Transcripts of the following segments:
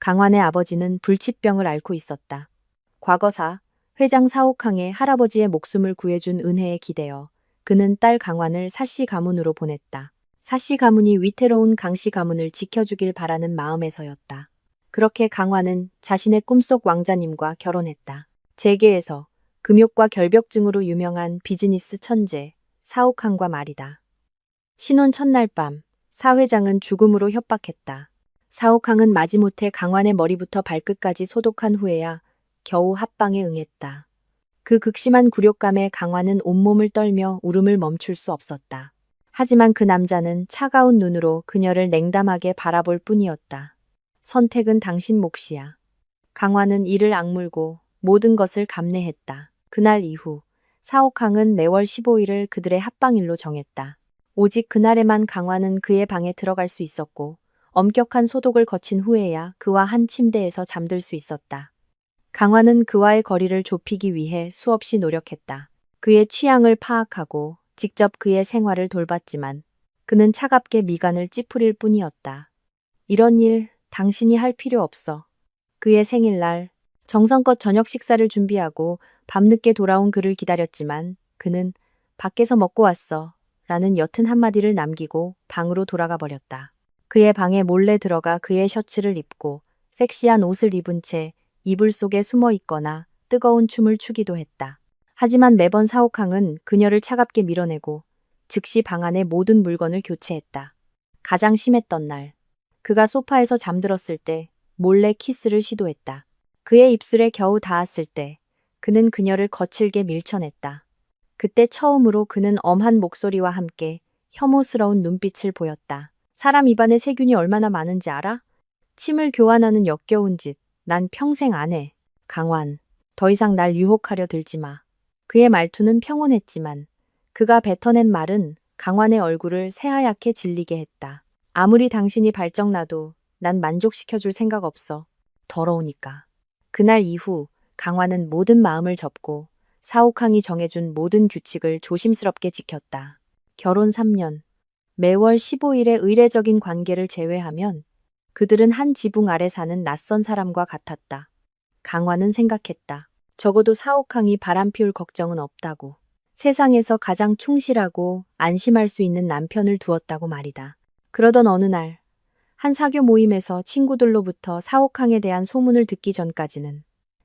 강환의 아버지는 불치병을 앓고 있었다. 과거사 회장 사옥항의 할아버지의 목숨을 구해준 은혜에 기대어 그는 딸 강환을 사씨 가문으로 보냈다. 사씨 가문이 위태로운 강씨 가문을 지켜주길 바라는 마음에서였다. 그렇게 강환은 자신의 꿈속 왕자님과 결혼했다. 재계에서 금욕과 결벽증으로 유명한 비즈니스 천재 사옥항과 말이다. 신혼 첫날 밤 사 회장은 죽음으로 협박했다. 사옥항은 마지못해 강환의 머리부터 발끝까지 소독한 후에야 겨우 합방에 응했다. 그 극심한 굴욕감에 강환은 온몸을 떨며 울음을 멈출 수 없었다. 하지만 그 남자는 차가운 눈으로 그녀를 냉담하게 바라볼 뿐이었다. 선택은 당신 몫이야. 강환은 이를 악물고 모든 것을 감내했다. 그날 이후 사옥항은 매월 15일을 그들의 합방일로 정했다. 오직 그날에만 강환은 그의 방에 들어갈 수 있었고 엄격한 소독을 거친 후에야 그와 한 침대에서 잠들 수 있었다. 강환은 그와의 거리를 좁히기 위해 수없이 노력했다. 그의 취향을 파악하고 직접 그의 생활을 돌봤지만 그는 차갑게 미간을 찌푸릴 뿐이었다. 이런 일 당신이 할 필요 없어. 그의 생일날 정성껏 저녁 식사를 준비하고 밤늦게 돌아온 그를 기다렸지만 그는 밖에서 먹고 왔어 라는 옅은 한마디를 남기고 방으로 돌아가 버렸다. 그의 방에 몰래 들어가 그의 셔츠를 입고 섹시한 옷을 입은 채 이불 속에 숨어 있거나 뜨거운 춤을 추기도 했다. 하지만 매번 사옥항은 그녀를 차갑게 밀어내고 즉시 방 안의 모든 물건을 교체했다. 가장 심했던 날, 그가 소파에서 잠들었을 때 몰래 키스를 시도했다. 그의 입술에 겨우 닿았을 때 그는 그녀를 거칠게 밀쳐냈다. 그때 처음으로 그는 엄한 목소리와 함께 혐오스러운 눈빛을 보였다. 사람 입안에 세균이 얼마나 많은지 알아? 침을 교환하는 역겨운 짓, 난 평생 안 해. 강환, 더 이상 날 유혹하려 들지 마. 그의 말투는 평온했지만 그가 뱉어낸 말은 강환의 얼굴을 새하얗게 질리게 했다. 아무리 당신이 발정나도 난 만족시켜줄 생각 없어. 더러우니까. 그날 이후 강환은 모든 마음을 접고 사옥항이 정해준 모든 규칙을 조심스럽게 지켰다. 결혼 3년, 매월 15일의 의례적인 관계를 제외하면 그들은 한 지붕 아래 사는 낯선 사람과 같았다. 강환은 생각했다. 적어도 사옥항이 바람피울 걱정은 없다고. 세상에서 가장 충실하고 안심할 수 있는 남편을 두었다고 말이다. 그러던 어느 날, 한 사교 모임에서 친구들로부터 사옥항에 대한 소문을 듣기 전까지는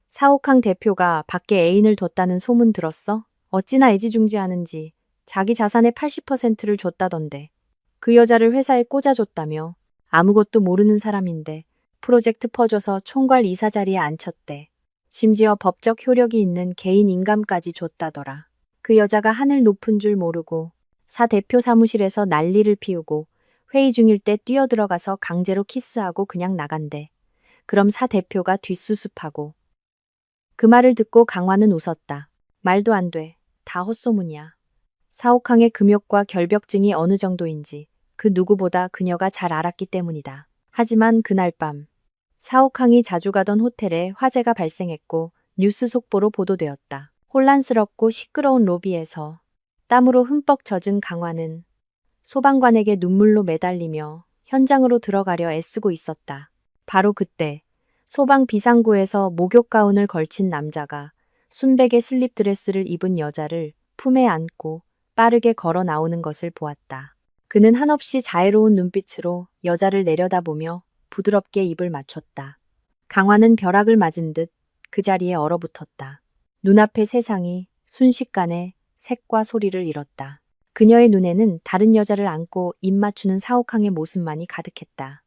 사옥항 대표가 밖에 애인을 뒀다는 소문 들었어? 어찌나 애지중지하는지 자기 자산의 80%를 줬다던데. 그 여자를 회사에 꽂아줬다며. 아무것도 모르는 사람인데 프로젝트 퍼줘서 총괄 이사 자리에 앉혔대. 심지어 법적 효력이 있는 개인 인감까지 줬다더라. 그 여자가 하늘 높은 줄 모르고 사 대표 사무실에서 난리를 피우고 회의 중일 때 뛰어들어가서 강제로 키스하고 그냥 나간대. 그럼 사 대표가 뒷수습하고. 그 말을 듣고 강환은 웃었다. 말도 안 돼. 다 헛소문이야. 사옥항의 금욕과 결벽증이 어느 정도인지 그 누구보다 그녀가 잘 알았기 때문이다. 하지만 그날 밤 사옥항이 자주 가던 호텔에 화재가 발생했고 뉴스 속보로 보도되었다. 혼란스럽고 시끄러운 로비에서 땀으로 흠뻑 젖은 강환은 소방관에게 눈물로 매달리며 현장으로 들어가려 애쓰고 있었다. 바로 그때 소방 비상구에서 목욕 가운을 걸친 남자가 순백의 슬립 드레스를 입은 여자를 품에 안고 빠르게 걸어 나오는 것을 보았다. 그는 한없이 자애로운 눈빛으로 여자를 내려다보며 부드럽게 입을 맞췄다. 강환은 벼락을 맞은 듯 그 자리에 얼어붙었다. 눈앞의 세상이 순식간에 색과 소리를 잃었다. 그녀의 눈에는 다른 여자를 안고 입 맞추는 사옥항의 모습만이 가득했다.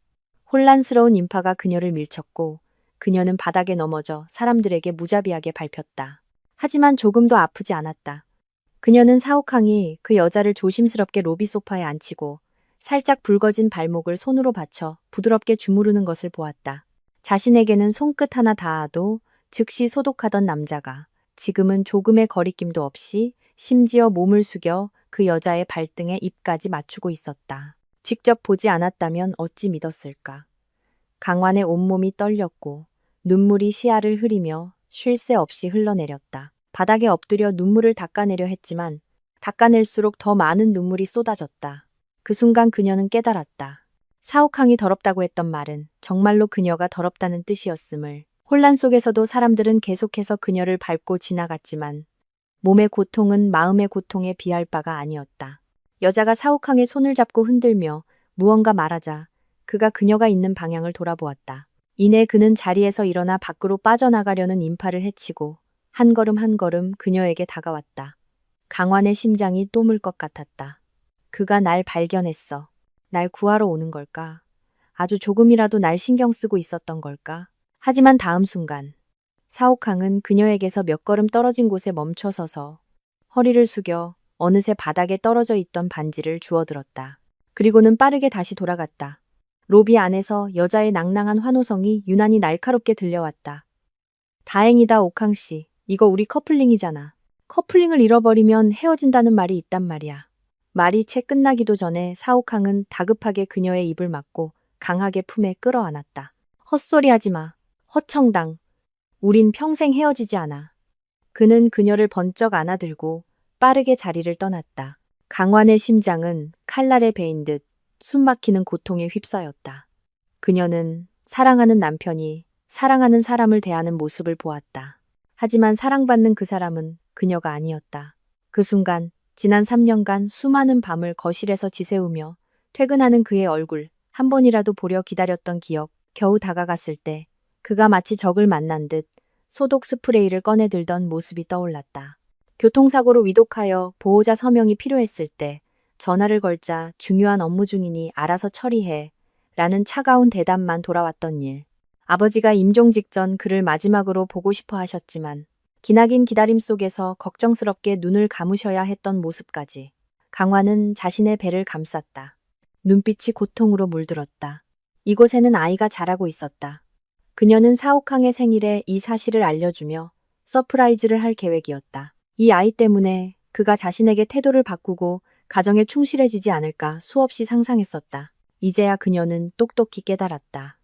혼란스러운 인파가 그녀를 밀쳤고 그녀는 바닥에 넘어져 사람들에게 무자비하게 밟혔다. 하지만 조금도 아프지 않았다. 그녀는 사옥항이 그 여자를 조심스럽게 로비 소파에 앉히고 살짝 붉어진 발목을 손으로 받쳐 부드럽게 주무르는 것을 보았다. 자신에게는 손끝 하나 닿아도 즉시 소독하던 남자가 지금은 조금의 거리낌도 없이 심지어 몸을 숙여 그 여자의 발등에 입까지 맞추고 있었다. 직접 보지 않았다면 어찌 믿었을까. 강환의 온몸이 떨렸고 눈물이 시야를 흐리며 쉴 새 없이 흘러내렸다. 바닥에 엎드려 눈물을 닦아내려 했지만 닦아낼수록 더 많은 눈물이 쏟아졌다. 그 순간 그녀는 깨달았다. 사옥항이 더럽다고 했던 말은 정말로 그녀가 더럽다는 뜻이었음을. 혼란 속에서도 사람들은 계속해서 그녀를 밟고 지나갔지만 몸의 고통은 마음의 고통에 비할 바가 아니었다. 여자가 사옥항의 손을 잡고 흔들며 무언가 말하자 그가 그녀가 있는 방향을 돌아보았다. 이내 그는 자리에서 일어나 밖으로 빠져나가려는 인파를 해치고 한 걸음 한 걸음 그녀에게 다가왔다. 강환의 심장이 또물 것 같았다. 그가 날 발견했어. 날 구하러 오는 걸까? 아주 조금이라도 날 신경 쓰고 있었던 걸까? 하지만 다음 순간 사옥항은 그녀에게서 몇 걸음 떨어진 곳에 멈춰서서 허리를 숙여 어느새 바닥에 떨어져 있던 반지를 주워들었다. 그리고는 빠르게 다시 돌아갔다. 로비 안에서 여자의 낭낭한 환호성이 유난히 날카롭게 들려왔다. 다행이다, 옥항 씨. 이거 우리 커플링이잖아. 커플링을 잃어버리면 헤어진다는 말이 있단 말이야. 말이 채 끝나기도 전에 사옥항은 다급하게 그녀의 입을 막고 강하게 품에 끌어안았다. 헛소리 하지 마. 허청당. 우린 평생 헤어지지 않아. 그는 그녀를 번쩍 안아들고 빠르게 자리를 떠났다. 강환의 심장은 칼날에 베인 듯 숨막히는 고통에 휩싸였다. 그녀는 사랑하는 남편이 사랑하는 사람을 대하는 모습을 보았다. 하지만 사랑받는 그 사람은 그녀가 아니었다. 그 순간 지난 3년간 수많은 밤을 거실에서 지새우며 퇴근하는 그의 얼굴, 한 번이라도 보려 기다렸던 기억, 겨우 다가갔을 때 그가 마치 적을 만난 듯 소독 스프레이를 꺼내들던 모습이 떠올랐다. 교통사고로 위독하여 보호자 서명이 필요했을 때 전화를 걸자 중요한 업무 중이니 알아서 처리해 라는 차가운 대답만 돌아왔던 일. 아버지가 임종 직전 그를 마지막으로 보고 싶어 하셨지만 기나긴 기다림 속에서 걱정스럽게 눈을 감으셔야 했던 모습까지. 강환은 자신의 배를 감쌌다. 눈빛이 고통으로 물들었다. 이곳에는 아이가 자라고 있었다. 그녀는 사옥항의 생일에 이 사실을 알려주며 서프라이즈를 할 계획이었다. 이 아이 때문에 그가 자신에게 태도를 바꾸고 가정에 충실해지지 않을까 수없이 상상했었다. 이제야 그녀는 똑똑히 깨달았다.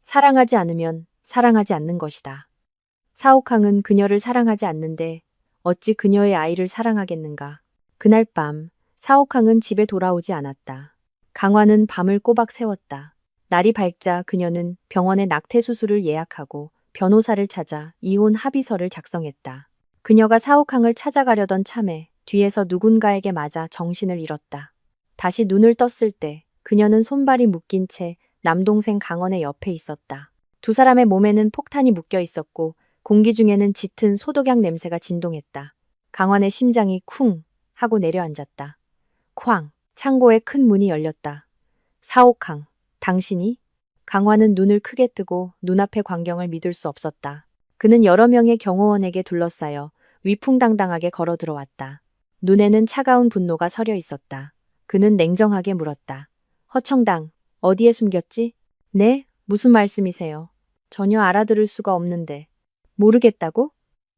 사랑하지 않으면 사랑하지 않는 것이다. 사옥항은 그녀를 사랑하지 않는데 어찌 그녀의 아이를 사랑하겠는가. 그날 밤 사옥항은 집에 돌아오지 않았다. 강환은 밤을 꼬박 새웠다. 날이 밝자 그녀는 병원에 낙태 수술을 예약하고 변호사를 찾아 이혼 합의서를 작성했다. 그녀가 사옥항을 찾아가려던 참에 뒤에서 누군가에게 맞아 정신을 잃었다. 다시 눈을 떴을 때 그녀는 손발이 묶인 채 남동생 강원의 옆에 있었다. 두 사람의 몸에는 폭탄이 묶여 있었고 공기 중에는 짙은 소독약 냄새가 진동했다. 강원의 심장이 쿵 하고 내려앉았다. 쾅! 창고의 큰 문이 열렸다. 사옥항, 당신이? 강환은 눈을 크게 뜨고 눈앞의 광경을 믿을 수 없었다. 그는 여러 명의 경호원에게 둘러싸여 위풍당당하게 걸어 들어왔다. 눈에는 차가운 분노가 서려 있었다. 그는 냉정하게 물었다. 허청당, 어디에 숨겼지? 네? 무슨 말씀이세요? 전혀 알아들을 수가 없는데. 모르겠다고?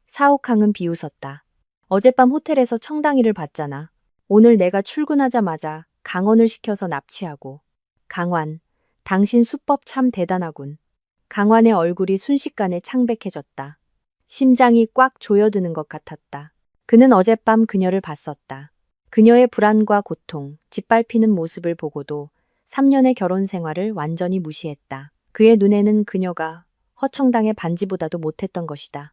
사옥항은 비웃었다. 어젯밤 호텔에서 청당이를 봤잖아. 오늘 내가 출근하자마자 강원을 시켜서 납치하고. 강환, 당신 수법 참 대단하군. 강환의 얼굴이 순식간에 창백해졌다. 심장이 꽉 조여드는 것 같았다. 그는 어젯밤 그녀를 봤었다. 그녀의 불안과 고통, 짓밟히는 모습을 보고도 3년의 결혼 생활을 완전히 무시했다. 그의 눈에는 그녀가 허청당의 반지보다도 못했던 것이다.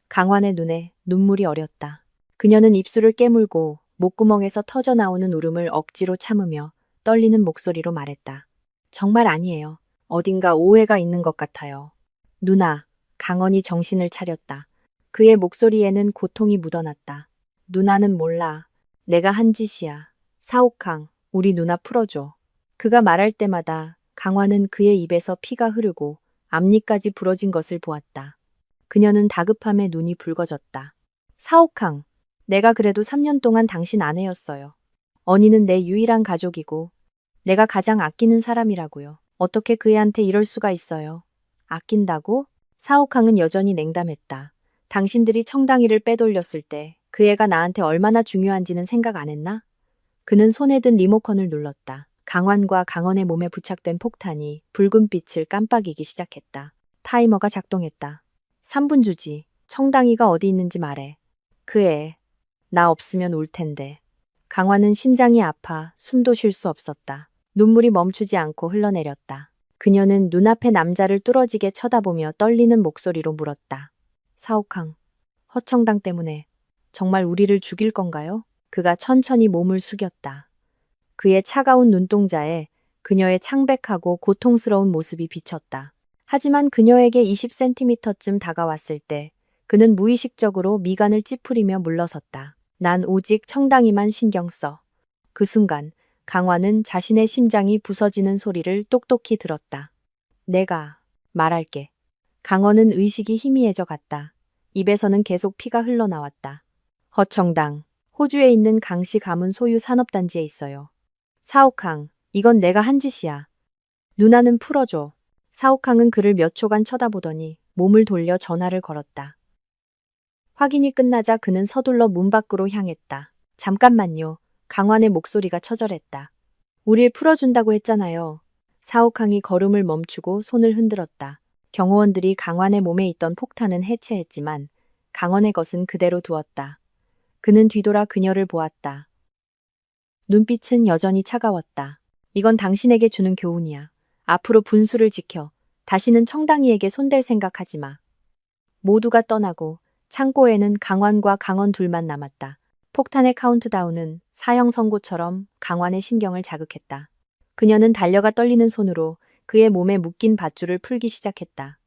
강환의 눈에 눈물이 어렸다. 그녀는 입술을 깨물고 목구멍에서 터져나오는 울음을 억지로 참으며 떨리는 목소리로 말했다. 정말 아니에요. 어딘가 오해가 있는 것 같아요. 누나, 강원이 정신을 차렸다. 그의 목소리에는 고통이 묻어났다. 누나는 몰라. 내가 한 짓이야. 사옥항, 우리 누나 풀어줘. 그가 말할 때마다 강환은 그의 입에서 피가 흐르고 앞니까지 부러진 것을 보았다. 그녀는 다급함에 눈이 붉어졌다. 사옥항, 내가 그래도 3년 동안 당신 아내였어요. 언니는 내 유일한 가족이고 내가 가장 아끼는 사람이라고요. 어떻게 그 애한테 이럴 수가 있어요? 아낀다고? 사옥항은 여전히 냉담했다. 당신들이 청당이를 빼돌렸을 때 그 애가 나한테 얼마나 중요한지는 생각 안 했나? 그는 손에 든 리모컨을 눌렀다. 강환과 강원의 몸에 부착된 폭탄이 붉은 빛을 깜빡이기 시작했다. 타이머가 작동했다. 3분 주지. 청당이가 어디 있는지 말해. 그 애, 나 없으면 울 텐데. 강환은 심장이 아파 숨도 쉴 수 없었다. 눈물이 멈추지 않고 흘러내렸다. 그녀는 눈앞의 남자를 뚫어지게 쳐다보며 떨리는 목소리로 물었다. 사옥항, 허청당 때문에 정말 우리를 죽일 건가요? 그가 천천히 몸을 숙였다. 그의 차가운 눈동자에 그녀의 창백하고 고통스러운 모습이 비쳤다. 하지만 그녀에게 20cm쯤 다가왔을 때 그는 무의식적으로 미간을 찌푸리며 물러섰다. 난 오직 청당이만 신경 써. 그 순간 강화는 자신의 심장이 부서지는 소리를 똑똑히 들었다. 내가 말할게. 강원은 의식이 희미해져 갔다. 입에서는 계속 피가 흘러나왔다. 허청당, 호주에 있는 강씨 가문 소유 산업단지에 있어요. 사옥항, 이건 내가 한 짓이야. 누나는 풀어줘. 사옥항은 그를 몇 초간 쳐다보더니 몸을 돌려 전화를 걸었다. 확인이 끝나자 그는 서둘러 문 밖으로 향했다. 잠깐만요. 강환의 목소리가 처절했다. 우릴 풀어준다고 했잖아요. 사옥항이 걸음을 멈추고 손을 흔들었다. 경호원들이 강환의 몸에 있던 폭탄은 해체했지만 강원의 것은 그대로 두었다. 그는 뒤돌아 그녀를 보았다. 눈빛은 여전히 차가웠다. 이건 당신에게 주는 교훈이야. 앞으로 분수를 지켜. 다시는 청당이에게 손댈 생각하지 마. 모두가 떠나고 창고에는 강환과 강원 둘만 남았다. 폭탄의 카운트다운은 사형 선고처럼 강환의 신경을 자극했다. 그녀는 달려가 떨리는 손으로 그의 몸에 묶인 밧줄을 풀기 시작했다.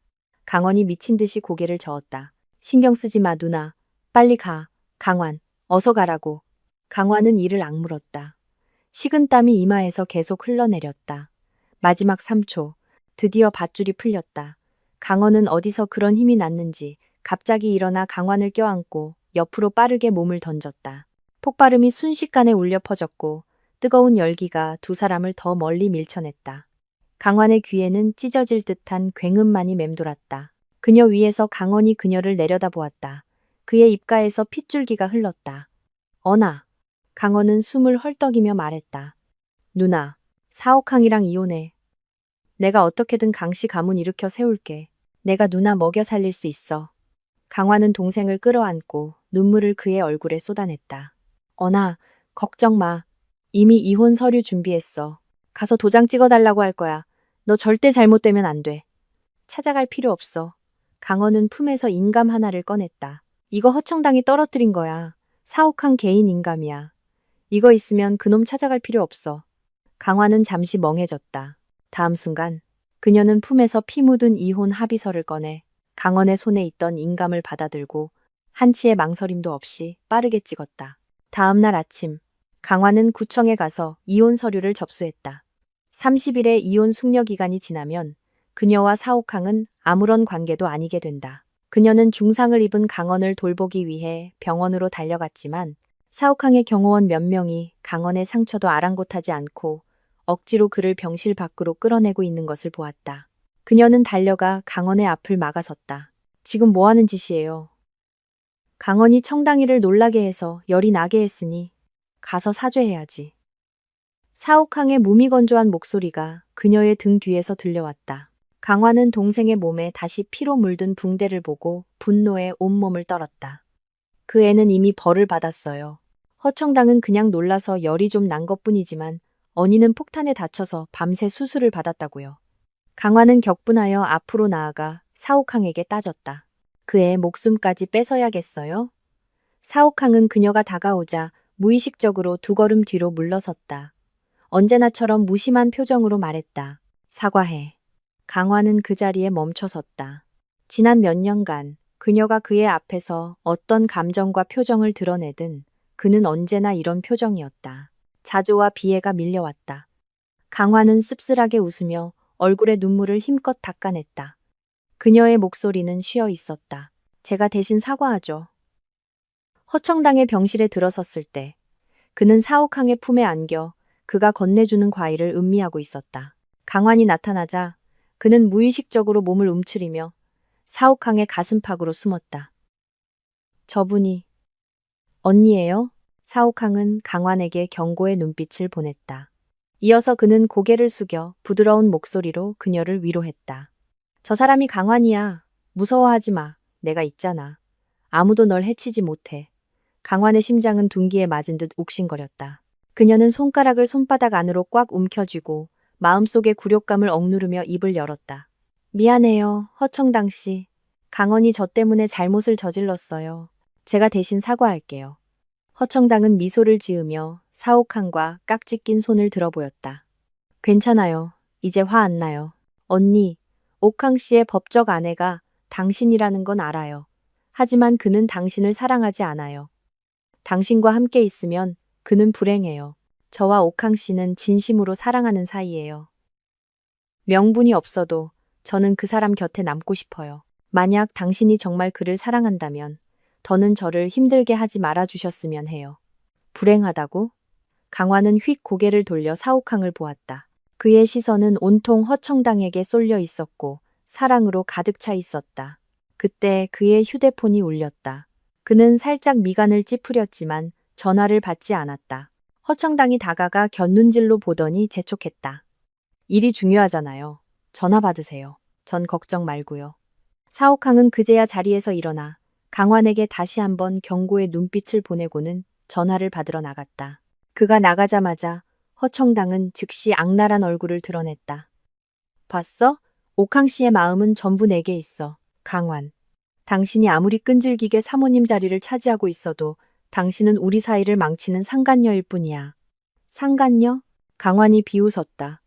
강원이 미친 듯이 고개를 저었다. 신경 쓰지 마, 누나. 빨리 가. 강환, 어서 가라고. 강환은 이를 악물었다. 식은땀이 이마에서 계속 흘러내렸다. 마지막 3초. 드디어 밧줄이 풀렸다. 강원은 어디서 그런 힘이 났는지 갑자기 일어나 강환을 껴안고 옆으로 빠르게 몸을 던졌다. 폭발음이 순식간에 울려 퍼졌고 뜨거운 열기가 두 사람을 더 멀리 밀쳐냈다. 강환의 귀에는 찢어질 듯한 굉음만이 맴돌았다. 그녀 위에서 강원이 그녀를 내려다보았다. 그의 입가에서 핏줄기가 흘렀다. 언아. 강원은 숨을 헐떡이며 말했다. 누나, 사옥항이랑 이혼해. 내가 어떻게든 강씨 가문 일으켜 세울게. 내가 누나 먹여 살릴 수 있어. 강환은 동생을 끌어안고 눈물을 그의 얼굴에 쏟아냈다. 언아, 걱정 마. 이미 이혼 서류 준비했어. 가서 도장 찍어달라고 할 거야. 너 절대 잘못되면 안 돼. 찾아갈 필요 없어. 강원은 품에서 인감 하나를 꺼냈다. 이거 허청당이 떨어뜨린 거야. 사옥한 개인 인감이야. 이거 있으면 그놈 찾아갈 필요 없어. 강환은 잠시 멍해졌다. 다음 순간 그녀는 품에서 피 묻은 이혼 합의서를 꺼내 강원의 손에 있던 인감을 받아들고 한치의 망설임도 없이 빠르게 찍었다. 다음 날 아침 강환은 구청에 가서 이혼 서류를 접수했다. 30일의 이혼 숙려 기간이 지나면 그녀와 사옥항은 아무런 관계도 아니게 된다. 그녀는 중상을 입은 강원을 돌보기 위해 병원으로 달려갔지만 사옥항의 경호원 몇 명이 강원의 상처도 아랑곳하지 않고 억지로 그를 병실 밖으로 끌어내고 있는 것을 보았다. 그녀는 달려가 강원의 앞을 막아섰다. 지금 뭐 하는 짓이에요? 강원이 청당이를 놀라게 해서 열이 나게 했으니 가서 사죄해야지. 사옥항의 무미건조한 목소리가 그녀의 등 뒤에서 들려왔다. 강환은 동생의 몸에 다시 피로 물든 붕대를 보고 분노에 온몸을 떨었다. 그 애는 이미 벌을 받았어요. 허청당은 그냥 놀라서 열이 좀 난 것뿐이지만 언니는 폭탄에 다쳐서 밤새 수술을 받았다고요. 강환은 격분하여 앞으로 나아가 사옥항에게 따졌다. 그의 목숨까지 뺏어야겠어요? 사옥항은 그녀가 다가오자 무의식적으로 두 걸음 뒤로 물러섰다. 언제나처럼 무심한 표정으로 말했다. 사과해. 강환은 그 자리에 멈춰섰다. 지난 몇 년간 그녀가 그의 앞에서 어떤 감정과 표정을 드러내든 그는 언제나 이런 표정이었다. 자조와 비애가 밀려왔다. 강환은 씁쓸하게 웃으며 얼굴에 눈물을 힘껏 닦아냈다. 그녀의 목소리는 쉬어 있었다. 제가 대신 사과하죠. 허청당의 병실에 들어섰을 때 그는 사옥항의 품에 안겨 그가 건네주는 과일을 음미하고 있었다. 강환이 나타나자 그는 무의식적으로 몸을 움츠리며 사옥항의 가슴팍으로 숨었다. 저분이 언니예요? 사옥항은 강환에게 경고의 눈빛을 보냈다. 이어서 그는 고개를 숙여 부드러운 목소리로 그녀를 위로했다. 저 사람이 강환이야. 무서워하지 마. 내가 있잖아. 아무도 널 해치지 못해. 강환의 심장은 둔기에 맞은 듯 욱신거렸다. 그녀는 손가락을 손바닥 안으로 꽉 움켜쥐고 마음속의 굴욕감을 억누르며 입을 열었다. 미안해요, 허청당 씨. 강원이 저 때문에 잘못을 저질렀어요. 제가 대신 사과할게요. 허청당은 미소를 지으며 사옥항과 깍지 낀 손을 들어보였다. 괜찮아요. 이제 화 안 나요. 언니, 옥항 씨의 법적 아내가 당신이라는 건 알아요. 하지만 그는 당신을 사랑하지 않아요. 당신과 함께 있으면 그는 불행해요. 저와 옥항 씨는 진심으로 사랑하는 사이예요. 명분이 없어도 저는 그 사람 곁에 남고 싶어요. 만약 당신이 정말 그를 사랑한다면 더는 저를 힘들게 하지 말아주셨으면 해요. 불행하다고? 강화는 휙 고개를 돌려 사옥항을 보았다. 그의 시선은 온통 허청당에게 쏠려 있었고 사랑으로 가득 차 있었다. 그때 그의 휴대폰이 울렸다. 그는 살짝 미간을 찌푸렸지만 전화를 받지 않았다. 허청당이 다가가 곁눈질로 보더니 재촉했다. 일이 중요하잖아요. 전화 받으세요. 전 걱정 말고요. 사옥항은 그제야 자리에서 일어나 강환에게 다시 한번 경고의 눈빛을 보내고는 전화를 받으러 나갔다. 그가 나가자마자 허청당은 즉시 악랄한 얼굴을 드러냈다. 봤어? 옥항 씨의 마음은 전부 내게 있어. 강환. 당신이 아무리 끈질기게 사모님 자리를 차지하고 있어도 당신은 우리 사이를 망치는 상간녀일 뿐이야. 상간녀? 강환이 비웃었다.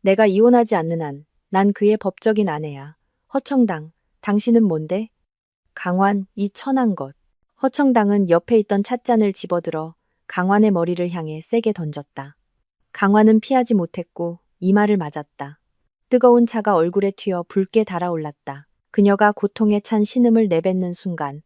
내가 이혼하지 않는 한, 난 그의 법적인 아내야. 허청당, 당신은 뭔데? 강환, 이 천한 것. 허청당은 옆에 있던 찻잔을 집어들어 강환의 머리를 향해 세게 던졌다. 강환은 피하지 못했고 이마를 맞았다. 뜨거운 차가 얼굴에 튀어 붉게 달아올랐다. 그녀가 고통에 찬 신음을 내뱉는 순간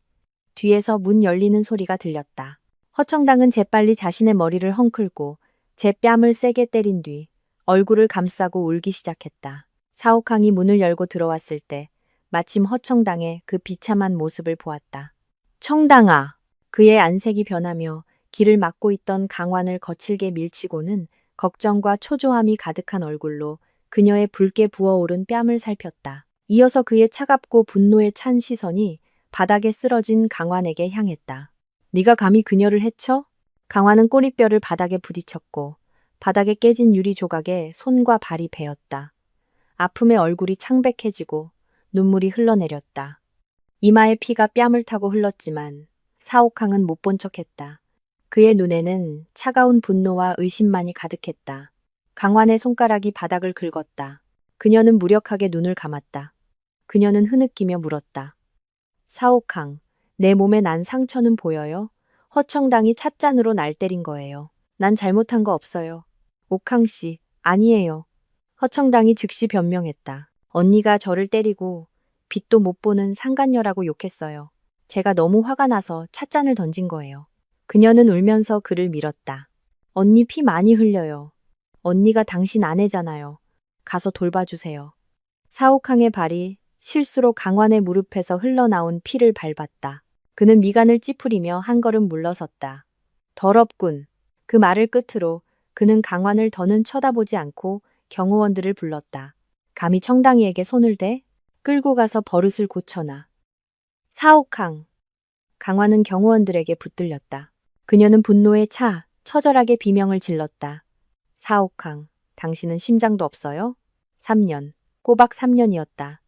뒤에서 문 열리는 소리가 들렸다. 허청당은 재빨리 자신의 머리를 헝클고 제 뺨을 세게 때린 뒤 얼굴을 감싸고 울기 시작했다. 사옥항이 문을 열고 들어왔을 때 마침 허청당의 그 비참한 모습을 보았다. 청당아! 그의 안색이 변하며 길을 막고 있던 강환을 거칠게 밀치고는 걱정과 초조함이 가득한 얼굴로 그녀의 붉게 부어오른 뺨을 살폈다. 이어서 그의 차갑고 분노에 찬 시선이 바닥에 쓰러진 강환에게 향했다. 네가 감히 그녀를 해쳐? 강환은 꼬리뼈를 바닥에 부딪혔고 바닥에 깨진 유리 조각에 손과 발이 베었다. 아픔에 얼굴이 창백해지고 눈물이 흘러내렸다. 이마에 피가 뺨을 타고 흘렀지만 사옥항은 못 본 척했다. 그의 눈에는 차가운 분노와 의심만이 가득했다. 강환의 손가락이 바닥을 긁었다. 그녀는 무력하게 눈을 감았다. 그녀는 흐느끼며 물었다. 사옥항, 내 몸에 난 상처는 보여요? 허청당이 찻잔으로 날 때린 거예요. 난 잘못한 거 없어요. 옥항 씨, 아니에요. 허청당이 즉시 변명했다. 언니가 저를 때리고 빛도 못 보는 상간녀라고 욕했어요. 제가 너무 화가 나서 찻잔을 던진 거예요. 그녀는 울면서 그를 밀었다. 언니 피 많이 흘려요. 언니가 당신 아내잖아요. 가서 돌봐주세요. 사옥항의 발이 실수로 강환의 무릎에서 흘러나온 피를 밟았다. 그는 미간을 찌푸리며 한 걸음 물러섰다. 더럽군. 그 말을 끝으로 그는 강환을 더는 쳐다보지 않고 경호원들을 불렀다. 감히 청당이에게 손을 대? 끌고 가서 버릇을 고쳐놔. 사옥항. 강환은 경호원들에게 붙들렸다. 그녀는 분노에 차 처절하게 비명을 질렀다. 사옥항, 당신은 심장도 없어요? 3년, 꼬박 3년이었다.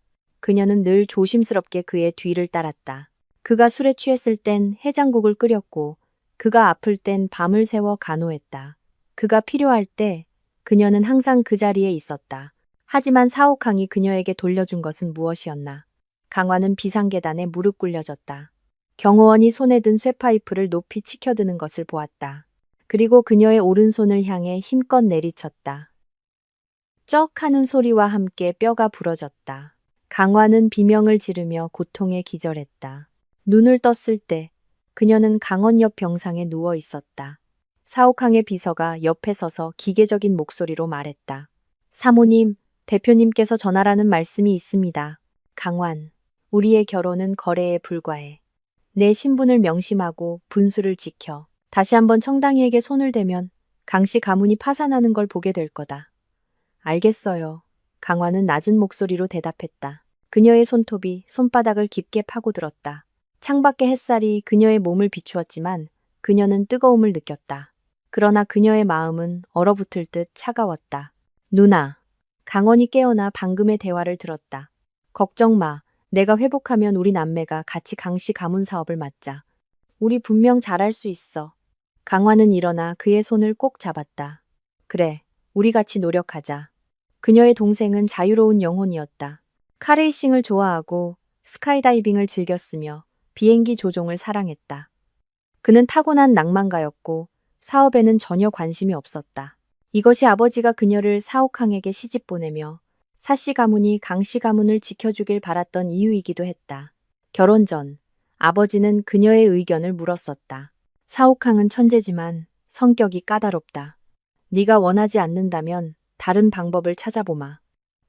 그녀는 늘 조심스럽게 그의 뒤를 따랐다. 그가 술에 취했을 땐 해장국을 끓였고 그가 아플 땐 밤을 새워 간호했다. 그가 필요할 때 그녀는 항상 그 자리에 있었다. 하지만 사옥항이 그녀에게 돌려준 것은 무엇이었나. 강환은 비상계단에 무릎 꿇려졌다. 경호원이 손에 든 쇠파이프를 높이 치켜드는 것을 보았다. 그리고 그녀의 오른손을 향해 힘껏 내리쳤다. 쩍 하는 소리와 함께 뼈가 부러졌다. 강환은 비명을 지르며 고통에 기절했다. 눈을 떴을 때 그녀는 강원 옆 병상에 누워 있었다. 사옥항의 비서가 옆에 서서 기계적인 목소리로 말했다. 사모님, 대표님께서 전하라는 말씀이 있습니다. 강환, 우리의 결혼은 거래에 불과해. 내 신분을 명심하고 분수를 지켜. 다시 한번 청당이에게 손을 대면 강씨 가문이 파산하는 걸 보게 될 거다. 알겠어요. 강환은 낮은 목소리로 대답했다. 그녀의 손톱이 손바닥을 깊게 파고들었다. 창밖의 햇살이 그녀의 몸을 비추었지만 그녀는 뜨거움을 느꼈다. 그러나 그녀의 마음은 얼어붙을 듯 차가웠다. 누나. 강원이 깨어나 방금의 대화를 들었다. 걱정 마. 내가 회복하면 우리 남매가 같이 강씨 가문 사업을 맡자. 우리 분명 잘할 수 있어. 강화는 일어나 그의 손을 꼭 잡았다. 그래, 우리 같이 노력하자. 그녀의 동생은 자유로운 영혼이었다. 카레이싱을 좋아하고 스카이다이빙을 즐겼으며 비행기 조종을 사랑했다. 그는 타고난 낭만가였고 사업에는 전혀 관심이 없었다. 이것이 아버지가 그녀를 사옥항에게 시집 보내며 사씨 가문이 강씨 가문을 지켜주길 바랐던 이유이기도 했다. 결혼 전 아버지는 그녀의 의견을 물었었다. 사옥항은 천재지만 성격이 까다롭다. 네가 원하지 않는다면 다른 방법을 찾아보마.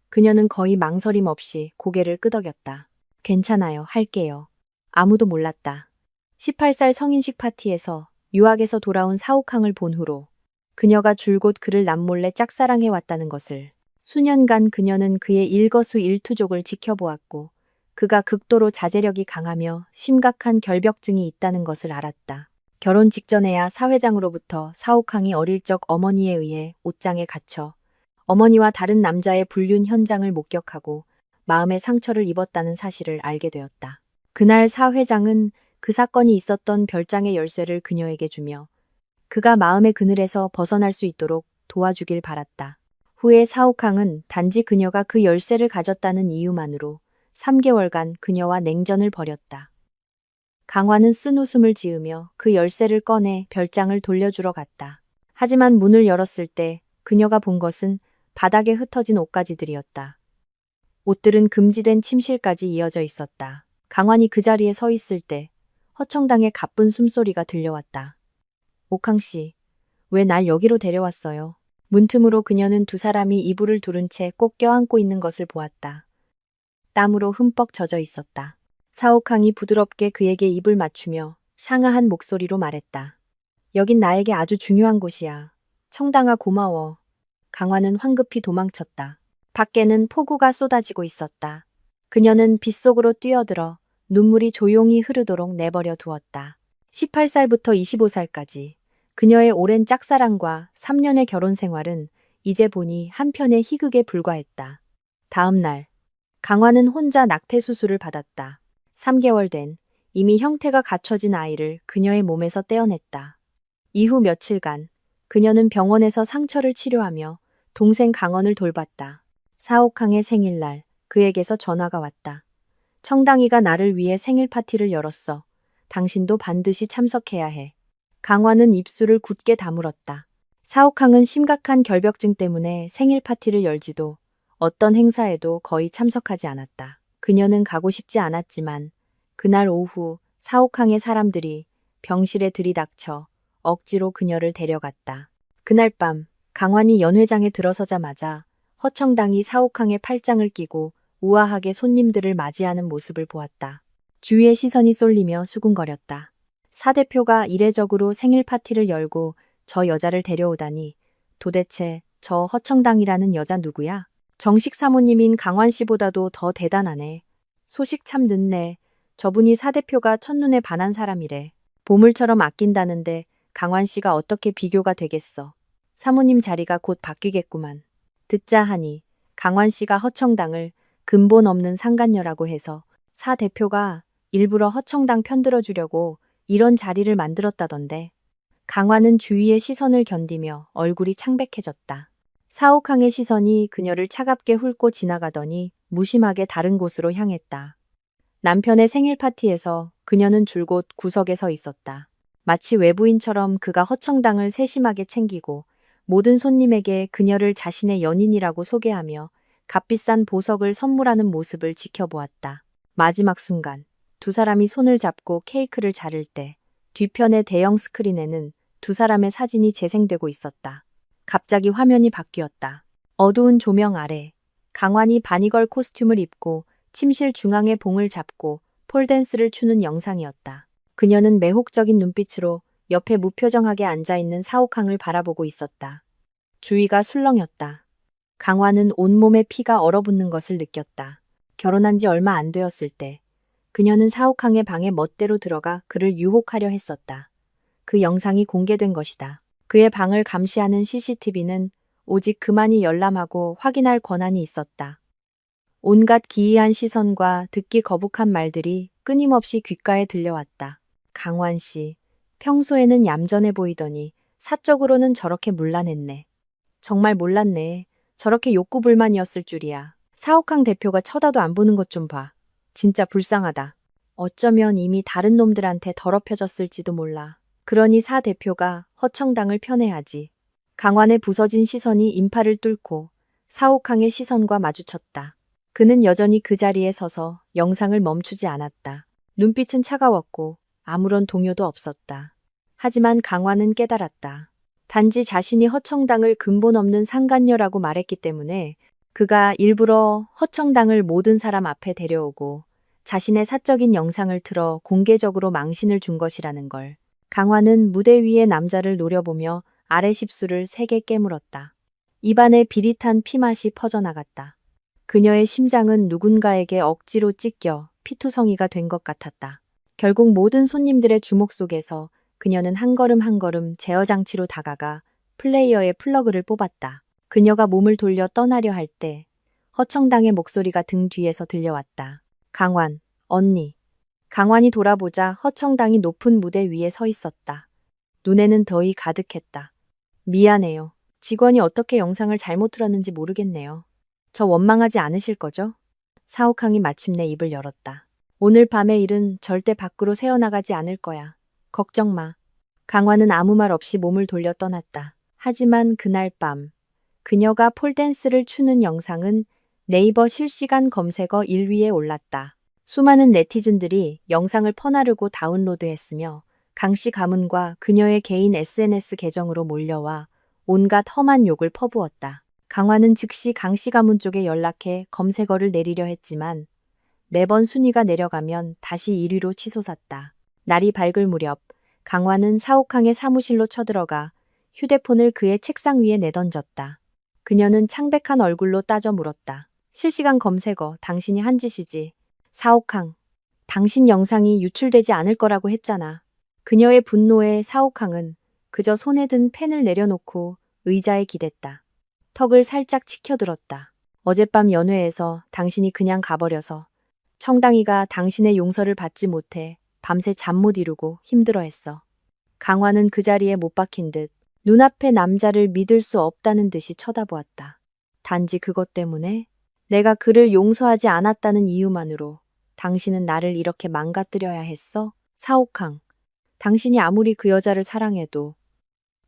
그녀는 거의 망설임 없이 고개를 끄덕였다. 괜찮아요, 할게요. 아무도 몰랐다. 18살 성인식 파티에서 유학에서 돌아온 사옥항을 본 후로 그녀가 줄곧 그를 남몰래 짝사랑해왔다는 것을 수년간 그녀는 그의 일거수일투족을 지켜보았고 그가 극도로 자제력이 강하며 심각한 결벽증이 있다는 것을 알았다. 결혼 직전에야 사회장으로부터 사옥항이 어릴 적 어머니에 의해 옷장에 갇혀 어머니와 다른 남자의 불륜 현장을 목격하고 마음의 상처를 입었다는 사실을 알게 되었다. 그날 사회장은 그 사건이 있었던 별장의 열쇠를 그녀에게 주며 그가 마음의 그늘에서 벗어날 수 있도록 도와주길 바랐다. 후에 사옥항은 단지 그녀가 그 열쇠를 가졌다는 이유만으로 3개월간 그녀와 냉전을 벌였다. 강화는 쓴 웃음을 지으며 그 열쇠를 꺼내 별장을 돌려주러 갔다. 하지만 문을 열었을 때 그녀가 본 것은 바닥에 흩어진 옷가지들이었다. 옷들은 금지된 침실까지 이어져 있었다. 강환이 그 자리에 서 있을 때 허청당의 가쁜 숨소리가 들려왔다. 옥항씨, 왜 날 여기로 데려왔어요? 문틈으로 그녀는 두 사람이 이불을 두른 채 꼭 껴안고 있는 것을 보았다. 땀으로 흠뻑 젖어 있었다. 사옥항이 부드럽게 그에게 입을 맞추며 샹아한 목소리로 말했다. 여긴 나에게 아주 중요한 곳이야. 청당아 고마워. 강화는 황급히 도망쳤다. 밖에는 폭우가 쏟아지고 있었다. 그녀는 빗속으로 뛰어들어 눈물이 조용히 흐르도록 내버려 두었다. 18살부터 25살까지 그녀의 오랜 짝사랑과 3년의 결혼 생활은 이제 보니 한편의 희극에 불과했다. 다음 날, 강화는 혼자 낙태 수술을 받았다. 3개월 된 이미 형태가 갖춰진 아이를 그녀의 몸에서 떼어냈다. 이후 며칠간 그녀는 병원에서 상처를 치료하며 동생 강원을 돌봤다. 사옥항의 생일날 그에게서 전화가 왔다. 청당이가 나를 위해 생일 파티를 열었어. 당신도 반드시 참석해야 해. 강화는 입술을 굳게 다물었다. 사옥항은 심각한 결벽증 때문에 생일 파티를 열지도 어떤 행사에도 거의 참석하지 않았다. 그녀는 가고 싶지 않았지만 그날 오후 사옥항의 사람들이 병실에 들이닥쳐 억지로 그녀를 데려갔다. 그날 밤 강환이 연회장에 들어서자마자 허청당이 사옥항의 팔짱을 끼고 우아하게 손님들을 맞이하는 모습을 보았다. 주위의 시선이 쏠리며 수군거렸다. 사 대표가 이례적으로 생일 파티를 열고 저 여자를 데려오다니 도대체 저 허청당이라는 여자 누구야? 정식 사모님인 강환 씨보다도 더 대단하네. 소식 참 늦네. 저분이 사 대표가 첫눈에 반한 사람이래. 보물처럼 아낀다는데 강환 씨가 어떻게 비교가 되겠어. 사모님 자리가 곧 바뀌겠구만. 듣자 하니 강환 씨가 허청당을 근본 없는 상간녀라고 해서 사 대표가 일부러 허청당 편들어주려고 이런 자리를 만들었다던데. 강환은 주위의 시선을 견디며 얼굴이 창백해졌다. 사옥항의 시선이 그녀를 차갑게 훑고 지나가더니 무심하게 다른 곳으로 향했다. 남편의 생일 파티에서 그녀는 줄곧 구석에 서 있었다. 마치 외부인처럼 그가 허청당을 세심하게 챙기고 모든 손님에게 그녀를 자신의 연인이라고 소개하며 값비싼 보석을 선물하는 모습을 지켜보았다. 마지막 순간 두 사람이 손을 잡고 케이크를 자를 때 뒤편의 대형 스크린에는 두 사람의 사진이 재생되고 있었다. 갑자기 화면이 바뀌었다. 어두운 조명 아래 강환이 바니걸 코스튬을 입고 침실 중앙의 봉을 잡고 폴댄스를 추는 영상이었다. 그녀는 매혹적인 눈빛으로 옆에 무표정하게 앉아있는 사옥항을 바라보고 있었다. 주위가 술렁였다. 강환은 온몸에 피가 얼어붙는 것을 느꼈다. 결혼한 지 얼마 안 되었을 때 그녀는 사옥항의 방에 멋대로 들어가 그를 유혹하려 했었다. 그 영상이 공개된 것이다. 그의 방을 감시하는 CCTV는 오직 그만이 열람하고 확인할 권한이 있었다. 온갖 기이한 시선과 듣기 거북한 말들이 끊임없이 귓가에 들려왔다. 강환 씨, 평소에는 얌전해 보이더니 사적으로는 저렇게 문란했네. 정말 몰랐네. 저렇게 욕구불만이었을 줄이야. 사옥항 대표가 쳐다도 안 보는 것 좀 봐. 진짜 불쌍하다. 어쩌면 이미 다른 놈들한테 더럽혀졌을지도 몰라. 그러니 사 대표가 허청당을 편애하지. 강환의 부서진 시선이 인파를 뚫고 사옥항의 시선과 마주쳤다. 그는 여전히 그 자리에 서서 영상을 멈추지 않았다. 눈빛은 차가웠고 아무런 동요도 없었다. 하지만 강환은 깨달았다. 단지 자신이 허청당을 근본 없는 상간녀라고 말했기 때문에 그가 일부러 허청당을 모든 사람 앞에 데려오고 자신의 사적인 영상을 틀어 공개적으로 망신을 준 것이라는 걸. 강환은 무대 위의 남자를 노려보며 아래 십수를 세게 깨물었다. 입안에 비릿한 피맛이 퍼져나갔다. 그녀의 심장은 누군가에게 억지로 찢겨 피투성이가 된 것 같았다. 결국 모든 손님들의 주목 속에서 그녀는 한 걸음 한 걸음 제어 장치로 다가가 플레이어의 플러그를 뽑았다. 그녀가 몸을 돌려 떠나려 할 때 허청당의 목소리가 등 뒤에서 들려왔다. 강환, 언니. 강환이 돌아보자 허청당이 높은 무대 위에 서 있었다. 눈에는 더위 가득했다. 미안해요. 직원이 어떻게 영상을 잘못 틀었는지 모르겠네요. 저 원망하지 않으실 거죠? 사옥항이 마침내 입을 열었다. 오늘 밤의 일은 절대 밖으로 새어나가지 않을 거야. 걱정 마. 강환은 아무 말 없이 몸을 돌려 떠났다. 하지만 그날 밤 그녀가 폴댄스를 추는 영상은 네이버 실시간 검색어 1위에 올랐다. 수많은 네티즌들이 영상을 퍼나르고 다운로드했으며 강씨 가문과 그녀의 개인 SNS 계정으로 몰려와 온갖 험한 욕을 퍼부었다. 강환은 즉시 강씨 가문 쪽에 연락해 검색어를 내리려 했지만 매번 순위가 내려가면 다시 1위로 치솟았다. 날이 밝을 무렵 강환은 사옥항의 사무실로 쳐들어가 휴대폰을 그의 책상 위에 내던졌다. 그녀는 창백한 얼굴로 따져 물었다. 실시간 검색어, 당신이 한 짓이지. 사옥항, 당신 영상이 유출되지 않을 거라고 했잖아. 그녀의 분노에 사옥항은 그저 손에 든 펜을 내려놓고 의자에 기댔다. 턱을 살짝 치켜들었다. 어젯밤 연회에서 당신이 그냥 가버려서 청당이가 당신의 용서를 받지 못해 밤새 잠 못 이루고 힘들어했어. 강환은 그 자리에 못 박힌 듯 눈앞의 남자를 믿을 수 없다는 듯이 쳐다보았다. 단지 그것 때문에 내가 그를 용서하지 않았다는 이유만으로 당신은 나를 이렇게 망가뜨려야 했어? 사옥항, 당신이 아무리 그 여자를 사랑해도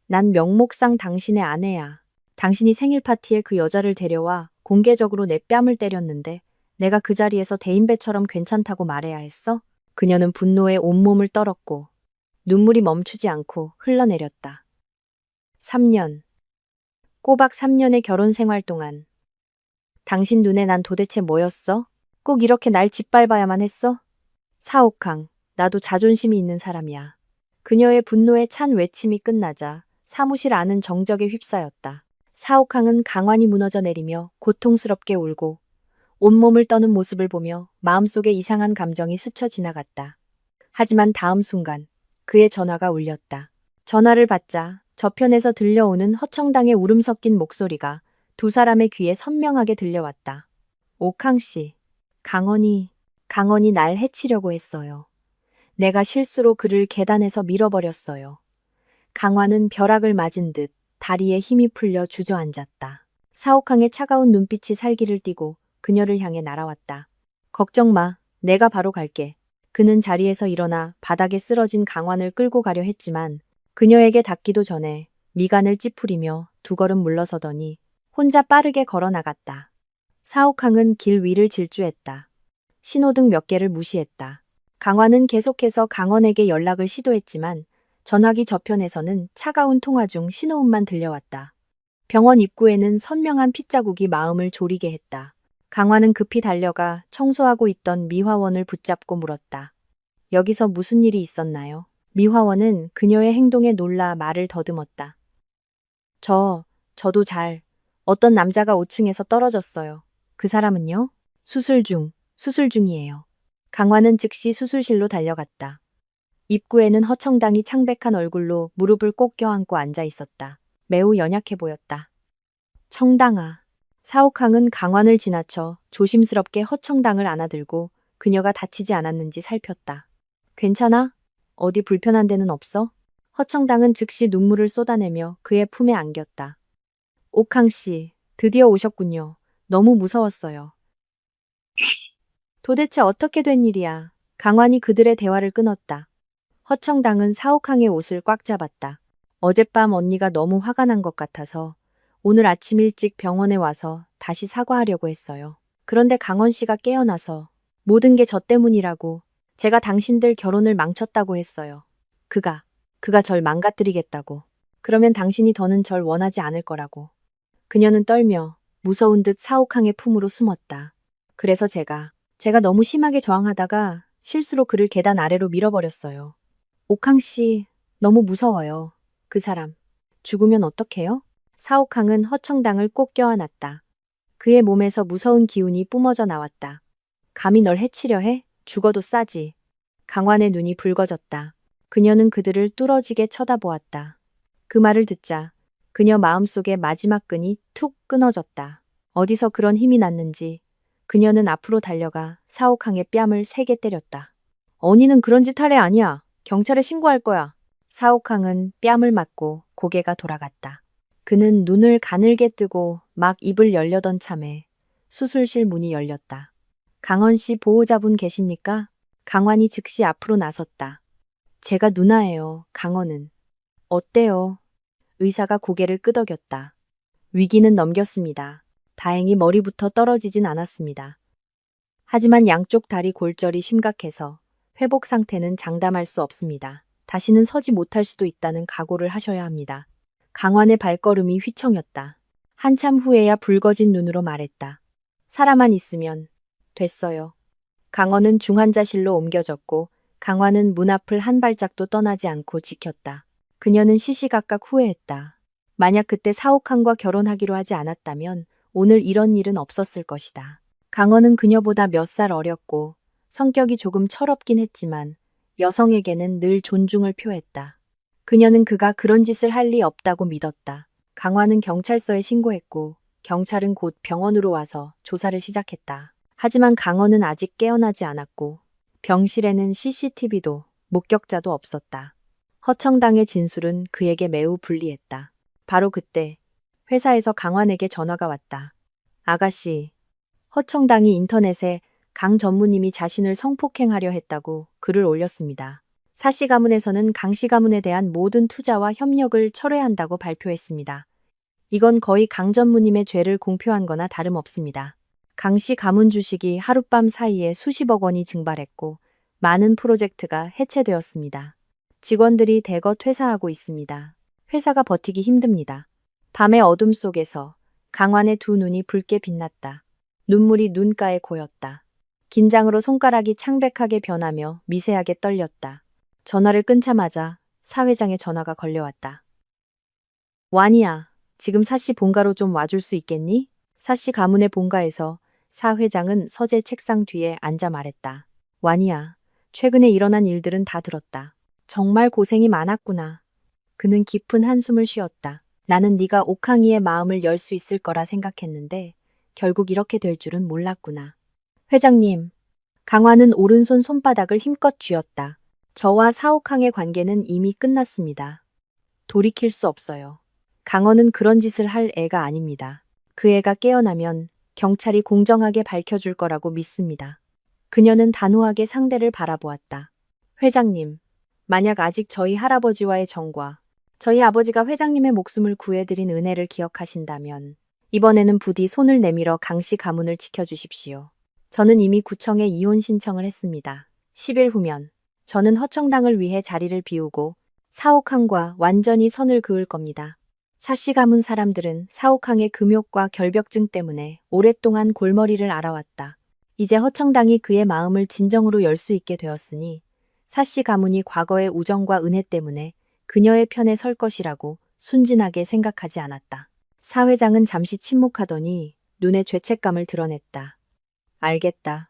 난 명목상 당신의 아내야. 당신이 생일 파티에 그 여자를 데려와 공개적으로 내 뺨을 때렸는데 내가 그 자리에서 대인배처럼 괜찮다고 말해야 했어? 그녀는 분노에 온몸을 떨었고 눈물이 멈추지 않고 흘러내렸다. 3년. 꼬박 3년의 결혼 생활 동안 당신 눈에 난 도대체 뭐였어? 꼭 이렇게 날 짓밟아야만 했어? 사옥항, 나도 자존심이 있는 사람이야. 그녀의 분노에 찬 외침이 끝나자 사무실 안은 정적에 휩싸였다. 사옥항은 강환이 무너져 내리며 고통스럽게 울고 온몸을 떠는 모습을 보며 마음속에 이상한 감정이 스쳐 지나갔다. 하지만 다음 순간 그의 전화가 울렸다. 전화를 받자 저편에서 들려오는 허청당의 울음 섞인 목소리가 두 사람의 귀에 선명하게 들려왔다. 옥항 씨, 강원이 날 해치려고 했어요. 내가 실수로 그를 계단에서 밀어버렸어요. 강환은 벼락을 맞은 듯 다리에 힘이 풀려 주저앉았다. 사옥항의 차가운 눈빛이 살기를 띠고 그녀를 향해 날아왔다. 걱정 마, 내가 바로 갈게. 그는 자리에서 일어나 바닥에 쓰러진 강환을 끌고 가려 했지만 그녀에게 닿기도 전에 미간을 찌푸리며 두 걸음 물러서더니 혼자 빠르게 걸어 나갔다. 사옥항은 길 위를 질주했다. 신호등 몇 개를 무시했다. 강환은 계속해서 강원에게 연락을 시도했지만 전화기 저편에서는 차가운 통화 중 신호음만 들려왔다. 병원 입구에는 선명한 핏자국이 마음을 졸이게 했다. 강환은 급히 달려가 청소하고 있던 미화원을 붙잡고 물었다. 여기서 무슨 일이 있었나요? 미화원은 그녀의 행동에 놀라 말을 더듬었다. 저도 어떤 남자가 5층에서 떨어졌어요. 그 사람은요? 수술 중이에요. 강환은 즉시 수술실로 달려갔다. 입구에는 허청당이 창백한 얼굴로 무릎을 꼭 껴안고 앉아 있었다. 매우 연약해 보였다. 청당아. 사옥항은 강환을 지나쳐 조심스럽게 허청당을 안아들고 그녀가 다치지 않았는지 살폈다. 괜찮아? 어디 불편한 데는 없어? 허청당은 즉시 눈물을 쏟아내며 그의 품에 안겼다. 옥항 씨, 드디어 오셨군요. 너무 무서웠어요. 도대체 어떻게 된 일이야? 강환이 그들의 대화를 끊었다. 허청당은 사옥항의 옷을 꽉 잡았다. 어젯밤 언니가 너무 화가 난 것 같아서 오늘 아침 일찍 병원에 와서 다시 사과하려고 했어요. 그런데 강원 씨가 깨어나서 모든 게 저 때문이라고 제가 당신들 결혼을 망쳤다고 했어요. 그가 절 망가뜨리겠다고. 그러면 당신이 더는 절 원하지 않을 거라고. 그녀는 떨며 무서운 듯 사옥항의 품으로 숨었다. 그래서 제가 너무 심하게 저항하다가 실수로 그를 계단 아래로 밀어버렸어요. 옥항 씨, 너무 무서워요. 그 사람. 죽으면 어떡해요? 사옥항은 허청당을 꼭 껴안았다. 그의 몸에서 무서운 기운이 뿜어져 나왔다. 감히 널 해치려 해? 죽어도 싸지. 강환의 눈이 붉어졌다. 그녀는 그들을 뚫어지게 쳐다보았다. 그 말을 듣자 그녀 마음속의 마지막 끈이 툭 끊어졌다. 어디서 그런 힘이 났는지 그녀는 앞으로 달려가 사옥항의 뺨을 세게 때렸다. 언니는 그런 짓 할 애 아니야. 경찰에 신고할 거야. 사옥항은 뺨을 맞고 고개가 돌아갔다. 그는 눈을 가늘게 뜨고 막 입을 열려던 참에 수술실 문이 열렸다. 강원 씨 보호자분 계십니까? 강환이 즉시 앞으로 나섰다. 제가 누나예요, 강원은. 어때요? 의사가 고개를 끄덕였다. 위기는 넘겼습니다. 다행히 머리부터 떨어지진 않았습니다. 하지만 양쪽 다리 골절이 심각해서 회복 상태는 장담할 수 없습니다. 다시는 서지 못할 수도 있다는 각오를 하셔야 합니다. 강환의 발걸음이 휘청였다. 한참 후에야 붉어진 눈으로 말했다. 살아만 있으면 됐어요. 강원은 중환자실로 옮겨졌고 강환은 문 앞을 한 발짝도 떠나지 않고 지켰다. 그녀는 시시각각 후회했다. 만약 그때 사옥항과 결혼하기로 하지 않았다면 오늘 이런 일은 없었을 것이다. 강원은 그녀보다 몇 살 어렸고 성격이 조금 철없긴 했지만 여성에게는 늘 존중을 표했다. 그녀는 그가 그런 짓을 할 리 없다고 믿었다. 강환은 경찰서에 신고했고 경찰은 곧 병원으로 와서 조사를 시작했다. 하지만 강원은 아직 깨어나지 않았고 병실에는 CCTV도 목격자도 없었다. 허청당의 진술은 그에게 매우 불리했다. 바로 그때 회사에서 강환에게 전화가 왔다. 아가씨, 허청당이 인터넷에 강 전무님이 자신을 성폭행하려 했다고 글을 올렸습니다. 사씨 가문에서는 강씨 가문에 대한 모든 투자와 협력을 철회한다고 발표했습니다. 이건 거의 강 전무님의 죄를 공표한 거나 다름없습니다. 강씨 가문 주식이 하룻밤 사이에 수십억 원이 증발했고 많은 프로젝트가 해체되었습니다. 직원들이 대거 퇴사하고 있습니다. 회사가 버티기 힘듭니다. 밤의 어둠 속에서 강환의 두 눈이 붉게 빛났다. 눈물이 눈가에 고였다. 긴장으로 손가락이 창백하게 변하며 미세하게 떨렸다. 전화를 끊자마자 사 회장의 전화가 걸려왔다. 완이야, 지금 사씨 본가로 좀 와줄 수 있겠니? 사씨 가문의 본가에서 사 회장은 서재 책상 뒤에 앉아 말했다. 완이야, 최근에 일어난 일들은 다 들었다. 정말 고생이 많았구나. 그는 깊은 한숨을 쉬었다. 나는 네가 옥항이의 마음을 열 수 있을 거라 생각했는데 결국 이렇게 될 줄은 몰랐구나. 회장님, 강환은 오른손 손바닥을 힘껏 쥐었다. 저와 사옥항의 관계는 이미 끝났습니다. 돌이킬 수 없어요. 강원은 그런 짓을 할 애가 아닙니다. 그 애가 깨어나면 경찰이 공정하게 밝혀줄 거라고 믿습니다. 그녀는 단호하게 상대를 바라보았다. 회장님, 만약 아직 저희 할아버지와의 정과 저희 아버지가 회장님의 목숨을 구해드린 은혜를 기억하신다면 이번에는 부디 손을 내밀어 강씨 가문을 지켜주십시오. 저는 이미 구청에 이혼 신청을 했습니다. 10일 후면 저는 허청당을 위해 자리를 비우고 사옥항과 완전히 선을 그을 겁니다. 사씨 가문 사람들은 사옥항의 금욕과 결벽증 때문에 오랫동안 골머리를 앓아왔다. 이제 허청당이 그의 마음을 진정으로 열 수 있게 되었으니 사씨 가문이 과거의 우정과 은혜 때문에 그녀의 편에 설 것이라고 순진하게 생각하지 않았다. 사 회장은 잠시 침묵하더니 눈에 죄책감을 드러냈다. 알겠다.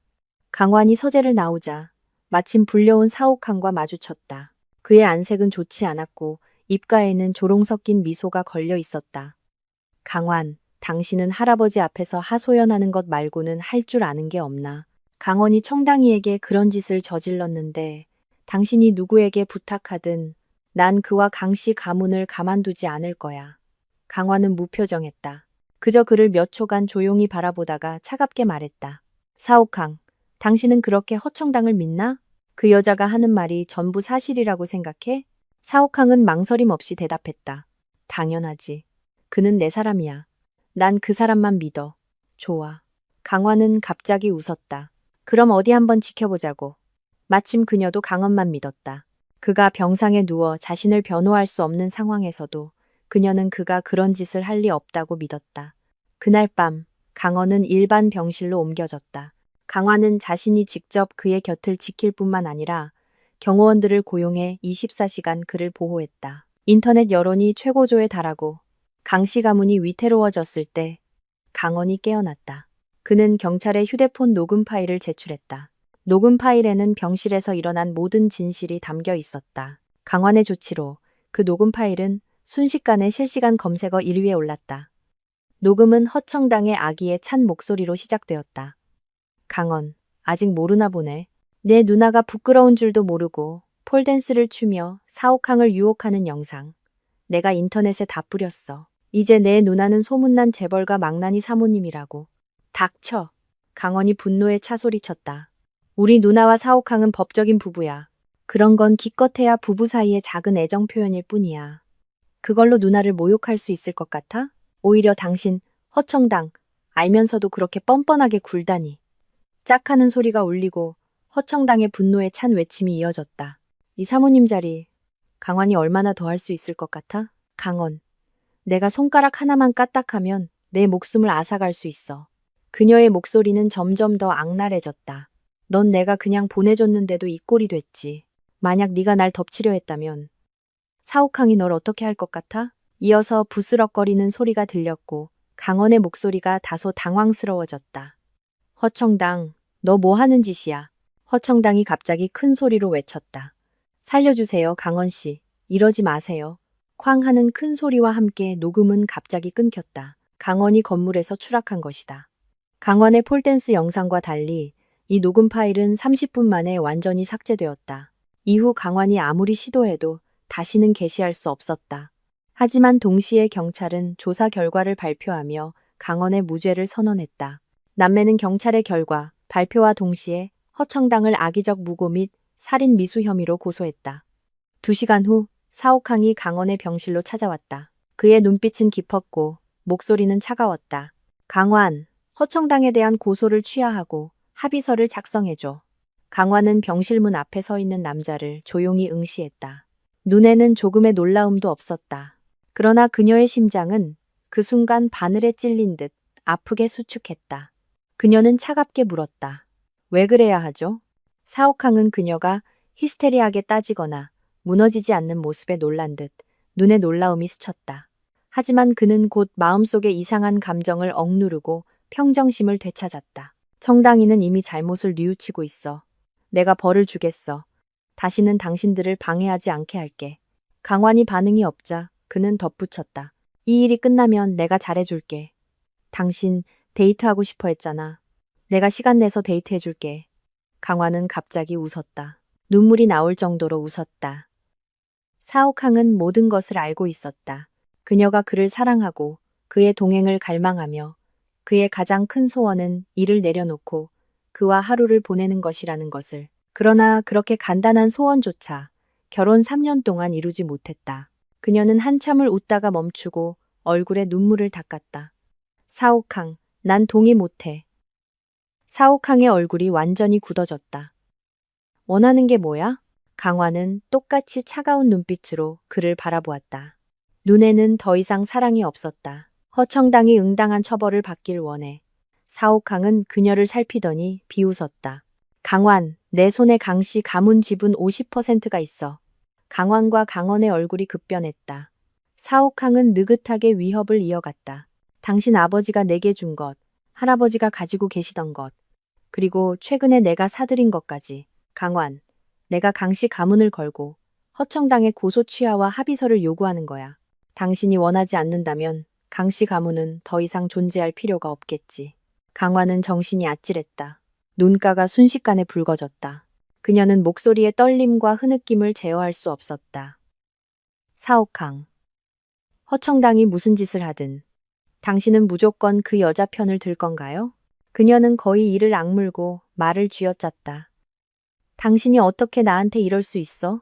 강환이 서재를 나오자 마침 불려온 사옥항과 마주쳤다. 그의 안색은 좋지 않았고 입가에는 조롱 섞인 미소가 걸려 있었다. 강환, 당신은 할아버지 앞에서 하소연하는 것 말고는 할 줄 아는 게 없나. 강원이 청당이에게 그런 짓을 저질렀는데 당신이 누구에게 부탁하든 난 그와 강씨 가문을 가만두지 않을 거야. 강환은 무표정했다. 그저 그를 몇 초간 조용히 바라보다가 차갑게 말했다. 사옥항, 당신은 그렇게 허청당을 믿나? 그 여자가 하는 말이 전부 사실이라고 생각해? 사옥항은 망설임 없이 대답했다. 당연하지. 그는 내 사람이야. 난 그 사람만 믿어. 좋아. 강환은 갑자기 웃었다. 그럼 어디 한번 지켜보자고. 마침 그녀도 강원만 믿었다. 그가 병상에 누워 자신을 변호할 수 없는 상황에서도 그녀는 그가 그런 짓을 할 리 없다고 믿었다. 그날 밤 강원은 일반 병실로 옮겨졌다. 강환은 자신이 직접 그의 곁을 지킬 뿐만 아니라 경호원들을 고용해 24시간 그를 보호했다. 인터넷 여론이 최고조에 달하고 강씨 가문이 위태로워졌을 때 강원이 깨어났다. 그는 경찰에 휴대폰 녹음 파일을 제출했다. 녹음 파일에는 병실에서 일어난 모든 진실이 담겨 있었다. 강환의 조치로 그 녹음 파일은 순식간에 실시간 검색어 1위에 올랐다. 녹음은 허청당의 아기의 찬 목소리로 시작되었다. 강원, 아직 모르나 보네. 내 누나가 부끄러운 줄도 모르고 폴댄스를 추며 사옥항을 유혹하는 영상. 내가 인터넷에 다 뿌렸어. 이제 내 누나는 소문난 재벌가 망나니 사모님이라고. 닥쳐. 강원이 분노에 차소리쳤다. 우리 누나와 사옥항은 법적인 부부야. 그런 건 기껏해야 부부 사이의 작은 애정 표현일 뿐이야. 그걸로 누나를 모욕할 수 있을 것 같아? 오히려 당신, 허청당, 알면서도 그렇게 뻔뻔하게 굴다니. 짝하는 소리가 울리고 허청당의 분노에 찬 외침이 이어졌다. 이 사모님 자리, 강원이 얼마나 더 할 수 있을 것 같아? 강원, 내가 손가락 하나만 까딱하면 내 목숨을 앗아갈 수 있어. 그녀의 목소리는 점점 더 악랄해졌다. 넌 내가 그냥 보내줬는데도 이 꼴이 됐지. 만약 네가 날 덮치려 했다면 사옥항이 널 어떻게 할 것 같아? 이어서 부스럭거리는 소리가 들렸고 강원의 목소리가 다소 당황스러워졌다. 허청당, 너 뭐 하는 짓이야? 허청당이 갑자기 큰 소리로 외쳤다. 살려주세요, 강원 씨. 이러지 마세요. 쾅 하는 큰 소리와 함께 녹음은 갑자기 끊겼다. 강원이 건물에서 추락한 것이다. 강원의 폴댄스 영상과 달리 이 녹음 파일은 30분 만에 완전히 삭제되었다. 이후 강원이 아무리 시도해도 다시는 게시할 수 없었다. 하지만 동시에 경찰은 조사 결과를 발표하며 강원의 무죄를 선언했다. 남매는 경찰의 결과, 발표와 동시에 허청당을 악의적 무고 및 살인 미수 혐의로 고소했다. 2시간 후 사옥항이 강원의 병실로 찾아왔다. 그의 눈빛은 깊었고 목소리는 차가웠다. 강환, 허청당에 대한 고소를 취하하고 합의서를 작성해줘. 강환은 병실 문 앞에 서 있는 남자를 조용히 응시했다. 눈에는 조금의 놀라움도 없었다. 그러나 그녀의 심장은 그 순간 바늘에 찔린 듯 아프게 수축했다. 그녀는 차갑게 물었다. 왜 그래야 하죠? 사옥항은 그녀가 히스테리하게 따지거나 무너지지 않는 모습에 놀란 듯 눈에 놀라움이 스쳤다. 하지만 그는 곧 마음속의 이상한 감정을 억누르고 평정심을 되찾았다. 청당이는 이미 잘못을 뉘우치고 있어. 내가 벌을 주겠어. 다시는 당신들을 방해하지 않게 할게. 강환이 반응이 없자 그는 덧붙였다. 이 일이 끝나면 내가 잘해줄게. 당신 데이트하고 싶어 했잖아. 내가 시간 내서 데이트해줄게. 강환은 갑자기 웃었다. 눈물이 나올 정도로 웃었다. 사옥항은 모든 것을 알고 있었다. 그녀가 그를 사랑하고 그의 동행을 갈망하며 그의 가장 큰 소원은 일을 내려놓고 그와 하루를 보내는 것이라는 것을. 그러나 그렇게 간단한 소원조차 결혼 3년 동안 이루지 못했다. 그녀는 한참을 웃다가 멈추고 얼굴에 눈물을 닦았다. 사옥항, 난 동의 못해. 사옥항의 얼굴이 완전히 굳어졌다. 원하는 게 뭐야? 강환은 똑같이 차가운 눈빛으로 그를 바라보았다. 눈에는 더 이상 사랑이 없었다. 허청당이 응당한 처벌을 받길 원해. 사옥항은 그녀를 살피더니 비웃었다. 강환, 내 손에 강씨 가문 지분 50%가 있어. 강환과 강원의 얼굴이 급변했다. 사옥항은 느긋하게 위협을 이어갔다. 당신 아버지가 내게 준 것, 할아버지가 가지고 계시던 것, 그리고 최근에 내가 사들인 것까지. 강환, 내가 강씨 가문을 걸고 허청당의 고소 취하와 합의서를 요구하는 거야. 당신이 원하지 않는다면 강씨 가문은 더 이상 존재할 필요가 없겠지. 강화는 정신이 아찔했다. 눈가가 순식간에 붉어졌다. 그녀는 목소리의 떨림과 흐느낌을 제어할 수 없었다. 사옥항. 허청당이 무슨 짓을 하든 당신은 무조건 그 여자 편을 들 건가요? 그녀는 거의 이를 악물고 말을 쥐어짰다. 당신이 어떻게 나한테 이럴 수 있어?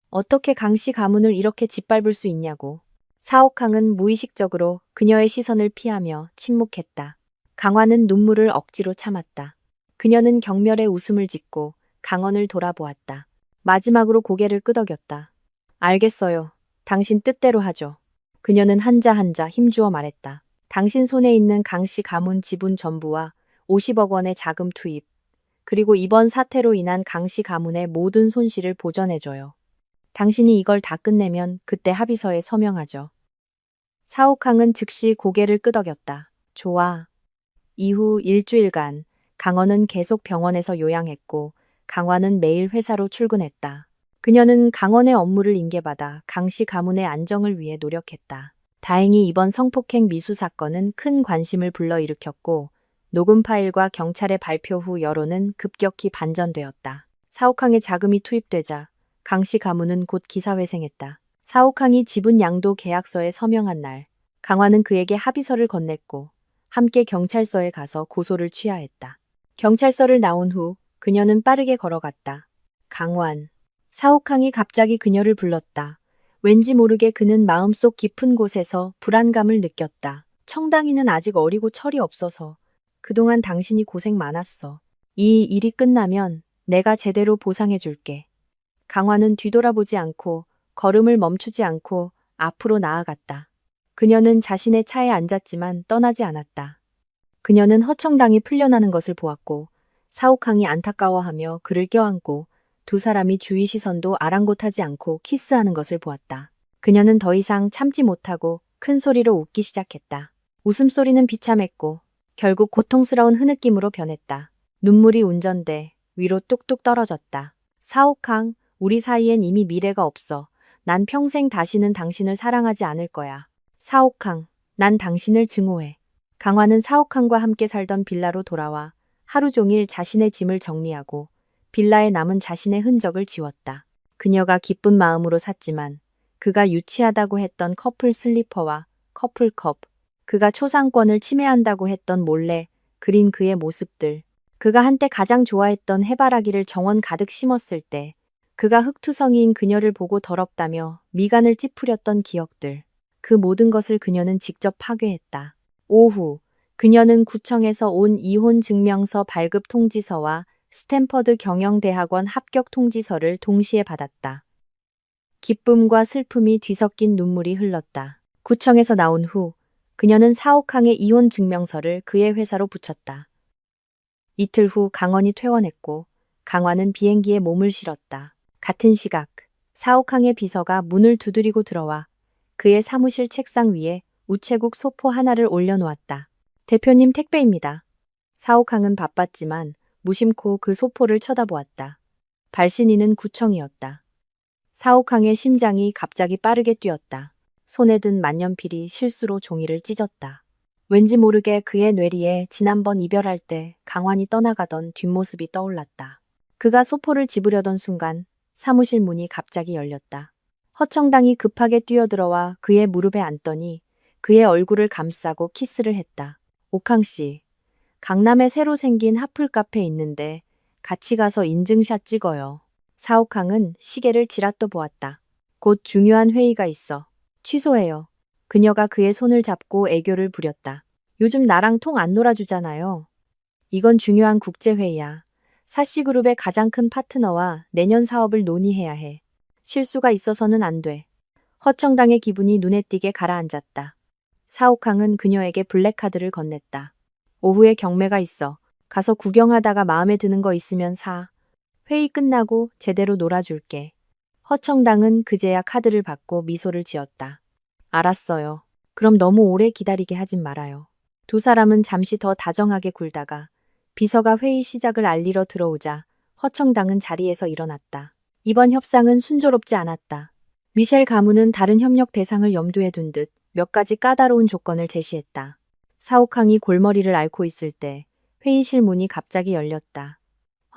어떻게 강씨 가문을 이렇게 짓밟을 수 있냐고. 사옥항은 무의식적으로 그녀의 시선을 피하며 침묵했다. 강화는 눈물을 억지로 참았다. 그녀는 경멸의 웃음을 짓고 강원을 돌아보았다. 마지막으로 고개를 끄덕였다. 알겠어요. 당신 뜻대로 하죠. 그녀는 한자 한자 힘주어 말했다. 당신 손에 있는 강씨 가문 지분 전부와 50억 원의 자금 투입, 그리고 이번 사태로 인한 강씨 가문의 모든 손실을 보전해줘요. 당신이 이걸 다 끝내면 그때 합의서에 서명하죠. 사옥항은 즉시 고개를 끄덕였다. 좋아. 이후 일주일간 강원은 계속 병원에서 요양했고 강화는 매일 회사로 출근했다. 그녀는 강원의 업무를 인계받아 강씨 가문의 안정을 위해 노력했다. 다행히 이번 성폭행 미수 사건은 큰 관심을 불러일으켰고 녹음 파일과 경찰의 발표 후 여론은 급격히 반전되었다. 사옥항의 자금이 투입되자 강씨 가문은 곧 기사회생했다. 사옥항이 지분 양도 계약서에 서명한 날, 강화는 그에게 합의서를 건넸고 함께 경찰서에 가서 고소를 취하했다. 경찰서를 나온 후 그녀는 빠르게 걸어갔다. 강환. 사옥항이 갑자기 그녀를 불렀다. 왠지 모르게 그는 마음속 깊은 곳에서 불안감을 느꼈다. 청당이는 아직 어리고 철이 없어서 그동안 당신이 고생 많았어. 이 일이 끝나면 내가 제대로 보상해 줄게. 강화는 뒤돌아보지 않고 걸음을 멈추지 않고 앞으로 나아갔다. 그녀는 자신의 차에 앉았지만 떠나지 않았다. 그녀는 허청당이 풀려나는 것을 보았고 사옥항이 안타까워하며 그를 껴안고 두 사람이 주위 시선도 아랑곳하지 않고 키스하는 것을 보았다. 그녀는 더 이상 참지 못하고 큰 소리로 웃기 시작했다. 웃음소리는 비참했고 결국 고통스러운 흐느낌으로 변했다. 눈물이 운전돼 위로 뚝뚝 떨어졌다. 사옥항, 우리 사이엔 이미 미래가 없어. 난 평생 다시는 당신을 사랑하지 않을 거야. 사옥항, 난 당신을 증오해. 강화는 사옥항과 함께 살던 빌라로 돌아와 하루 종일 자신의 짐을 정리하고 빌라에 남은 자신의 흔적을 지웠다. 그녀가 기쁜 마음으로 샀지만 그가 유치하다고 했던 커플 슬리퍼와 커플컵, 그가 초상권을 침해한다고 했던 몰래 그린 그의 모습들, 그가 한때 가장 좋아했던 해바라기를 정원 가득 심었을 때 그가 흙투성이인 그녀를 보고 더럽다며 미간을 찌푸렸던 기억들, 그 모든 것을 그녀는 직접 파괴했다. 오후, 그녀는 구청에서 온 이혼 증명서 발급 통지서와 스탠퍼드 경영대학원 합격 통지서를 동시에 받았다. 기쁨과 슬픔이 뒤섞인 눈물이 흘렀다. 구청에서 나온 후 그녀는 사옥항의 이혼 증명서를 그의 회사로 붙였다. 이틀 후 강원이 퇴원했고 강화는 비행기에 몸을 실었다. 같은 시각 사옥항의 비서가 문을 두드리고 들어와 그의 사무실 책상 위에 우체국 소포 하나를 올려놓았다. 대표님 택배입니다. 사옥항은 바빴지만 무심코 그 소포를 쳐다보았다. 발신인은 구청이었다. 사옥항의 심장이 갑자기 빠르게 뛰었다. 손에 든 만년필이 실수로 종이를 찢었다. 왠지 모르게 그의 뇌리에 지난번 이별할 때 강환이 떠나가던 뒷모습이 떠올랐다. 그가 소포를 집으려던 순간 사무실 문이 갑자기 열렸다. 허청당이 급하게 뛰어들어와 그의 무릎에 앉더니 그의 얼굴을 감싸고 키스를 했다. 옥항 씨, 강남에 새로 생긴 하플 카페 있는데 같이 가서 인증샷 찍어요. 사옥항은 시계를 지라떠 보았다. 곧 중요한 회의가 있어. 취소해요. 그녀가 그의 손을 잡고 애교를 부렸다. 요즘 나랑 통 안 놀아주잖아요. 이건 중요한 국제회의야. 사씨그룹의 가장 큰 파트너와 내년 사업을 논의해야 해. 실수가 있어서는 안 돼. 허청당의 기분이 눈에 띄게 가라앉았다. 사옥항은 그녀에게 블랙카드를 건넸다. 오후에 경매가 있어. 가서 구경하다가 마음에 드는 거 있으면 사. 회의 끝나고 제대로 놀아줄게. 허청당은 그제야 카드를 받고 미소를 지었다. 알았어요. 그럼 너무 오래 기다리게 하진 말아요. 두 사람은 잠시 더 다정하게 굴다가 비서가 회의 시작을 알리러 들어오자 허청당은 자리에서 일어났다. 이번 협상은 순조롭지 않았다. 미셸 가문은 다른 협력 대상을 염두에 둔 듯 몇 가지 까다로운 조건을 제시했다. 사옥항이 골머리를 앓고 있을 때 회의실 문이 갑자기 열렸다.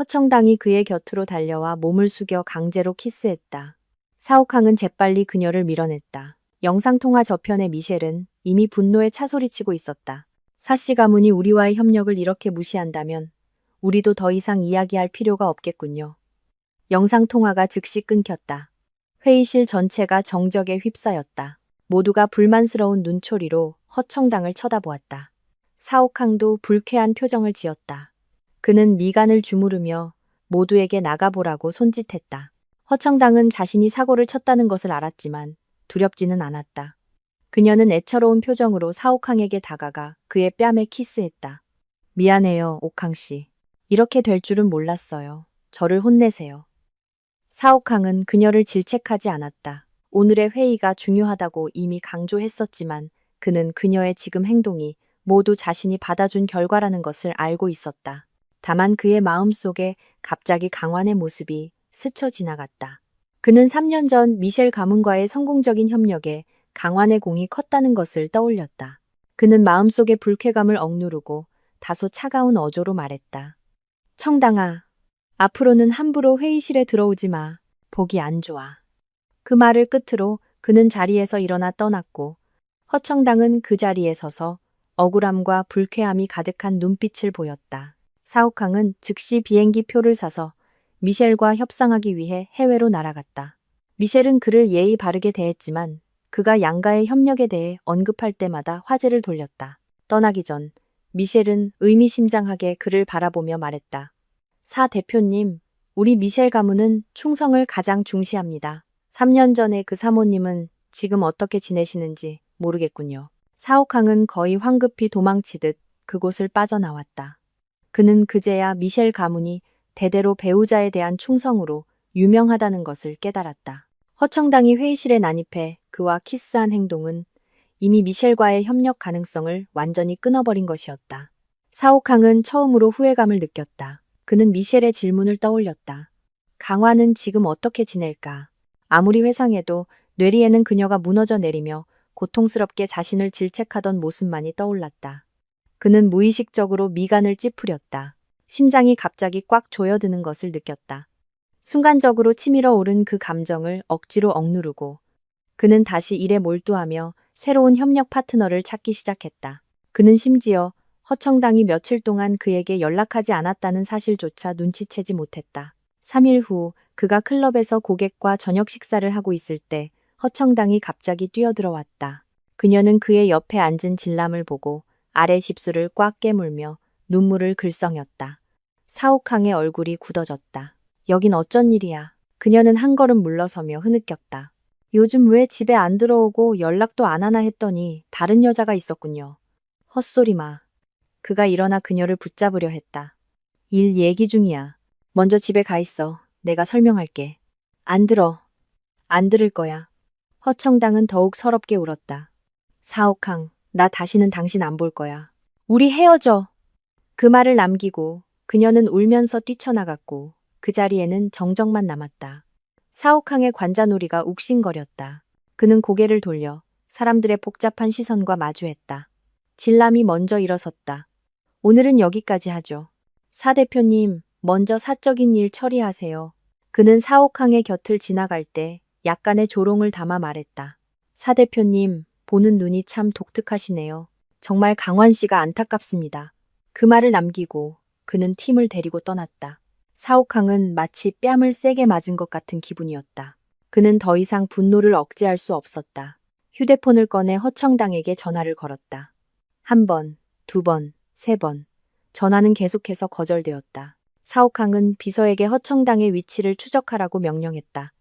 허청당이 그의 곁으로 달려와 몸을 숙여 강제로 키스했다. 사옥항은 재빨리 그녀를 밀어냈다. 영상통화 저편의 미셸은 이미 분노에 차소리치고 있었다. 사씨 가문이 우리와의 협력을 이렇게 무시한다면 우리도 더 이상 이야기할 필요가 없겠군요. 영상통화가 즉시 끊겼다. 회의실 전체가 정적에 휩싸였다. 모두가 불만스러운 눈초리로 허청당을 쳐다보았다. 사옥항도 불쾌한 표정을 지었다. 그는 미간을 주무르며 모두에게 나가보라고 손짓했다. 허청당은 자신이 사고를 쳤다는 것을 알았지만 두렵지는 않았다. 그녀는 애처로운 표정으로 사옥항에게 다가가 그의 뺨에 키스했다. 미안해요, 옥항씨. 이렇게 될 줄은 몰랐어요. 저를 혼내세요. 사옥항은 그녀를 질책하지 않았다. 오늘의 회의가 중요하다고 이미 강조했었지만 그는 그녀의 지금 행동이 모두 자신이 받아준 결과라는 것을 알고 있었다. 다만 그의 마음속에 갑자기 강환의 모습이 스쳐 지나갔다. 그는 3년 전 미셸 가문과의 성공적인 협력에 강환의 공이 컸다는 것을 떠올렸다. 그는 마음속의 불쾌감을 억누르고 다소 차가운 어조로 말했다. 청당아, 앞으로는 함부로 회의실에 들어오지 마. 보기 안 좋아. 그 말을 끝으로 그는 자리에서 일어나 떠났고 허청당은 그 자리에 서서 억울함과 불쾌함이 가득한 눈빛을 보였다. 사옥항은 즉시 비행기 표를 사서 미셸과 협상하기 위해 해외로 날아갔다. 미셸은 그를 예의 바르게 대했지만 그가 양가의 협력에 대해 언급할 때마다 화제를 돌렸다. 떠나기 전 미셸은 의미심장하게 그를 바라보며 말했다. 사 대표님, 우리 미셸 가문은 충성을 가장 중시합니다. 3년 전에 그 사모님은 지금 어떻게 지내시는지 모르겠군요. 사옥항은 거의 황급히 도망치듯 그곳을 빠져나왔다. 그는 그제야 미셸 가문이 대대로 배우자에 대한 충성으로 유명하다는 것을 깨달았다. 허청당이 회의실에 난입해 그와 키스한 행동은 이미 미셸과의 협력 가능성을 완전히 끊어버린 것이었다. 사옥항은 처음으로 후회감을 느꼈다. 그는 미셸의 질문을 떠올렸다. 강화는 지금 어떻게 지낼까? 아무리 회상해도 뇌리에는 그녀가 무너져 내리며 고통스럽게 자신을 질책하던 모습만이 떠올랐다. 그는 무의식적으로 미간을 찌푸렸다. 심장이 갑자기 꽉 조여드는 것을 느꼈다. 순간적으로 치밀어 오른 그 감정을 억지로 억누르고 그는 다시 일에 몰두하며 새로운 협력 파트너를 찾기 시작했다. 그는 심지어 허청당이 며칠 동안 그에게 연락하지 않았다는 사실조차 눈치채지 못했다. 3일 후 그가 클럽에서 고객과 저녁 식사를 하고 있을 때 허청당이 갑자기 뛰어들어왔다. 그녀는 그의 옆에 앉은 진람을 보고 아래 집술을 꽉 깨물며 눈물을 글썽였다. 사옥항의 얼굴이 굳어졌다. 여긴 어쩐 일이야. 그녀는 한 걸음 물러서며 흐느꼈다. 요즘 왜 집에 안 들어오고 연락도 안 하나 했더니 다른 여자가 있었군요. 헛소리 마. 그가 일어나 그녀를 붙잡으려 했다. 일 얘기 중이야. 먼저 집에 가 있어. 내가 설명할게. 안 들어. 안 들을 거야. 허청당은 더욱 서럽게 울었다. 사옥항, 나 다시는 당신 안 볼 거야. 우리 헤어져. 그 말을 남기고 그녀는 울면서 뛰쳐나갔고 그 자리에는 정적만 남았다. 사옥항의 관자놀이가 욱신거렸다. 그는 고개를 돌려 사람들의 복잡한 시선과 마주했다. 진람이 먼저 일어섰다. 오늘은 여기까지 하죠. 사 대표님, 먼저 사적인 일 처리하세요. 그는 사옥항의 곁을 지나갈 때 약간의 조롱을 담아 말했다. 사 대표님, 보는 눈이 참 독특하시네요. 정말 강환 씨가 안타깝습니다. 그 말을 남기고 그는 팀을 데리고 떠났다. 사옥항은 마치 뺨을 세게 맞은 것 같은 기분이었다. 그는 더 이상 분노를 억제할 수 없었다. 휴대폰을 꺼내 허청당에게 전화를 걸었다. 1번, 2번, 3번. 전화는 계속해서 거절되었다. 사옥항은 비서에게 허청당의 위치를 추적하라고 명령했다.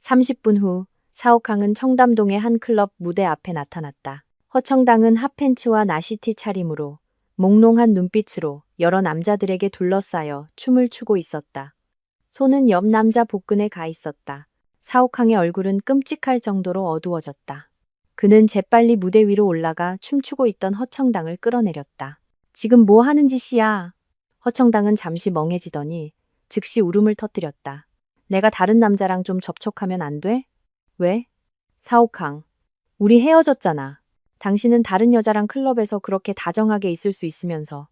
30분 후 사옥항은 청담동의 한 클럽 무대 앞에 나타났다. 허청당은 핫팬츠와 나시티 차림으로 몽롱한 눈빛으로 여러 남자들에게 둘러싸여 춤을 추고 있었다. 손은 옆 남자 복근에 가 있었다. 사옥항의 얼굴은 끔찍할 정도로 어두워졌다. 그는 재빨리 무대 위로 올라가 춤추고 있던 허청당을 끌어내렸다. 지금 뭐 하는 짓이야? 허청당은 잠시 멍해지더니 즉시 울음을 터뜨렸다. 내가 다른 남자랑 좀 접촉하면 안 돼? 왜? 사옥항. 우리 헤어졌잖아. 당신은 다른 여자랑 클럽에서 그렇게 다정하게 있을 수 있으면서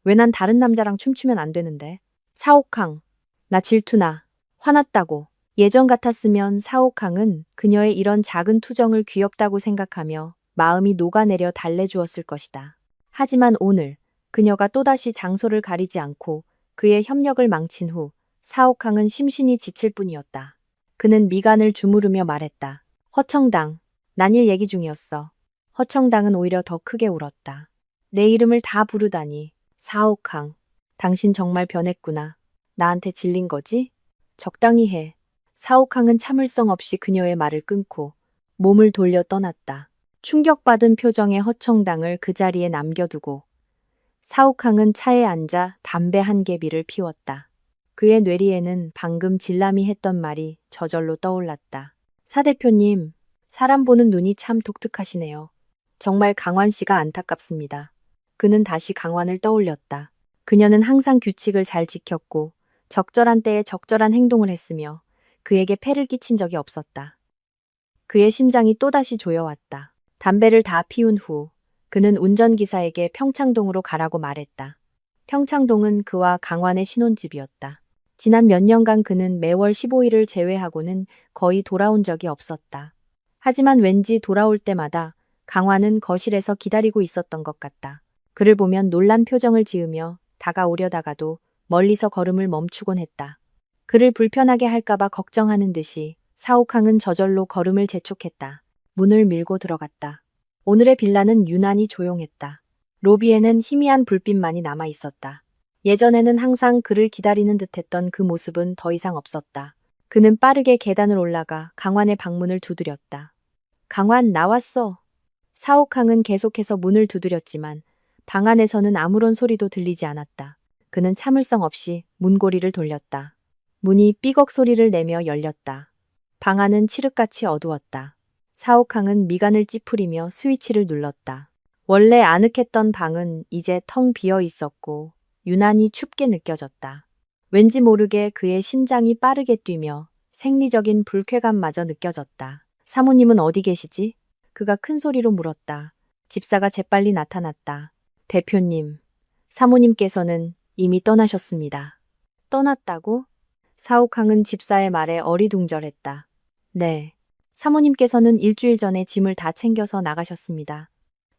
왜 난 다른 남자랑 춤추면 안 되는데? 사옥항. 나 질투나. 화났다고. 예전 같았으면 사옥항은 그녀의 이런 작은 투정을 귀엽다고 생각하며 마음이 녹아내려 달래주었을 것이다. 하지만 오늘 그녀가 또다시 장소를 가리지 않고 그의 협력을 망친 후 사옥항은 심신이 지칠 뿐이었다. 그는 미간을 주무르며 말했다. 허청당. 난 일 얘기 중이었어. 허청당은 오히려 더 크게 울었다. 내 이름을 다 부르다니. 사옥항. 당신 정말 변했구나. 나한테 질린 거지? 적당히 해. 사옥항은 참을성 없이 그녀의 말을 끊고 몸을 돌려 떠났다. 충격받은 표정의 허청당을 그 자리에 남겨두고 사옥항은 차에 앉아 담배 한 개비를 피웠다. 그의 뇌리에는 방금 진람이 했던 말이 저절로 떠올랐다. 사 대표님, 사람 보는 눈이 참 독특하시네요. 정말 강환 씨가 안타깝습니다. 그는 다시 강환을 떠올렸다. 그녀는 항상 규칙을 잘 지켰고 적절한 때에 적절한 행동을 했으며 그에게 폐를 끼친 적이 없었다. 그의 심장이 또다시 조여왔다. 담배를 다 피운 후 그는 운전기사에게 평창동으로 가라고 말했다. 평창동은 그와 강환의 신혼집이었다. 지난 몇 년간 그는 매월 15일을 제외하고는 거의 돌아온 적이 없었다. 하지만 왠지 돌아올 때마다 강환은 거실에서 기다리고 있었던 것 같다. 그를 보면 놀란 표정을 지으며 다가오려다가도 멀리서 걸음을 멈추곤 했다. 그를 불편하게 할까봐 걱정하는 듯이 사옥항은 저절로 걸음을 재촉했다. 문을 밀고 들어갔다. 오늘의 빌라는 유난히 조용했다. 로비에는 희미한 불빛만이 남아 있었다. 예전에는 항상 그를 기다리는 듯했던 그 모습은 더 이상 없었다. 그는 빠르게 계단을 올라가 강환의 방문을 두드렸다. 강환, 나왔어. 사옥항은 계속해서 문을 두드렸지만 방 안에서는 아무런 소리도 들리지 않았다. 그는 참을성 없이 문고리를 돌렸다. 문이 삐걱 소리를 내며 열렸다. 방 안은 칠흑같이 어두웠다. 사옥항은 미간을 찌푸리며 스위치를 눌렀다. 원래 아늑했던 방은 이제 텅 비어 있었고 유난히 춥게 느껴졌다. 왠지 모르게 그의 심장이 빠르게 뛰며 생리적인 불쾌감마저 느껴졌다. 사모님은 어디 계시지? 그가 큰 소리로 물었다. 집사가 재빨리 나타났다. 대표님, 사모님께서는 이미 떠나셨습니다. 떠났다고? 사옥항은 집사의 말에 어리둥절했다. 네. 사모님께서는 일주일 전에 짐을 다 챙겨서 나가셨습니다.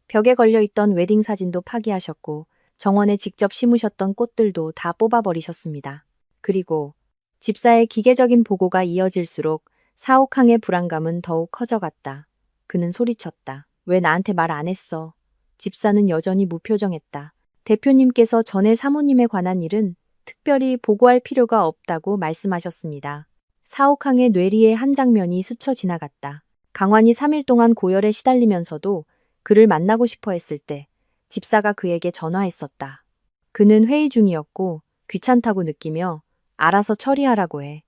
벽에 걸려있던 웨딩 사진도 파기하셨고 정원에 직접 심으셨던 꽃들도 다 뽑아버리셨습니다. 그리고 집사의 기계적인 보고가 이어질수록 사옥항의 불안감은 더욱 커져갔다. 그는 소리쳤다. 왜 나한테 말 안 했어? 집사는 여전히 무표정했다. 대표님께서 전에 사모님에 관한 일은 특별히 보고할 필요가 없다고 말씀하셨습니다. 사옥항의 뇌리의 한 장면이 스쳐 지나갔다. 강환이 3일 동안 고열에 시달리면서도 그를 만나고 싶어 했을 때 집사가 그에게 전화했었다. 그는 회의 중이었고 귀찮다고 느끼며 알아서 처리하라고 해.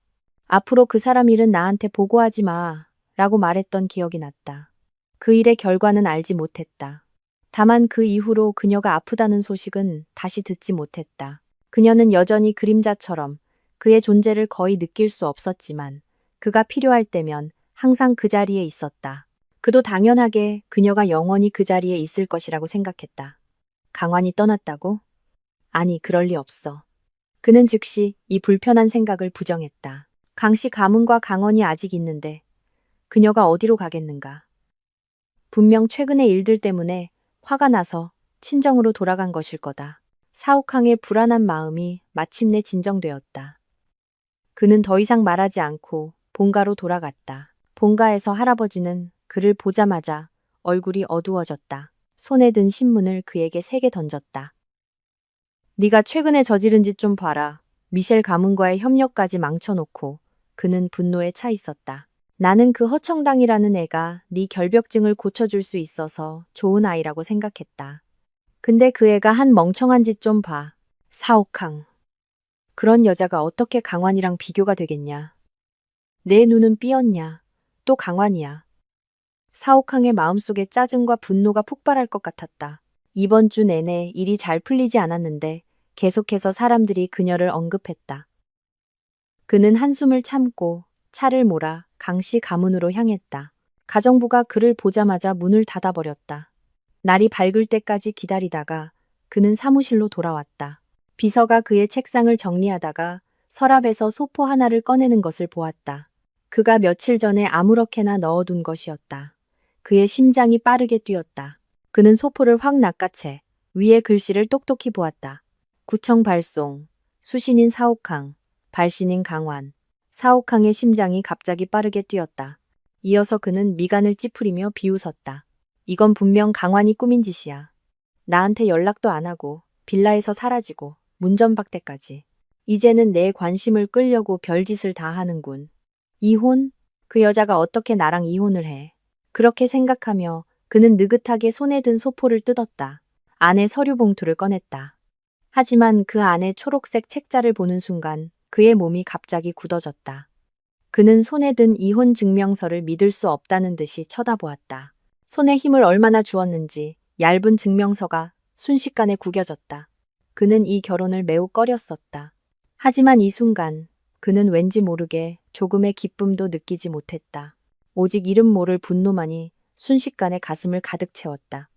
앞으로 그 사람 일은 나한테 보고하지 마 라고 말했던 기억이 났다. 그 일의 결과는 알지 못했다. 다만 그 이후로 그녀가 아프다는 소식은 다시 듣지 못했다. 그녀는 여전히 그림자처럼 그의 존재를 거의 느낄 수 없었지만 그가 필요할 때면 항상 그 자리에 있었다. 그도 당연하게 그녀가 영원히 그 자리에 있을 것이라고 생각했다. 강환이 떠났다고? 아니, 그럴 리 없어. 그는 즉시 이 불편한 생각을 부정했다. 강씨 가문과 강원이 아직 있는데 그녀가 어디로 가겠는가? 분명 최근의 일들 때문에 화가 나서 친정으로 돌아간 것일 거다. 사옥항의 불안한 마음이 마침내 진정되었다. 그는 더 이상 말하지 않고 본가로 돌아갔다. 본가에서 할아버지는 그를 보자마자 얼굴이 어두워졌다. 손에 든 신문을 그에게 3개 던졌다. 네가 최근에 저지른 짓 좀 봐라. 미셸 가문과의 협력까지 망쳐놓고 그는 분노에 차 있었다. 나는 그 허청당이라는 애가 네 결벽증을 고쳐줄 수 있어서 좋은 아이라고 생각했다. 근데 그 애가 한 멍청한 짓 좀 봐. 사옥항. 그런 여자가 어떻게 강환이랑 비교가 되겠냐. 내 눈은 삐었냐. 또 강환이야. 사옥항의 마음속에 짜증과 분노가 폭발할 것 같았다. 이번 주 내내 일이 잘 풀리지 않았는데 계속해서 사람들이 그녀를 언급했다. 그는 한숨을 참고 차를 몰아 강씨 가문으로 향했다. 가정부가 그를 보자마자 문을 닫아버렸다. 날이 밝을 때까지 기다리다가 그는 사무실로 돌아왔다. 비서가 그의 책상을 정리하다가 서랍에서 소포 하나를 꺼내는 것을 보았다. 그가 며칠 전에 아무렇게나 넣어둔 것이었다. 그의 심장이 빠르게 뛰었다. 그는 소포를 확 낚아채 위에 글씨를 똑똑히 보았다. 구청 발송, 수신인 사옥항, 발신인 강환. 사옥항의 심장이 갑자기 빠르게 뛰었다. 이어서 그는 미간을 찌푸리며 비웃었다. 이건 분명 강환이 꾸민 짓이야. 나한테 연락도 안 하고 빌라에서 사라지고 문전박대까지. 이제는 내 관심을 끌려고 별짓을 다 하는군. 이혼? 그 여자가 어떻게 나랑 이혼을 해? 그렇게 생각하며 그는 느긋하게 손에 든 소포를 뜯었다. 안에 서류 봉투를 꺼냈다. 하지만 그 안에 초록색 책자를 보는 순간 그의 몸이 갑자기 굳어졌다. 그는 손에 든 이혼 증명서를 믿을 수 없다는 듯이 쳐다보았다. 손에 힘을 얼마나 주었는지 얇은 증명서가 순식간에 구겨졌다. 그는 이 결혼을 매우 꺼렸었다. 하지만 이 순간 그는 왠지 모르게 조금의 기쁨도 느끼지 못했다. 오직 이름 모를 분노만이 순식간에 가슴을 가득 채웠다.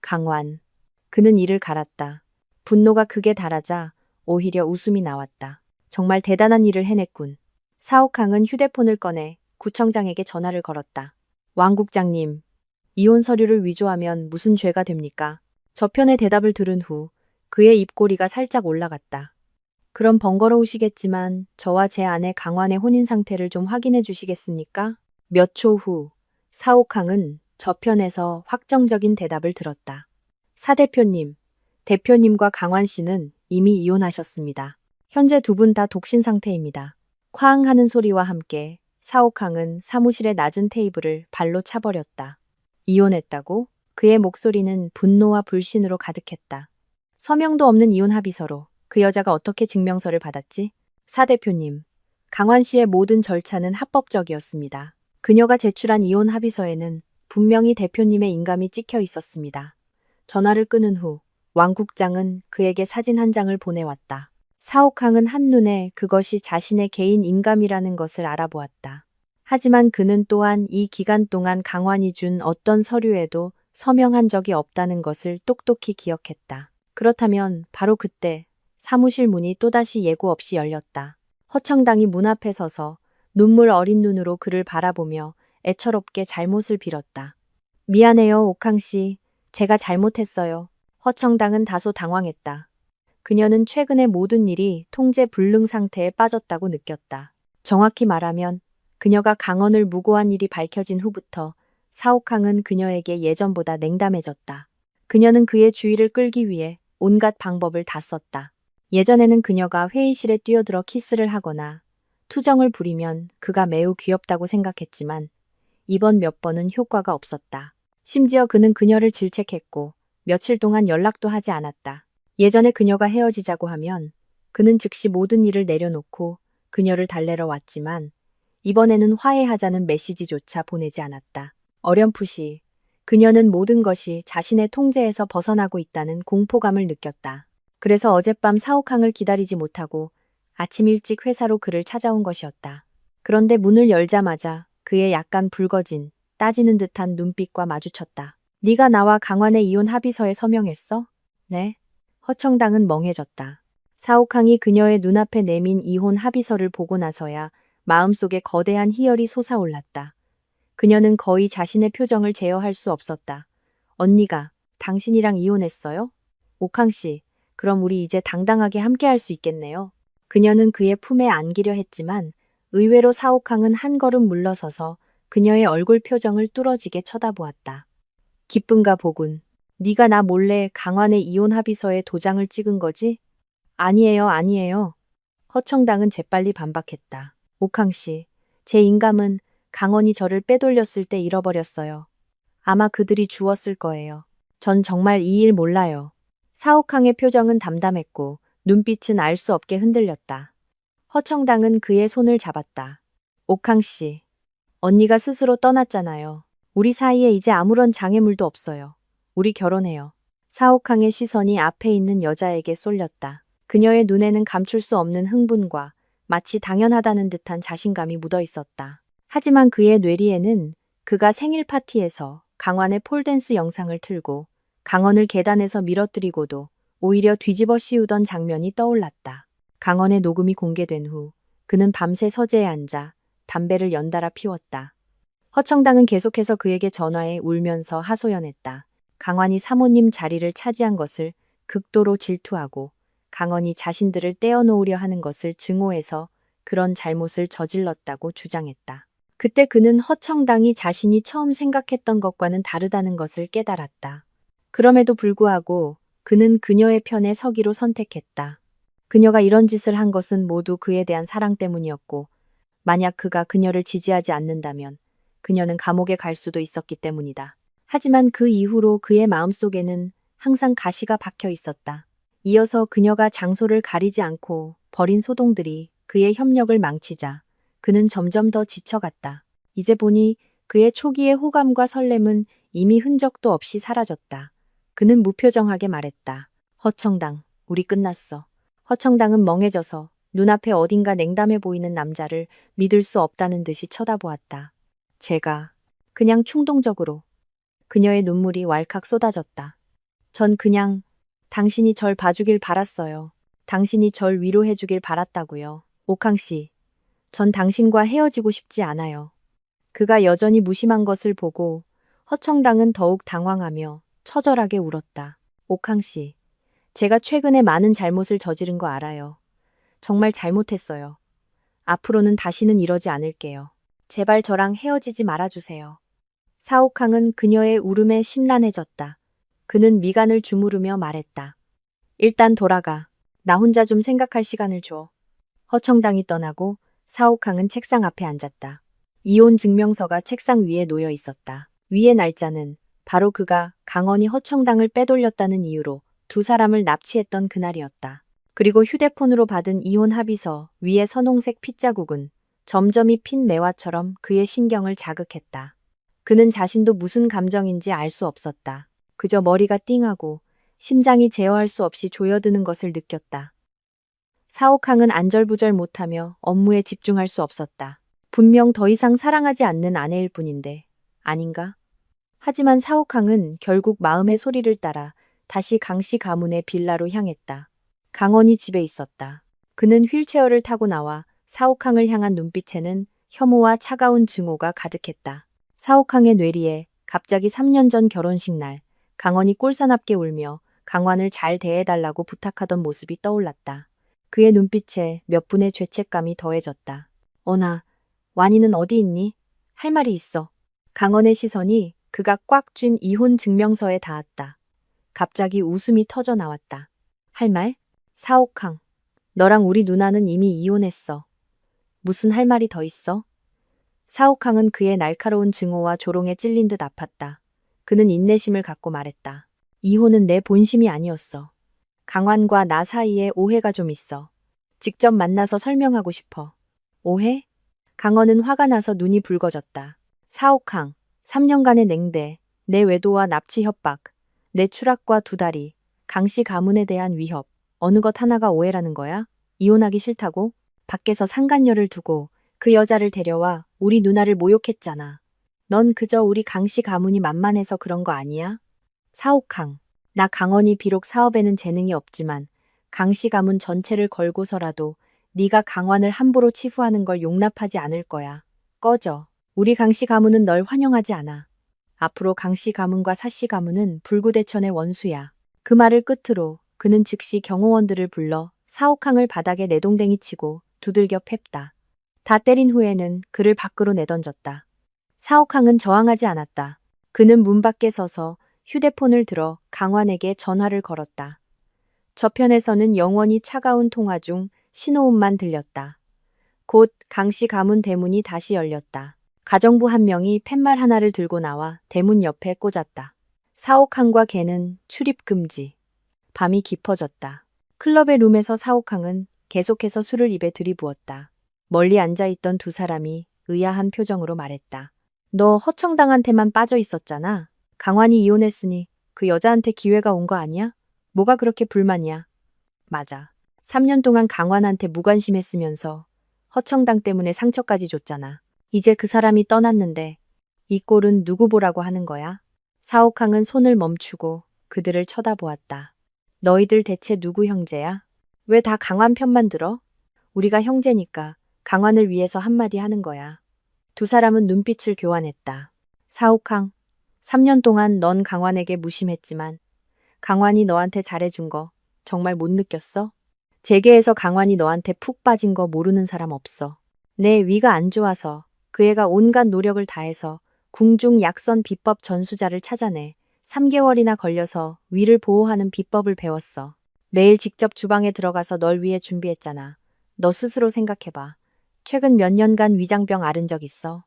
강환. 그는 이를 갈았다. 분노가 극에 달하자 오히려 웃음이 나왔다. 정말 대단한 일을 해냈군. 사옥항은 휴대폰을 꺼내 구청장에게 전화를 걸었다. 왕 국장님, 이혼 서류를 위조하면 무슨 죄가 됩니까? 저편의 대답을 들은 후 그의 입꼬리가 살짝 올라갔다. 그럼 번거로우시겠지만 저와 제 아내 강환의 혼인 상태를 좀 확인해 주시겠습니까? 몇 초 후 사옥항은 저편에서 확정적인 대답을 들었다. 사 대표님, 대표님과 강환 씨는 이미 이혼하셨습니다. 현재 두 분 다 독신 상태입니다. 쾅 하는 소리와 함께 사옥항은 사무실의 낮은 테이블을 발로 차버렸다. 이혼했다고? 그의 목소리는 분노와 불신으로 가득했다. 서명도 없는 이혼 합의서로 그 여자가 어떻게 증명서를 받았지? 사 대표님, 강환 씨의 모든 절차는 합법적이었습니다. 그녀가 제출한 이혼 합의서에는 분명히 대표님의 인감이 찍혀 있었습니다. 전화를 끊은 후 왕 국장은 그에게 사진 한 장을 보내왔다. 사옥항은 한눈에 그것이 자신의 개인 인감이라는 것을 알아보았다. 하지만 그는 또한 이 기간 동안 강환이 준 어떤 서류에도 서명한 적이 없다는 것을 똑똑히 기억했다. 그렇다면 바로 그때 사무실 문이 또다시 예고 없이 열렸다. 허청당이 문 앞에 서서 눈물 어린 눈으로 그를 바라보며 애처롭게 잘못을 빌었다. 미안해요, 옥항 씨. 제가 잘못했어요. 허청당은 다소 당황했다. 그녀는 최근의 모든 일이 통제 불능 상태에 빠졌다고 느꼈다. 정확히 말하면 그녀가 강원을 무고한 일이 밝혀진 후부터 사옥항은 그녀에게 예전보다 냉담해졌다. 그녀는 그의 주의를 끌기 위해 온갖 방법을 다 썼다. 예전에는 그녀가 회의실에 뛰어들어 키스를 하거나 투정을 부리면 그가 매우 귀엽다고 생각했지만 이번 몇 번은 효과가 없었다. 심지어 그는 그녀를 질책했고 며칠 동안 연락도 하지 않았다. 예전에 그녀가 헤어지자고 하면 그는 즉시 모든 일을 내려놓고 그녀를 달래러 왔지만 이번에는 화해하자는 메시지조차 보내지 않았다. 어렴풋이 그녀는 모든 것이 자신의 통제에서 벗어나고 있다는 공포감을 느꼈다. 그래서 어젯밤 사옥항을 기다리지 못하고 아침 일찍 회사로 그를 찾아온 것이었다. 그런데 문을 열자마자 그의 약간 붉어진, 따지는 듯한 눈빛과 마주쳤다. 네가 나와 강환의 이혼 합의서에 서명했어? 네. 허청당은 멍해졌다. 사옥항이 그녀의 눈앞에 내민 이혼 합의서를 보고 나서야 마음속에 거대한 희열이 솟아올랐다. 그녀는 거의 자신의 표정을 제어할 수 없었다. 언니가 당신이랑 이혼했어요? 옥항 씨, 그럼 우리 이제 당당하게 함께할 수 있겠네요. 그녀는 그의 품에 안기려 했지만 의외로 사옥항은 한 걸음 물러서서 그녀의 얼굴 표정을 뚫어지게 쳐다보았다. 기쁜가 보군. 네가 나 몰래 강환의 이혼 합의서에 도장을 찍은 거지? 아니에요, 아니에요. 허청당은 재빨리 반박했다. 옥항 씨, 제 인감은 강원이 저를 빼돌렸을 때 잃어버렸어요. 아마 그들이 주었을 거예요. 전 정말 이 일 몰라요. 사옥항의 표정은 담담했고 눈빛은 알 수 없게 흔들렸다. 허청당은 그의 손을 잡았다. 옥항 씨, 언니가 스스로 떠났잖아요. 우리 사이에 이제 아무런 장애물도 없어요. 우리 결혼해요. 사옥항의 시선이 앞에 있는 여자에게 쏠렸다. 그녀의 눈에는 감출 수 없는 흥분과 마치 당연하다는 듯한 자신감이 묻어 있었다. 하지만 그의 뇌리에는 그가 생일 파티에서 강환의 폴댄스 영상을 틀고 강원을 계단에서 밀어뜨리고도 오히려 뒤집어 씌우던 장면이 떠올랐다. 강원의 녹음이 공개된 후 그는 밤새 서재에 앉아 담배를 연달아 피웠다. 허청당은 계속해서 그에게 전화해 울면서 하소연했다. 강환이 사모님 자리를 차지한 것을 극도로 질투하고 강원이 자신들을 떼어놓으려 하는 것을 증오해서 그런 잘못을 저질렀다고 주장했다. 그때 그는 허청당이 자신이 처음 생각했던 것과는 다르다는 것을 깨달았다. 그럼에도 불구하고 그는 그녀의 편에 서기로 선택했다. 그녀가 이런 짓을 한 것은 모두 그에 대한 사랑 때문이었고 만약 그가 그녀를 지지하지 않는다면 그녀는 감옥에 갈 수도 있었기 때문이다. 하지만 그 이후로 그의 마음속에는 항상 가시가 박혀 있었다. 이어서 그녀가 장소를 가리지 않고 버린 소동들이 그의 협력을 망치자 그는 점점 더 지쳐갔다. 이제 보니 그의 초기의 호감과 설렘은 이미 흔적도 없이 사라졌다. 그는 무표정하게 말했다. 허청당, 우리 끝났어. 허청당은 멍해져서 눈앞에 어딘가 냉담해 보이는 남자를 믿을 수 없다는 듯이 쳐다보았다. 제가 그냥 충동적으로 그녀의 눈물이 왈칵 쏟아졌다. 전 그냥 당신이 절 봐주길 바랐어요. 당신이 절 위로해주길 바랐다고요. 옥항 씨, 전 당신과 헤어지고 싶지 않아요. 그가 여전히 무심한 것을 보고 허청당은 더욱 당황하며 처절하게 울었다. 옥항 씨, 제가 최근에 많은 잘못을 저지른 거 알아요. 정말 잘못했어요. 앞으로는 다시는 이러지 않을게요. 제발 저랑 헤어지지 말아주세요. 사옥항은 그녀의 울음에 심란해졌다. 그는 미간을 주무르며 말했다. 일단 돌아가. 나 혼자 좀 생각할 시간을 줘. 허청당이 떠나고 사옥항은 책상 앞에 앉았다. 이혼 증명서가 책상 위에 놓여 있었다. 위의 날짜는 바로 그가 강원이 허청당을 빼돌렸다는 이유로 두 사람을 납치했던 그날이었다. 그리고 휴대폰으로 받은 이혼 합의서 위의 선홍색 핏자국은 점점이 핀 매화처럼 그의 신경을 자극했다. 그는 자신도 무슨 감정인지 알 수 없었다. 그저 머리가 띵하고 심장이 제어할 수 없이 조여드는 것을 느꼈다. 사옥항은 안절부절 못하며 업무에 집중할 수 없었다. 분명 더 이상 사랑하지 않는 아내일 뿐인데 아닌가? 하지만 사옥항은 결국 마음의 소리를 따라 다시 강씨 가문의 빌라로 향했다. 강원이 집에 있었다. 그는 휠체어를 타고 나와 사옥항을 향한 눈빛에는 혐오와 차가운 증오가 가득했다. 사옥항의 뇌리에 갑자기 3년 전 결혼식 날 강원이 꼴사납게 울며 강환을 잘 대해달라고 부탁하던 모습이 떠올랐다. 그의 눈빛에 몇 분의 죄책감이 더해졌다. 어나, 완이는 어디 있니? 할 말이 있어. 강원의 시선이 그가 꽉 쥔 이혼 증명서에 닿았다. 갑자기 웃음이 터져 나왔다. 할 말? 사옥항, 너랑 우리 누나는 이미 이혼했어. 무슨 할 말이 더 있어? 사옥항은 그의 날카로운 증오와 조롱에 찔린 듯 아팠다. 그는 인내심을 갖고 말했다. 이혼은 내 본심이 아니었어. 강환과 나 사이에 오해가 좀 있어. 직접 만나서 설명하고 싶어. 오해? 강원은 화가 나서 눈이 붉어졌다. 사옥항, 3년간의 냉대, 내 외도와 납치 협박, 내 추락과 두 다리, 강씨 가문에 대한 위협, 어느 것 하나가 오해라는 거야? 이혼하기 싫다고? 밖에서 상간녀를 두고 그 여자를 데려와 우리 누나를 모욕했잖아. 넌 그저 우리 강씨 가문이 만만해서 그런 거 아니야? 사옥항, 나 강원이 비록 사업에는 재능이 없지만 강씨 가문 전체를 걸고서라도 네가 강환을 함부로 치부하는 걸 용납하지 않을 거야. 꺼져. 우리 강씨 가문은 널 환영하지 않아. 앞으로 강씨 가문과 사씨 가문은 불구대천의 원수야. 그 말을 끝으로 그는 즉시 경호원들을 불러 사옥항을 바닥에 내동댕이 치고 두들겨 팼다. 다 때린 후에는 그를 밖으로 내던졌다. 사옥항은 저항하지 않았다. 그는 문 밖에 서서 휴대폰을 들어 강환에게 전화를 걸었다. 저편에서는 영원히 차가운 통화 중 신호음만 들렸다. 곧 강씨 가문 대문이 다시 열렸다. 가정부 한 명이 팻말 하나를 들고 나와 대문 옆에 꽂았다. 사옥항과 걔는 출입 금지. 밤이 깊어졌다. 클럽의 룸에서 사옥항은 계속해서 술을 입에 들이부었다. 멀리 앉아있던 두 사람이 의아한 표정으로 말했다. 너 허청당한테만 빠져 있었잖아. 강환이 이혼했으니 그 여자한테 기회가 온 거 아니야? 뭐가 그렇게 불만이야? 맞아. 3년 동안 강환한테 무관심했으면서 허청당 때문에 상처까지 줬잖아. 이제 그 사람이 떠났는데 이 꼴은 누구 보라고 하는 거야? 사옥항은 손을 멈추고 그들을 쳐다보았다. 너희들 대체 누구 형제야? 왜 다 강환 편만 들어? 우리가 형제니까 강환을 위해서 한마디 하는 거야. 두 사람은 눈빛을 교환했다. 사옥항, 3년 동안 넌 강환에게 무심했지만 강환이 너한테 잘해준 거 정말 못 느꼈어? 재계에서 강환이 너한테 푹 빠진 거 모르는 사람 없어. 내 위가 안 좋아서 그 애가 온갖 노력을 다해서 궁중 약선 비법 전수자를 찾아내 3개월이나 걸려서 위를 보호하는 비법을 배웠어. 매일 직접 주방에 들어가서 널 위해 준비했잖아. 너 스스로 생각해봐. 최근 몇 년간 위장병 앓은 적 있어?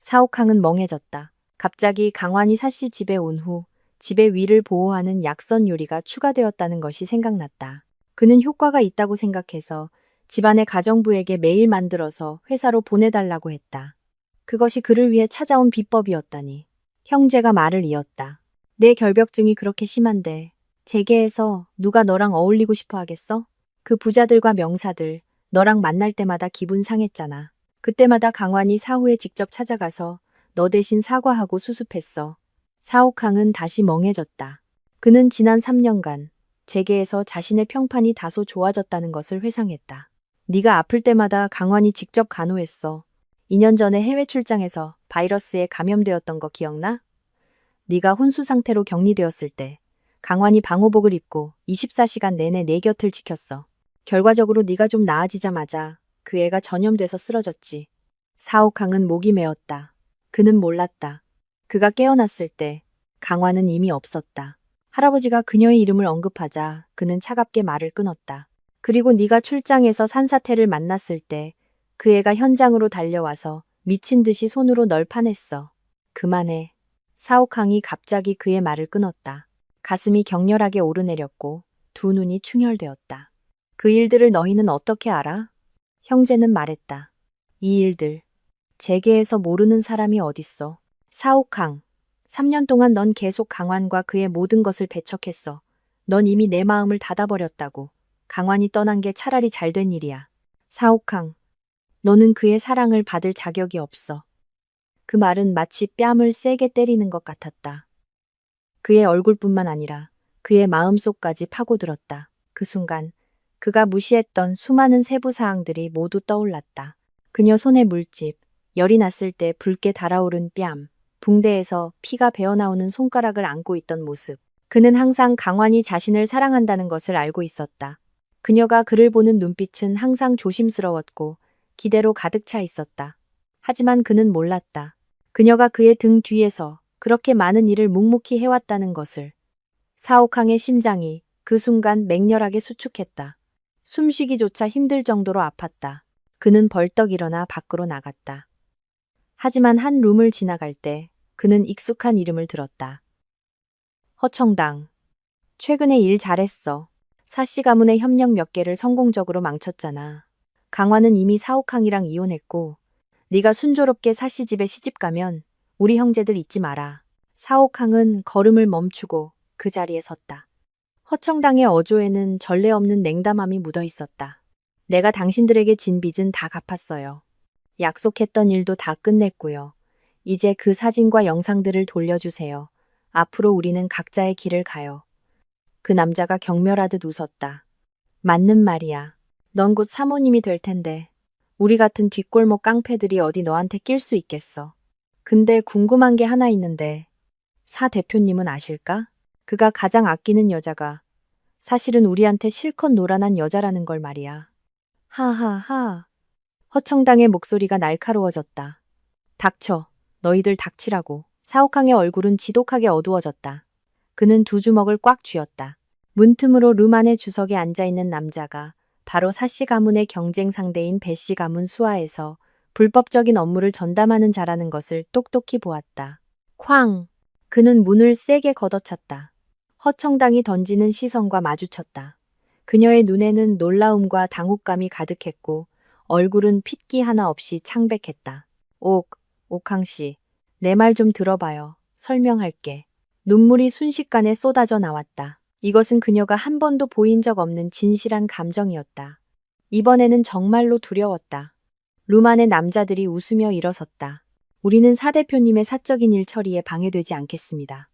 사옥항은 멍해졌다. 갑자기 강환이 사씨 집에 온 후 집의 위를 보호하는 약선 요리가 추가되었다는 것이 생각났다. 그는 효과가 있다고 생각해서 집안의 가정부에게 매일 만들어서 회사로 보내달라고 했다. 그것이 그를 위해 찾아온 비법이었다니. 형제가 말을 이었다. 내 결벽증이 그렇게 심한데 재계에서 누가 너랑 어울리고 싶어 하겠어? 그 부자들과 명사들 너랑 만날 때마다 기분 상했잖아. 그때마다 강환이 사후에 직접 찾아가서 너 대신 사과하고 수습했어. 사옥항은 다시 멍해졌다. 그는 지난 3년간 재계에서 자신의 평판이 다소 좋아졌다는 것을 회상했다. 네가 아플 때마다 강환이 직접 간호했어. 2년 전에 해외 출장에서 바이러스에 감염되었던 거 기억나? 네가 혼수 상태로 격리되었을 때 강환이 방호복을 입고 24시간 내내 내 곁을 지켰어. 결과적으로 네가 좀 나아지자마자 그 애가 전염돼서 쓰러졌지. 사옥항은 목이 메었다. 그는 몰랐다. 그가 깨어났을 때 강환은 이미 없었다. 할아버지가 그녀의 이름을 언급하자 그는 차갑게 말을 끊었다. 그리고 네가 출장에서 산사태를 만났을 때 그 애가 현장으로 달려와서 미친 듯이 손으로 널 파냈어. 그만해. 사옥항이 갑자기 그의 말을 끊었다. 가슴이 격렬하게 오르내렸고 두 눈이 충혈되었다. 그 일들을 너희는 어떻게 알아? 형제는 말했다. 이 일들, 재계에서 모르는 사람이 어딨어. 사옥항, 3년 동안 넌 계속 강환과 그의 모든 것을 배척했어. 넌 이미 내 마음을 닫아버렸다고. 강환이 떠난 게 차라리 잘된 일이야. 사옥항, 너는 그의 사랑을 받을 자격이 없어. 그 말은 마치 뺨을 세게 때리는 것 같았다. 그의 얼굴뿐만 아니라 그의 마음속까지 파고들었다. 그 순간 그가 무시했던 수많은 세부 사항들이 모두 떠올랐다. 그녀 손의 물집, 열이 났을 때 붉게 달아오른 뺨, 붕대에서 피가 배어나오는 손가락을 안고 있던 모습. 그는 항상 강환이 자신을 사랑한다는 것을 알고 있었다. 그녀가 그를 보는 눈빛은 항상 조심스러웠고 기대로 가득 차 있었다. 하지만 그는 몰랐다. 그녀가 그의 등 뒤에서 그렇게 많은 일을 묵묵히 해왔다는 것을. 사옥항의 심장이 그 순간 맹렬하게 수축했다. 숨쉬기조차 힘들 정도로 아팠다. 그는 벌떡 일어나 밖으로 나갔다. 하지만 한 룸을 지나갈 때 그는 익숙한 이름을 들었다. 허청당. 최근에 일 잘했어. 사씨 가문의 협력 몇 개를 성공적으로 망쳤잖아. 강환은 이미 사옥항이랑 이혼했고 네가 순조롭게 사씨 집에 시집 가면 우리 형제들 잊지 마라. 사옥항은 걸음을 멈추고 그 자리에 섰다. 허청당의 어조에는 전례 없는 냉담함이 묻어 있었다. 내가 당신들에게 진 빚은 다 갚았어요. 약속했던 일도 다 끝냈고요. 이제 그 사진과 영상들을 돌려주세요. 앞으로 우리는 각자의 길을 가요. 그 남자가 경멸하듯 웃었다. 맞는 말이야. 넌 곧 사모님이 될 텐데 우리 같은 뒷골목 깡패들이 어디 너한테 낄 수 있겠어. 근데 궁금한 게 하나 있는데 사 대표님은 아실까? 그가 가장 아끼는 여자가 사실은 우리한테 실컷 노란한 여자라는 걸 말이야. 하하하. 허청당의 목소리가 날카로워졌다. 닥쳐. 너희들 닥치라고. 사옥항의 얼굴은 지독하게 어두워졌다. 그는 두 주먹을 꽉 쥐었다. 문틈으로 룸 안의 주석에 앉아있는 남자가 바로 사씨 가문의 경쟁 상대인 배씨 가문 수하에서 불법적인 업무를 전담하는 자라는 것을 똑똑히 보았다. 쾅! 그는 문을 세게 걷어찼다. 허청당이 던지는 시선과 마주쳤다. 그녀의 눈에는 놀라움과 당혹감이 가득했고 얼굴은 핏기 하나 없이 창백했다. 옥항씨, 내 말 좀 들어봐요. 설명할게. 눈물이 순식간에 쏟아져 나왔다. 이것은 그녀가 한 번도 보인 적 없는 진실한 감정이었다. 이번에는 정말로 두려웠다. 룸 안의 남자들이 웃으며 일어섰다. 우리는 사 대표님의 사적인 일 처리에 방해되지 않겠습니다.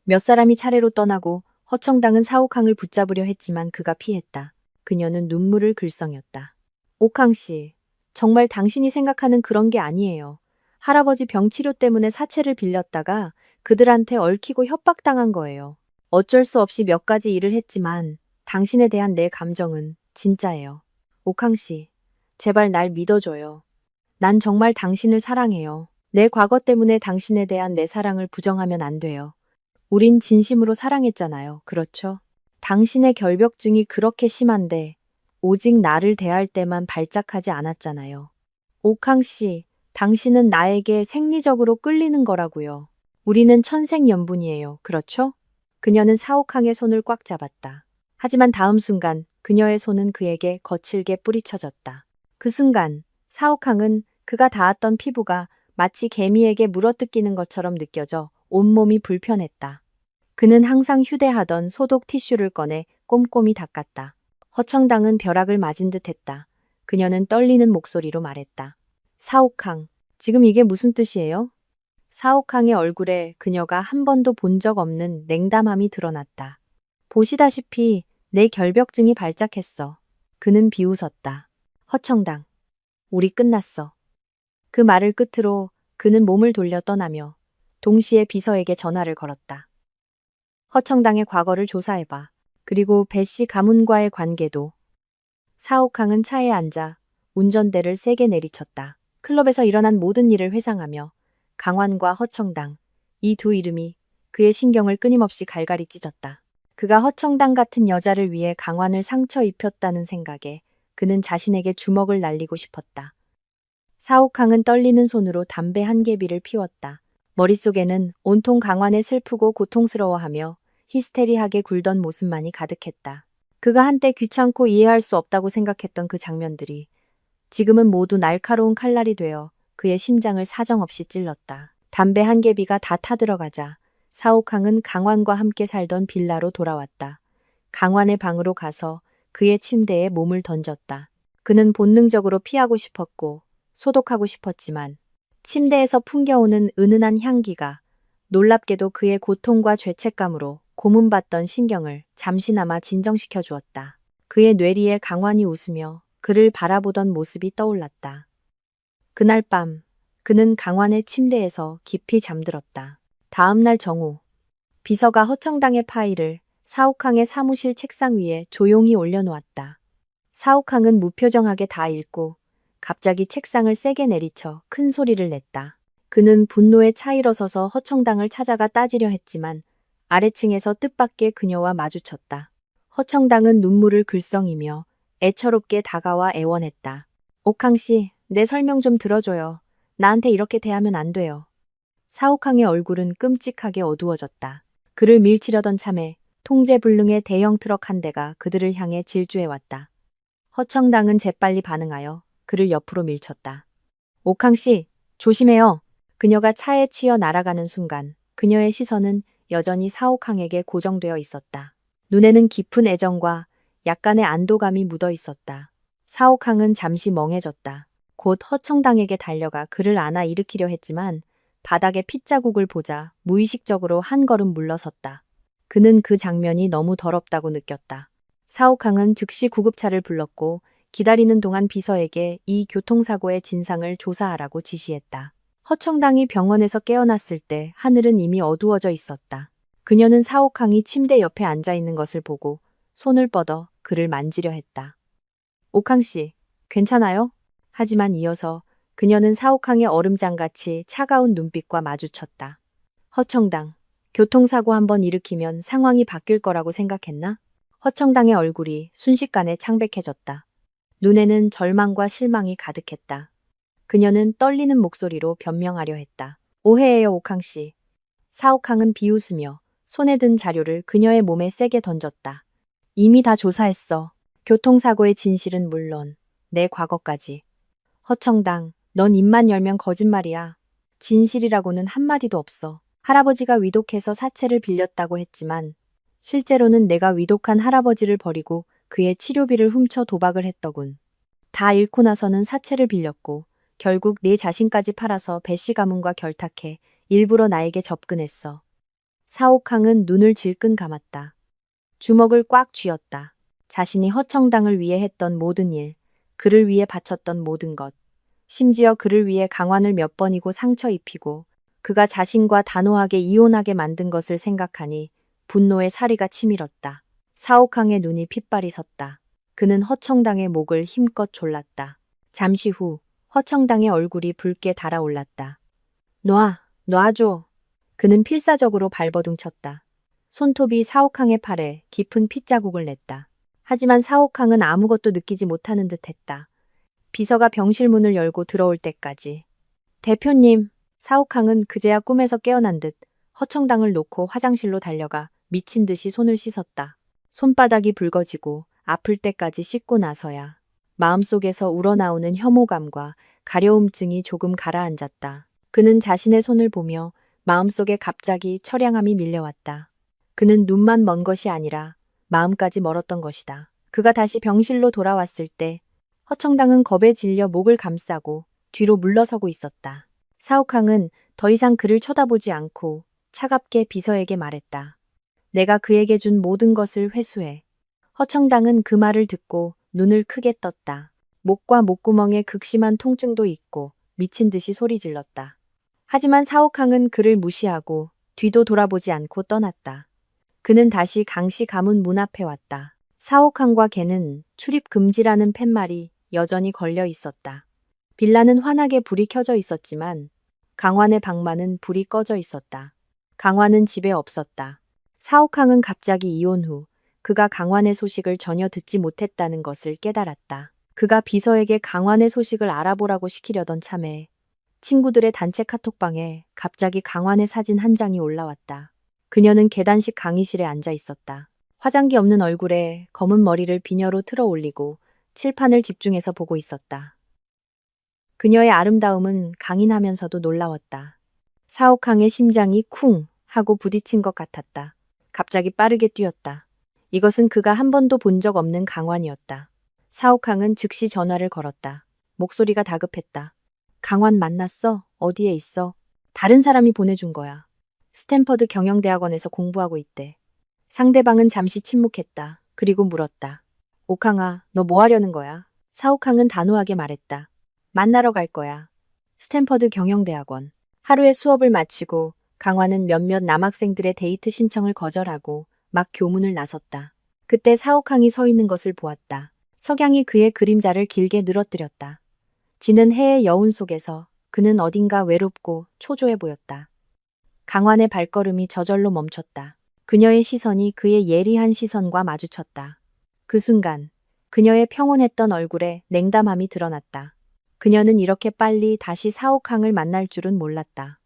몇 사람이 차례로 떠나고 허청당은 사옥항을 붙잡으려 했지만 그가 피했다. 그녀는 눈물을 글썽였다. 옥항 씨, 정말 당신이 생각하는 그런 게 아니에요. 할아버지 병치료 때문에 사채를 빌렸다가 그들한테 얽히고 협박당한 거예요. 어쩔 수 없이 몇 가지 일을 했지만 당신에 대한 내 감정은 진짜예요. 옥항 씨, 제발 날 믿어줘요. 난 정말 당신을 사랑해요. 내 과거 때문에 당신에 대한 내 사랑을 부정하면 안 돼요. 우린 진심으로 사랑했잖아요. 그렇죠? 당신의 결벽증이 그렇게 심한데 오직 나를 대할 때만 발작하지 않았잖아요. 옥항 씨, 당신은 나에게 생리적으로 끌리는 거라고요. 우리는 천생연분이에요. 그렇죠? 그녀는 사옥항의 손을 꽉 잡았다. 하지만 다음 순간 그녀의 손은 그에게 거칠게 뿌리쳐졌다. 그 순간 사옥항은 그가 닿았던 피부가 마치 개미에게 물어뜯기는 것처럼 느껴져 온몸이 불편했다. 그는 항상 휴대하던 소독 티슈를 꺼내 꼼꼼히 닦았다. 허청당은 벼락을 맞은 듯 했다. 그녀는 떨리는 목소리로 말했다. 사옥항, 지금 이게 무슨 뜻이에요? 사옥항의 얼굴에 그녀가 한 번도 본 적 없는 냉담함이 드러났다. 보시다시피 내 결벽증이 발작했어. 그는 비웃었다. 허청당, 우리 끝났어. 그 말을 끝으로 그는 몸을 돌려 떠나며 동시에 비서에게 전화를 걸었다. 허청당의 과거를 조사해봐. 그리고 배씨 가문과의 관계도. 사옥항은 차에 앉아 운전대를 세게 내리쳤다. 클럽에서 일어난 모든 일을 회상하며 강환과 허청당, 이 두 이름이 그의 신경을 끊임없이 갈갈이 찢었다. 그가 허청당 같은 여자를 위해 강환을 상처 입혔다는 생각에 그는 자신에게 주먹을 날리고 싶었다. 사옥항은 떨리는 손으로 담배 한 개비를 피웠다. 머릿속에는 온통 강환의 슬프고 고통스러워하며 히스테리하게 굴던 모습만이 가득했다. 그가 한때 귀찮고 이해할 수 없다고 생각했던 그 장면들이 지금은 모두 날카로운 칼날이 되어 그의 심장을 사정없이 찔렀다. 담배 한 개비가 다 타들어가자 사옥항은 강환과 함께 살던 빌라로 돌아왔다. 강환의 방으로 가서 그의 침대에 몸을 던졌다. 그는 본능적으로 피하고 싶었고 소독하고 싶었지만 침대에서 풍겨오는 은은한 향기가 놀랍게도 그의 고통과 죄책감으로 고문받던 신경을 잠시나마 진정시켜 주었다. 그의 뇌리에 강환이 웃으며 그를 바라보던 모습이 떠올랐다. 그날 밤 그는 강환의 침대에서 깊이 잠들었다. 다음 날 정오, 비서가 허청당의 파일을 사옥항의 사무실 책상 위에 조용히 올려놓았다. 사옥항은 무표정하게 다 읽고 갑자기 책상을 세게 내리쳐 큰 소리를 냈다. 그는 분노에 차일어서서 허청당을 찾아가 따지려 했지만 아래층에서 뜻밖의 그녀와 마주쳤다. 허청당은 눈물을 글썽이며 애처롭게 다가와 애원했다. 옥항씨, 내 설명 좀 들어줘요. 나한테 이렇게 대하면 안 돼요. 사옥항의 얼굴은 끔찍하게 어두워졌다. 그를 밀치려던 참에 통제불능의 대형 트럭 한 대가 그들을 향해 질주해왔다. 허청당은 재빨리 반응하여 그를 옆으로 밀쳤다. 옥항씨, 조심해요. 그녀가 차에 치여 날아가는 순간 그녀의 시선은 여전히 사옥항에게 고정되어 있었다. 눈에는 깊은 애정과 약간의 안도감이 묻어 있었다. 사옥항은 잠시 멍해졌다. 곧 허청당에게 달려가 그를 안아 일으키려 했지만 바닥에 핏자국을 보자 무의식적으로 한 걸음 물러섰다. 그는 그 장면이 너무 더럽다고 느꼈다. 사옥항은 즉시 구급차를 불렀고 기다리는 동안 비서에게 이 교통사고의 진상을 조사하라고 지시했다. 허청당이 병원에서 깨어났을 때 하늘은 이미 어두워져 있었다. 그녀는 사옥항이 침대 옆에 앉아 있는 것을 보고 손을 뻗어 그를 만지려 했다. 옥항씨, 괜찮아요? 하지만 이어서 그녀는 사옥항의 얼음장같이 차가운 눈빛과 마주쳤다. 허청당, 교통사고 한번 일으키면 상황이 바뀔 거라고 생각했나? 허청당의 얼굴이 순식간에 창백해졌다. 눈에는 절망과 실망이 가득했다. 그녀는 떨리는 목소리로 변명하려 했다. 오해예요, 옥항씨. 사옥항은 비웃으며 손에 든 자료를 그녀의 몸에 세게 던졌다. 이미 다 조사했어. 교통사고의 진실은 물론 내 과거까지. 허청당, 넌 입만 열면 거짓말이야. 진실이라고는 한마디도 없어. 할아버지가 위독해서 사채를 빌렸다고 했지만 실제로는 내가 위독한 할아버지를 버리고 그의 치료비를 훔쳐 도박을 했더군. 다 잃고 나서는 사채를 빌렸고 결국 내 자신까지 팔아서 배씨 가문과 결탁해 일부러 나에게 접근했어. 사옥항은 눈을 질끈 감았다. 주먹을 꽉 쥐었다. 자신이 허청당을 위해 했던 모든 일, 그를 위해 바쳤던 모든 것, 심지어 그를 위해 강환을 몇 번이고 상처 입히고 그가 자신과 단호하게 이혼하게 만든 것을 생각하니 분노에 사리가 치밀었다. 사옥항의 눈이 핏발이 섰다. 그는 허청당의 목을 힘껏 졸랐다. 잠시 후 허청당의 얼굴이 붉게 달아올랐다. 놔줘. 그는 필사적으로 발버둥쳤다. 손톱이 사옥항의 팔에 깊은 핏자국을 냈다. 하지만 사옥항은 아무것도 느끼지 못하는 듯 했다. 비서가 병실 문을 열고 들어올 때까지. 대표님, 사옥항은 그제야 꿈에서 깨어난 듯 허청당을 놓고 화장실로 달려가 미친 듯이 손을 씻었다. 손바닥이 붉어지고 아플 때까지 씻고 나서야 마음속에서 우러나오는 혐오감과 가려움증이 조금 가라앉았다. 그는 자신의 손을 보며 마음속에 갑자기 처량함이 밀려왔다. 그는 눈만 먼 것이 아니라 마음까지 멀었던 것이다. 그가 다시 병실로 돌아왔을 때 허청당은 겁에 질려 목을 감싸고 뒤로 물러서고 있었다. 사옥항은 더 이상 그를 쳐다보지 않고 차갑게 비서에게 말했다. 내가 그에게 준 모든 것을 회수해. 허청당은 그 말을 듣고 눈을 크게 떴다. 목과 목구멍에 극심한 통증도 있고 미친 듯이 소리 질렀다. 하지만 사옥항은 그를 무시하고 뒤도 돌아보지 않고 떠났다. 그는 다시 강씨 가문 문 앞에 왔다. 사옥항과 걔는 출입 금지라는 팻말이 여전히 걸려 있었다. 빌라는 환하게 불이 켜져 있었지만 강환의 방만은 불이 꺼져 있었다. 강환은 집에 없었다. 사옥항은 갑자기 이혼 후 그가 강환의 소식을 전혀 듣지 못했다는 것을 깨달았다. 그가 비서에게 강환의 소식을 알아보라고 시키려던 참에 친구들의 단체 카톡방에 갑자기 강환의 사진 한 장이 올라왔다. 그녀는 계단식 강의실에 앉아 있었다. 화장기 없는 얼굴에 검은 머리를 비녀로 틀어 올리고 칠판을 집중해서 보고 있었다. 그녀의 아름다움은 강인하면서도 놀라웠다. 사옥항의 심장이 쿵 하고 부딪힌 것 같았다. 갑자기 빠르게 뛰었다. 이것은 그가 한 번도 본 적 없는 강환이었다. 사옥항은 즉시 전화를 걸었다. 목소리가 다급했다. 강환 만났어? 어디에 있어? 다른 사람이 보내준 거야. 스탠퍼드 경영대학원에서 공부하고 있대. 상대방은 잠시 침묵했다. 그리고 물었다. 옥항아, 너 뭐 하려는 거야? 사옥항은 단호하게 말했다. 만나러 갈 거야. 스탠퍼드 경영대학원. 하루의 수업을 마치고 강환은 몇몇 남학생들의 데이트 신청을 거절하고 막 교문을 나섰다. 그때 사옥항이 서 있는 것을 보았다. 석양이 그의 그림자를 길게 늘어뜨렸다. 지는 해의 여운 속에서 그는 어딘가 외롭고 초조해 보였다. 강환의 발걸음이 저절로 멈췄다. 그녀의 시선이 그의 예리한 시선과 마주쳤다. 그 순간 그녀의 평온했던 얼굴에 냉담함이 드러났다. 그녀는 이렇게 빨리 다시 사옥항을 만날 줄은 몰랐다.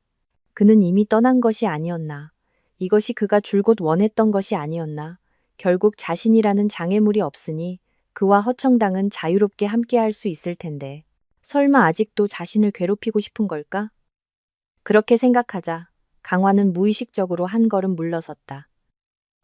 그는 이미 떠난 것이 아니었나. 이것이 그가 줄곧 원했던 것이 아니었나. 결국 자신이라는 장애물이 없으니 그와 허청당은 자유롭게 함께할 수 있을 텐데. 설마 아직도 자신을 괴롭히고 싶은 걸까? 그렇게 생각하자 강환은 무의식적으로 한 걸음 물러섰다.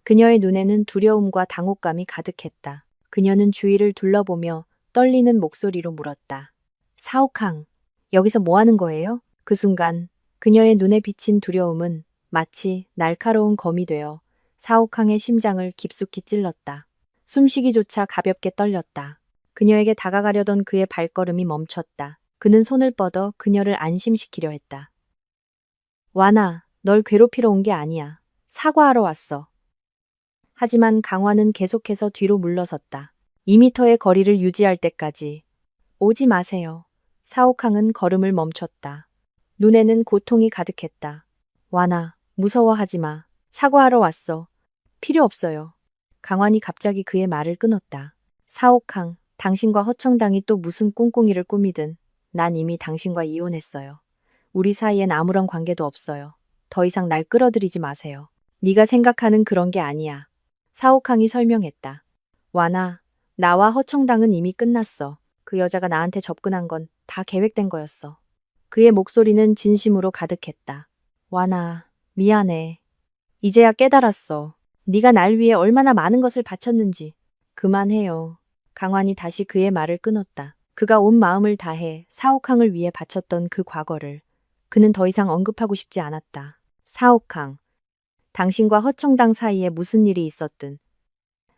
그녀의 눈에는 두려움과 당혹감이 가득했다. 그녀는 주위를 둘러보며 떨리는 목소리로 물었다. 사옥항, 여기서 뭐 하는 거예요? 그 순간 그녀의 눈에 비친 두려움은 마치 날카로운 검이 되어 사옥항의 심장을 깊숙이 찔렀다. 숨쉬기조차 가볍게 떨렸다. 그녀에게 다가가려던 그의 발걸음이 멈췄다. 그는 손을 뻗어 그녀를 안심시키려 했다. 완아, 널 괴롭히러 온 게 아니야. 사과하러 왔어. 하지만 강환은 계속해서 뒤로 물러섰다. 2미터의 거리를 유지할 때까지. 오지 마세요. 사옥항은 걸음을 멈췄다. 눈에는 고통이 가득했다. 완아, 무서워하지 마. 사과하러 왔어. 필요 없어요. 강환이 갑자기 그의 말을 끊었다. 사옥항, 당신과 허청당이 또 무슨 꿍꿍이를 꾸미든 난 이미 당신과 이혼했어요. 우리 사이엔 아무런 관계도 없어요. 더 이상 날 끌어들이지 마세요. 네가 생각하는 그런 게 아니야. 사옥항이 설명했다. 완아, 나와 허청당은 이미 끝났어. 그 여자가 나한테 접근한 건 다 계획된 거였어. 그의 목소리는 진심으로 가득했다. 완아, 미안해. 이제야 깨달았어. 네가 날 위해 얼마나 많은 것을 바쳤는지. 그만해요. 강환이 다시 그의 말을 끊었다. 그가 온 마음을 다해 사옥항을 위해 바쳤던 그 과거를 그는 더 이상 언급하고 싶지 않았다. 사옥항, 당신과 허청당 사이에 무슨 일이 있었든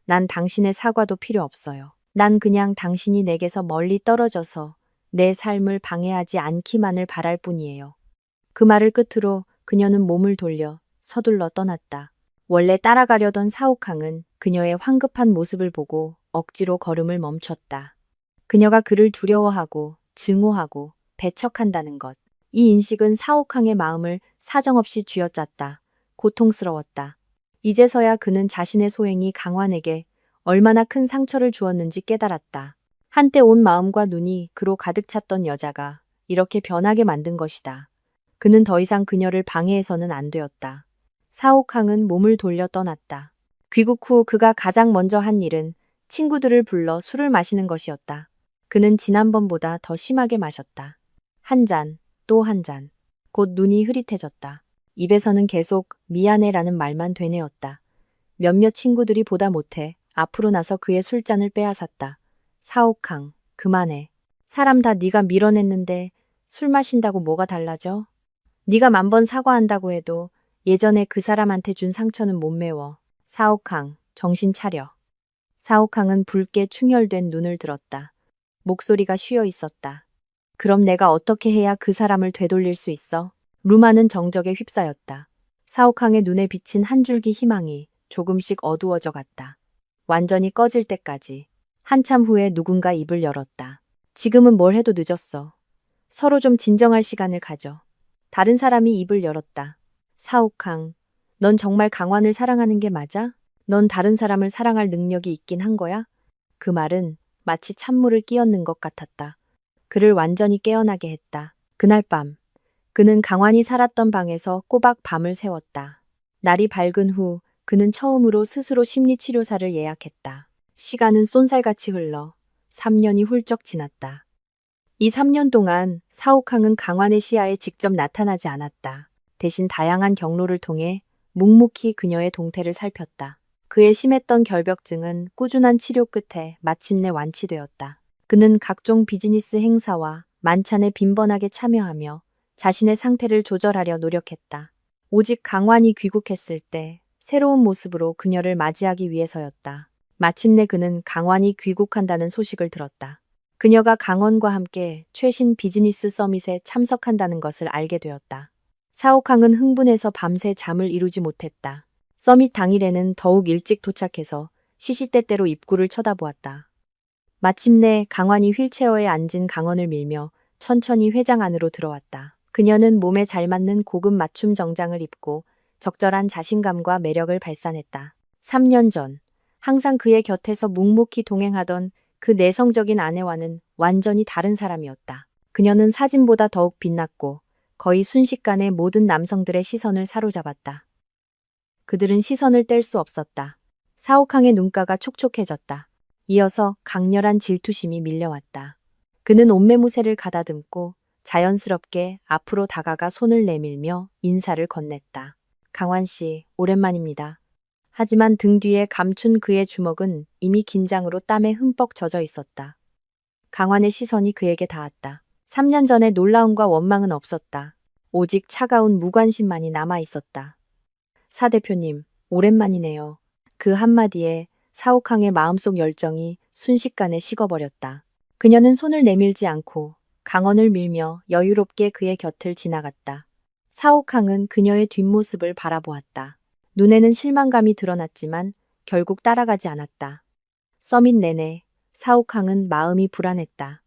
난 당신의 사과도 필요 없어요. 난 그냥 당신이 내게서 멀리 떨어져서 내 삶을 방해하지 않기만을 바랄 뿐이에요. 그 말을 끝으로 그녀는 몸을 돌려 서둘러 떠났다. 원래 따라가려던 사옥항은 그녀의 황급한 모습을 보고 억지로 걸음을 멈췄다. 그녀가 그를 두려워하고 증오하고 배척한다는 것. 이 인식은 사옥항의 마음을 사정없이 쥐어짰다. 고통스러웠다. 이제서야 그는 자신의 소행이 강환에게 얼마나 큰 상처를 주었는지 깨달았다. 한때 온 마음과 눈이 그로 가득 찼던 여자가 이렇게 변하게 만든 것이다. 그는 더 이상 그녀를 방해해서는 안 되었다. 사옥항은 몸을 돌려 떠났다. 귀국 후 그가 가장 먼저 한 일은 친구들을 불러 술을 마시는 것이었다. 그는 지난번보다 더 심하게 마셨다. 한 잔, 또 한 잔. 곧 눈이 흐릿해졌다. 입에서는 계속 미안해라는 말만 되뇌었다. 몇몇 친구들이 보다 못해 앞으로 나서 그의 술잔을 빼앗았다. 사옥항, 그만해. 사람 다 네가 밀어냈는데 술 마신다고 뭐가 달라져? 네가 10,000번 사과한다고 해도 예전에 그 사람한테 준 상처는 못 메워. 사옥항, 정신 차려. 사옥항은 붉게 충혈된 눈을 들었다. 목소리가 쉬어 있었다. 그럼 내가 어떻게 해야 그 사람을 되돌릴 수 있어? 루마는 정적에 휩싸였다. 사옥항의 눈에 비친 한 줄기 희망이 조금씩 어두워져 갔다. 완전히 꺼질 때까지. 한참 후에 누군가 입을 열었다. 지금은 뭘 해도 늦었어. 서로 좀 진정할 시간을 가져. 다른 사람이 입을 열었다. 사옥항, 넌 정말 강환을 사랑하는 게 맞아? 넌 다른 사람을 사랑할 능력이 있긴 한 거야? 그 말은 마치 찬물을 끼얹는 것 같았다. 그를 완전히 깨어나게 했다. 그날 밤, 그는 강환이 살았던 방에서 꼬박 밤을 새웠다. 날이 밝은 후 그는 처음으로 스스로 심리치료사를 예약했다. 시간은 쏜살같이 흘러 3년이 훌쩍 지났다. 이 3년 동안 사옥항은 강환의 시야에 직접 나타나지 않았다. 대신 다양한 경로를 통해 묵묵히 그녀의 동태를 살폈다. 그의 심했던 결벽증은 꾸준한 치료 끝에 마침내 완치되었다. 그는 각종 비즈니스 행사와 만찬에 빈번하게 참여하며 자신의 상태를 조절하려 노력했다. 오직 강환이 귀국했을 때 새로운 모습으로 그녀를 맞이하기 위해서였다. 마침내 그는 강환이 귀국한다는 소식을 들었다. 그녀가 강원과 함께 최신 비즈니스 서밋에 참석한다는 것을 알게 되었다. 사옥항은 흥분해서 밤새 잠을 이루지 못했다. 서밋 당일에는 더욱 일찍 도착해서 시시때때로 입구를 쳐다보았다. 마침내 강환이 휠체어에 앉은 강원을 밀며 천천히 회장 안으로 들어왔다. 그녀는 몸에 잘 맞는 고급 맞춤 정장을 입고 적절한 자신감과 매력을 발산했다. 3년 전, 항상 그의 곁에서 묵묵히 동행하던 그 내성적인 아내와는 완전히 다른 사람이었다. 그녀는 사진보다 더욱 빛났고 거의 순식간에 모든 남성들의 시선을 사로잡았다. 그들은 시선을 뗄 수 없었다. 사옥항의 눈가가 촉촉해졌다. 이어서 강렬한 질투심이 밀려왔다. 그는 옷매무새를 가다듬고 자연스럽게 앞으로 다가가 손을 내밀며 인사를 건넸다. 강환 씨, 오랜만입니다. 하지만 등 뒤에 감춘 그의 주먹은 이미 긴장으로 땀에 흠뻑 젖어 있었다. 강환의 시선이 그에게 닿았다. 3년 전의 놀라움과 원망은 없었다. 오직 차가운 무관심만이 남아 있었다. 사 대표님, 오랜만이네요. 그 한마디에 사옥항의 마음속 열정이 순식간에 식어버렸다. 그녀는 손을 내밀지 않고 강원을 밀며 여유롭게 그의 곁을 지나갔다. 사옥항은 그녀의 뒷모습을 바라보았다. 눈에는 실망감이 드러났지만 결국 따라가지 않았다. 서밋 내내 사옥항은 마음이 불안했다.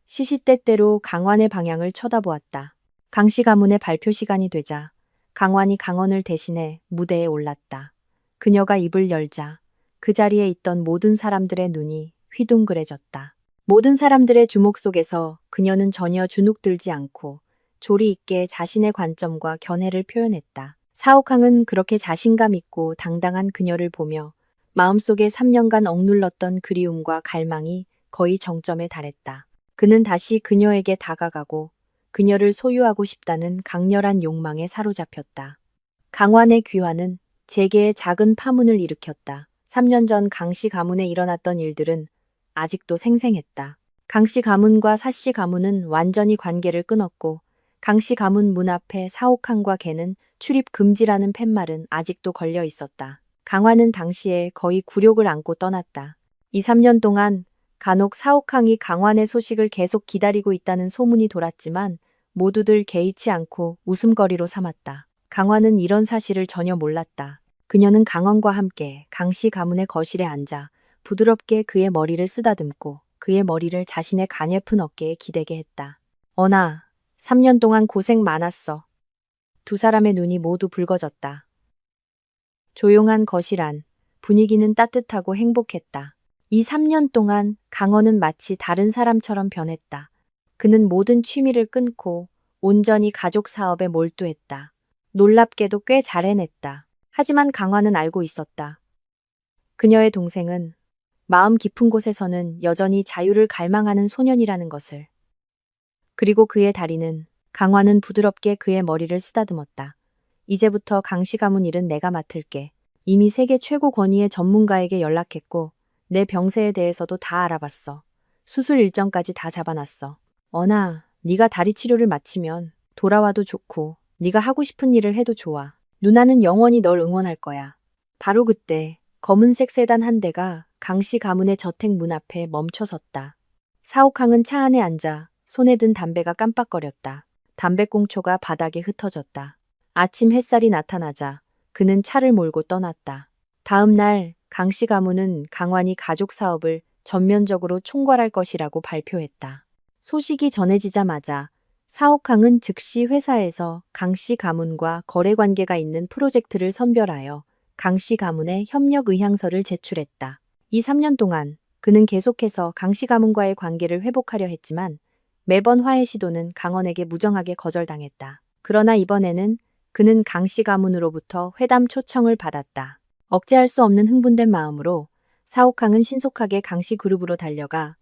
시시때때로 강환의 방향을 쳐다보았다. 강씨 가문의 발표 시간이 되자 강환이 강원을 대신해 무대에 올랐다. 그녀가 입을 열자 그 자리에 있던 모든 사람들의 눈이 휘둥그레졌다. 모든 사람들의 주목 속에서 그녀는 전혀 주눅들지 않고 조리 있게 자신의 관점과 견해를 표현했다. 사옥항은 그렇게 자신감 있고 당당한 그녀를 보며 마음속에 3년간 억눌렀던 그리움과 갈망이 거의 정점에 달했다. 그는 다시 그녀에게 다가가고 그녀를 소유하고 싶다는 강렬한 욕망에 사로잡혔다. 강환의 귀환은 재계에 작은 파문을 일으켰다. 3년 전 강씨 가문에 일어났던 일들은 아직도 생생했다. 강씨 가문과 사씨 가문은 완전히 관계를 끊었고 강씨 가문 문 앞에 사옥항과 개는 출입 금지라는 팻말은 아직도 걸려 있었다. 강화는 당시에 거의 굴욕을 안고 떠났다. 2, 3년 동안 간혹 사옥항이 강환의 소식을 계속 기다리고 있다는 소문이 돌았지만 모두들 개의치 않고 웃음거리로 삼았다. 강환은 이런 사실을 전혀 몰랐다. 그녀는 강원과 함께 강씨 가문의 거실에 앉아 부드럽게 그의 머리를 쓰다듬고 그의 머리를 자신의 가냘픈 어깨에 기대게 했다. 언아, 3년 동안 고생 많았어. 두 사람의 눈이 모두 붉어졌다. 조용한 거실 안, 분위기는 따뜻하고 행복했다. 이 3년 동안 강원은 마치 다른 사람처럼 변했다. 그는 모든 취미를 끊고 온전히 가족 사업에 몰두했다. 놀랍게도 꽤 잘 해냈다. 하지만 강화는 알고 있었다. 그녀의 동생은 마음 깊은 곳에서는 여전히 자유를 갈망하는 소년이라는 것을. 그리고 그의 다리는 강화는 부드럽게 그의 머리를 쓰다듬었다. 이제부터 강씨 가문 일은 내가 맡을게. 이미 세계 최고 권위의 전문가에게 연락했고 내 병세에 대해서도 다 알아봤어. 수술 일정까지 다 잡아놨어. 언아, 네가 다리 치료를 마치면 돌아와도 좋고 네가 하고 싶은 일을 해도 좋아. 누나는 영원히 널 응원할 거야. 바로 그때 검은색 세단 한 대가 강씨 가문의 저택 문 앞에 멈춰섰다. 사옥항은 차 안에 앉아 손에 든 담배가 깜빡거렸다. 담배꽁초가 바닥에 흩어졌다. 아침 햇살이 나타나자 그는 차를 몰고 떠났다. 다음 날 강씨 가문은 강환이 가족 사업을 전면적으로 총괄할 것이라고 발표했다. 소식이 전해지자마자 사옥항은 즉시 회사에서 강씨 가문과 거래 관계가 있는 프로젝트를 선별하여 강씨 가문에 협력 의향서를 제출했다. 이 3년 동안 그는 계속해서 강씨 가문과의 관계를 회복하려 했지만 매번 화해 시도는 강원에게 무정하게 거절당했다. 그러나 이번에는 그는 강씨 가문으로부터 회담 초청을 받았다. 억제할 수 없는 흥분된 마음으로 사옥항은 신속하게 강씨 그룹으로 달려가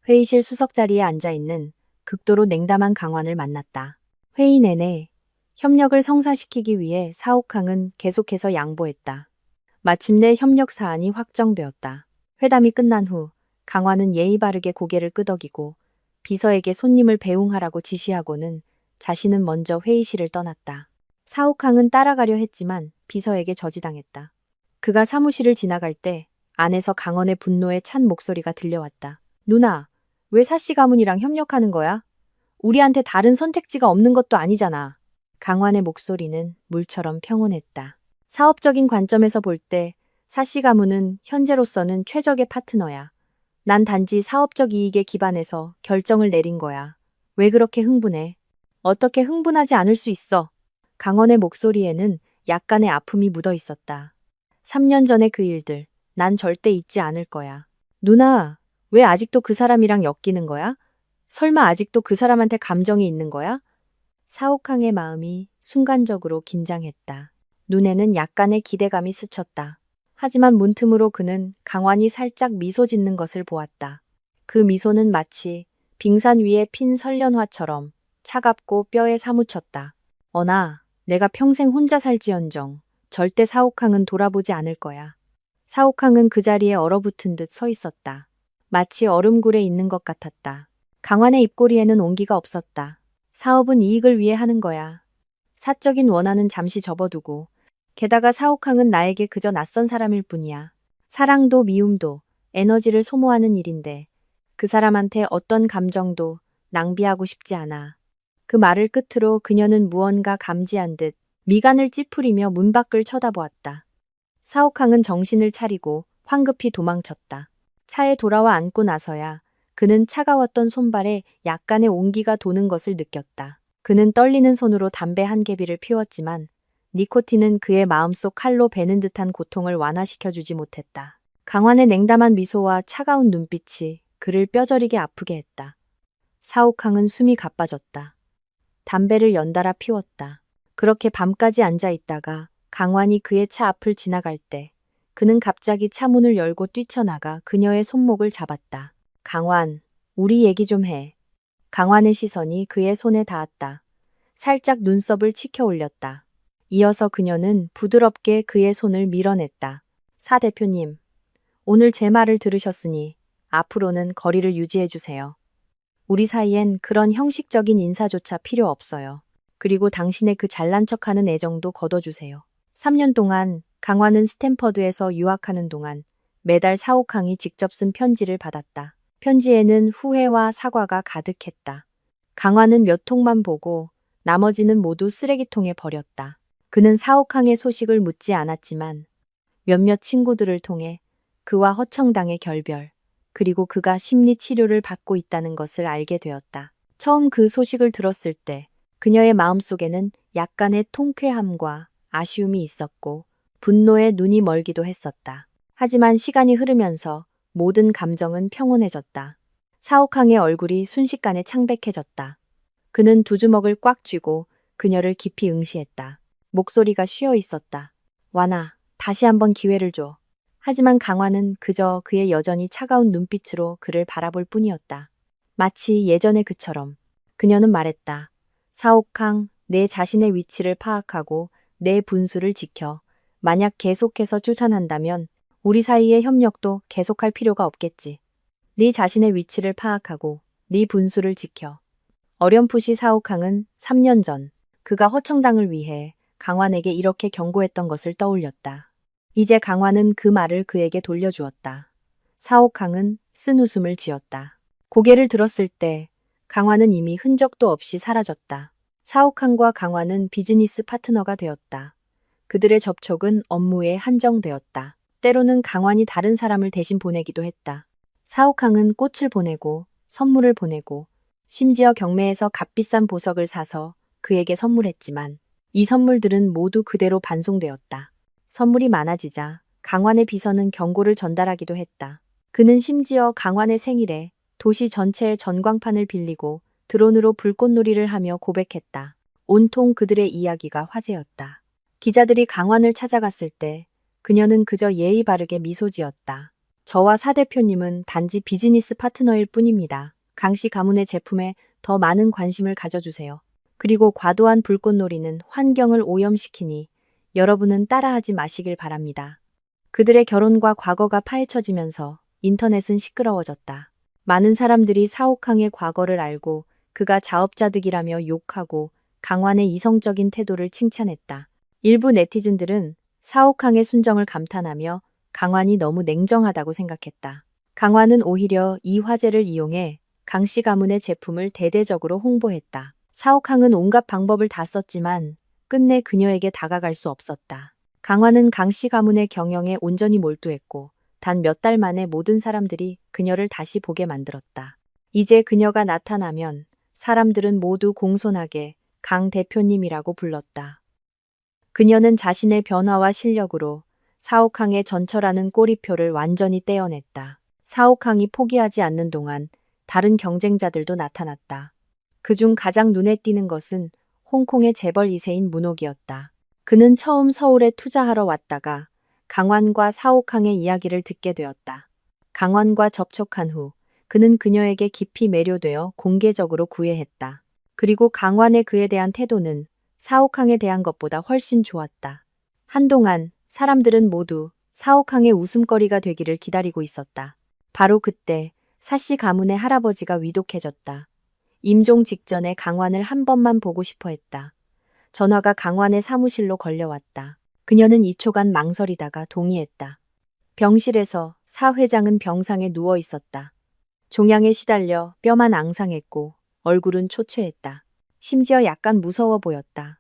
회의실 수석 자리에 앉아있는 극도로 냉담한 강환을 만났다. 회의 내내 협력을 성사시키기 위해 사옥항은 계속해서 양보했다. 마침내 협력 사안이 확정되었다. 회담이 끝난 후 강환은 예의 바르게 고개를 끄덕이고 비서에게 손님을 배웅하라고 지시하고는 자신은 먼저 회의실을 떠났다. 사옥항은 따라가려 했지만 비서에게 저지당했다. 그가 사무실을 지나갈 때 안에서 강원의 분노에 찬 목소리가 들려왔다. 누나, 왜 사씨 가문이랑 협력하는 거야? 우리한테 다른 선택지가 없는 것도 아니잖아. 강환의 목소리는 물처럼 평온했다. 사업적인 관점에서 볼 때 사씨 가문은 현재로서는 최적의 파트너야. 난 단지 사업적 이익에 기반해서 결정을 내린 거야. 왜 그렇게 흥분해? 어떻게 흥분하지 않을 수 있어? 강원의 목소리에는 약간의 아픔이 묻어 있었다. 3년 전의 그 일들, 난 절대 잊지 않을 거야. 누나, 왜 아직도 그 사람이랑 엮이는 거야? 설마 아직도 그 사람한테 감정이 있는 거야? 사옥항의 마음이 순간적으로 긴장했다. 눈에는 약간의 기대감이 스쳤다. 하지만 문틈으로 그는 강환이 살짝 미소 짓는 것을 보았다. 그 미소는 마치 빙산 위에 핀 설련화처럼 차갑고 뼈에 사무쳤다. 언아, 내가 평생 혼자 살지언정 절대 사옥항은 돌아보지 않을 거야. 사옥항은 그 자리에 얼어붙은 듯 서 있었다. 마치 얼음굴에 있는 것 같았다. 강환의 입꼬리에는 온기가 없었다. 사업은 이익을 위해 하는 거야. 사적인 원한은 잠시 접어두고 게다가 사옥항은 나에게 그저 낯선 사람일 뿐이야. 사랑도 미움도 에너지를 소모하는 일인데 그 사람한테 어떤 감정도 낭비하고 싶지 않아. 그 말을 끝으로 그녀는 무언가 감지한 듯 미간을 찌푸리며 문 밖을 쳐다보았다. 사옥항은 정신을 차리고 황급히 도망쳤다. 차에 돌아와 앉고 나서야 그는 차가웠던 손발에 약간의 온기가 도는 것을 느꼈다. 그는 떨리는 손으로 담배 한 개비를 피웠지만 니코틴은 그의 마음속 칼로 베는 듯한 고통을 완화시켜주지 못했다. 강환의 냉담한 미소와 차가운 눈빛이 그를 뼈저리게 아프게 했다. 사옥항은 숨이 가빠졌다. 담배를 연달아 피웠다. 그렇게 밤까지 앉아 있다가 강환이 그의 차 앞을 지나갈 때 그는 갑자기 차 문을 열고 뛰쳐나가 그녀의 손목을 잡았다. 강환, 우리 얘기 좀 해. 강환의 시선이 그의 손에 닿았다. 살짝 눈썹을 치켜 올렸다. 이어서 그녀는 부드럽게 그의 손을 밀어냈다. 사 대표님, 오늘 제 말을 들으셨으니 앞으로는 거리를 유지해 주세요. 우리 사이엔 그런 형식적인 인사조차 필요 없어요. 그리고 당신의 그 잘난 척하는 애정도 걷어주세요. 3년 동안 강화는 스탠퍼드에서 유학하는 동안 매달 사옥항이 직접 쓴 편지를 받았다. 편지에는 후회와 사과가 가득했다. 강화는 몇 통만 보고 나머지는 모두 쓰레기통에 버렸다. 그는 사옥항의 소식을 묻지 않았지만 몇몇 친구들을 통해 그와 허청당의 결별, 그리고 그가 심리 치료를 받고 있다는 것을 알게 되었다. 처음 그 소식을 들었을 때 그녀의 마음속에는 약간의 통쾌함과 아쉬움이 있었고 분노에 눈이 멀기도 했었다. 하지만 시간이 흐르면서 모든 감정은 평온해졌다. 사옥항의 얼굴이 순식간에 창백해졌다. 그는 두 주먹을 꽉 쥐고 그녀를 깊이 응시했다. 목소리가 쉬어 있었다. 와나, 다시 한번 기회를 줘. 하지만 강화는 그저 그의 여전히 차가운 눈빛으로 그를 바라볼 뿐이었다. 마치 예전의 그처럼 그녀는 말했다. 사옥항, 내 자신의 위치를 파악하고 내 분수를 지켜. 만약 계속해서 추천한다면 우리 사이의 협력도 계속할 필요가 없겠지. 네 자신의 위치를 파악하고 네 분수를 지켜. 어렴풋이 사옥항은 3년 전 그가 허청당을 위해 강환에게 이렇게 경고했던 것을 떠올렸다. 이제 강환은 그 말을 그에게 돌려주었다. 사옥항은 쓴 웃음을 지었다. 고개를 들었을 때 강환은 이미 흔적도 없이 사라졌다. 사옥항과 강환은 비즈니스 파트너가 되었다. 그들의 접촉은 업무에 한정되었다. 때로는 강환이 다른 사람을 대신 보내기도 했다. 사옥항은 꽃을 보내고 선물을 보내고 심지어 경매에서 값비싼 보석을 사서 그에게 선물했지만 이 선물들은 모두 그대로 반송되었다. 선물이 많아지자 강환의 비서는 경고를 전달하기도 했다. 그는 심지어 강환의 생일에 도시 전체의 전광판을 빌리고 드론으로 불꽃놀이를 하며 고백했다. 온통 그들의 이야기가 화제였다. 기자들이 강환을 찾아갔을 때 그녀는 그저 예의 바르게 미소 지었다. 저와 사 대표님은 단지 비즈니스 파트너일 뿐입니다. 강씨 가문의 제품에 더 많은 관심을 가져주세요. 그리고 과도한 불꽃놀이는 환경을 오염시키니 여러분은 따라하지 마시길 바랍니다. 그들의 결혼과 과거가 파헤쳐지면서 인터넷은 시끄러워졌다. 많은 사람들이 사옥항의 과거를 알고 그가 자업자득이라며 욕하고 강환의 이성적인 태도를 칭찬했다. 일부 네티즌들은 사옥항의 순정을 감탄하며 강환이 너무 냉정하다고 생각했다. 강환은 오히려 이 화제를 이용해 강씨 가문의 제품을 대대적으로 홍보했다. 사옥항은 온갖 방법을 다 썼지만 끝내 그녀에게 다가갈 수 없었다. 강환은 강씨 가문의 경영에 온전히 몰두했고 단 몇 달 만에 모든 사람들이 그녀를 다시 보게 만들었다. 이제 그녀가 나타나면 사람들은 모두 공손하게 강 대표님이라고 불렀다. 그녀는 자신의 변화와 실력으로 사옥항의 전철하는 꼬리표를 완전히 떼어냈다. 사옥항이 포기하지 않는 동안 다른 경쟁자들도 나타났다. 그중 가장 눈에 띄는 것은 홍콩의 재벌 2세인 문옥이었다. 그는 처음 서울에 투자하러 왔다가 강환과 사옥항의 이야기를 듣게 되었다. 강환과 접촉한 후 그는 그녀에게 깊이 매료되어 공개적으로 구애했다. 그리고 강환의 그에 대한 태도는 사옥항에 대한 것보다 훨씬 좋았다. 한동안 사람들은 모두 사옥항의 웃음거리가 되기를 기다리고 있었다. 바로 그때 사씨 가문의 할아버지가 위독해졌다. 임종 직전에 강환을 한 번만 보고 싶어 했다. 전화가 강환의 사무실로 걸려왔다. 그녀는 2초간 망설이다가 동의했다. 병실에서 사 회장은 병상에 누워 있었다. 종양에 시달려 뼈만 앙상했고 얼굴은 초췌했다. 심지어 약간 무서워 보였다.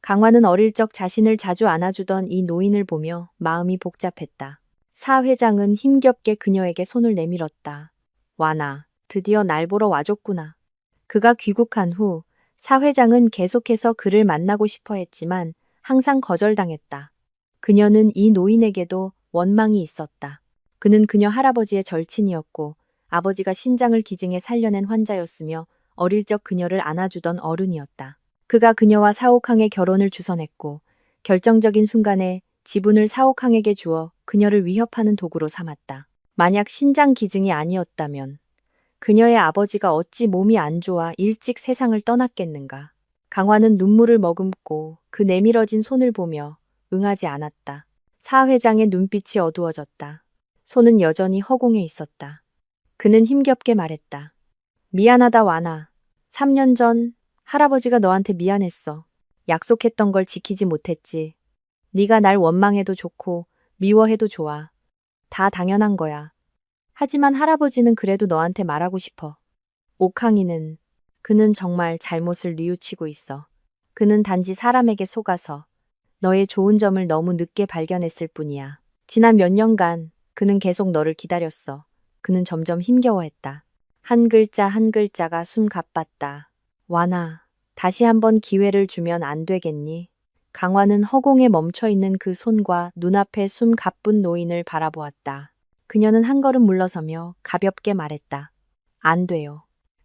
강환은 어릴 적 자신을 자주 안아주던 이 노인을 보며 마음이 복잡했다. 사 회장은 힘겹게 그녀에게 손을 내밀었다. 와나, 드디어 날 보러 와줬구나. 그가 귀국한 후 사 회장은 계속해서 그를 만나고 싶어 했지만 항상 거절당했다. 그녀는 이 노인에게도 원망이 있었다. 그는 그녀 할아버지의 절친이었고 아버지가 신장을 기증해 살려낸 환자였으며 어릴 적 그녀를 안아주던 어른이었다. 그가 그녀와 사옥항의 결혼을 주선했고 결정적인 순간에 지분을 사옥항에게 주어 그녀를 위협하는 도구로 삼았다. 만약 신장 기증이 아니었다면 그녀의 아버지가 어찌 몸이 안 좋아 일찍 세상을 떠났겠는가. 강환은 눈물을 머금고 그 내밀어진 손을 보며 응하지 않았다. 사 회장의 눈빛이 어두워졌다. 손은 여전히 허공에 있었다. 그는 힘겹게 말했다. 미안하다 완아. 3년 전 할아버지가 너한테 미안했어. 약속했던 걸 지키지 못했지. 네가 날 원망해도 좋고 미워해도 좋아. 다 당연한 거야. 하지만 할아버지는 그래도 너한테 말하고 싶어. 옥항이는 그는 정말 잘못을 뉘우치고 있어. 그는 단지 사람에게 속아서 너의 좋은 점을 너무 늦게 발견했을 뿐이야. 지난 몇 년간 그는 계속 너를 기다렸어. 그는 점점 힘겨워했다. 한 글자 한 글자가 숨 가빴다. 완아, 다시 한번 기회를 주면 안 되겠니? 강화는 허공에 멈춰있는 그 손과 눈앞에 숨 가쁜 노인을 바라보았다. 그녀는 한 걸음 물러서며 가볍게 말했다. 안 돼요.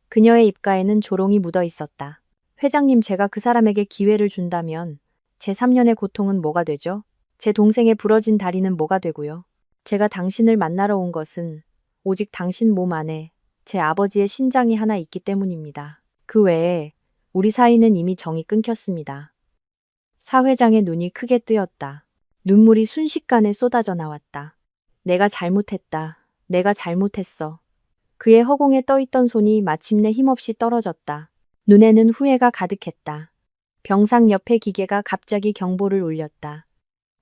그녀의 입가에는 조롱이 묻어 있었다. 회장님, 제가 그 사람에게 기회를 준다면 제 3년의 고통은 뭐가 되죠? 제 동생의 부러진 다리는 뭐가 되고요? 제가 당신을 만나러 온 것은 오직 당신 몸 안에 제 아버지의 신장이 하나 있기 때문입니다. 그 외에 우리 사이는 이미 정이 끊겼습니다. 사 회장의 눈이 크게 뜨였다. 눈물이 순식간에 쏟아져 나왔다. 내가 잘못했다. 내가 잘못했어. 그의 허공에 떠있던 손이 마침내 힘없이 떨어졌다. 눈에는 후회가 가득했다. 병상 옆의 기계가 갑자기 경보를 울렸다.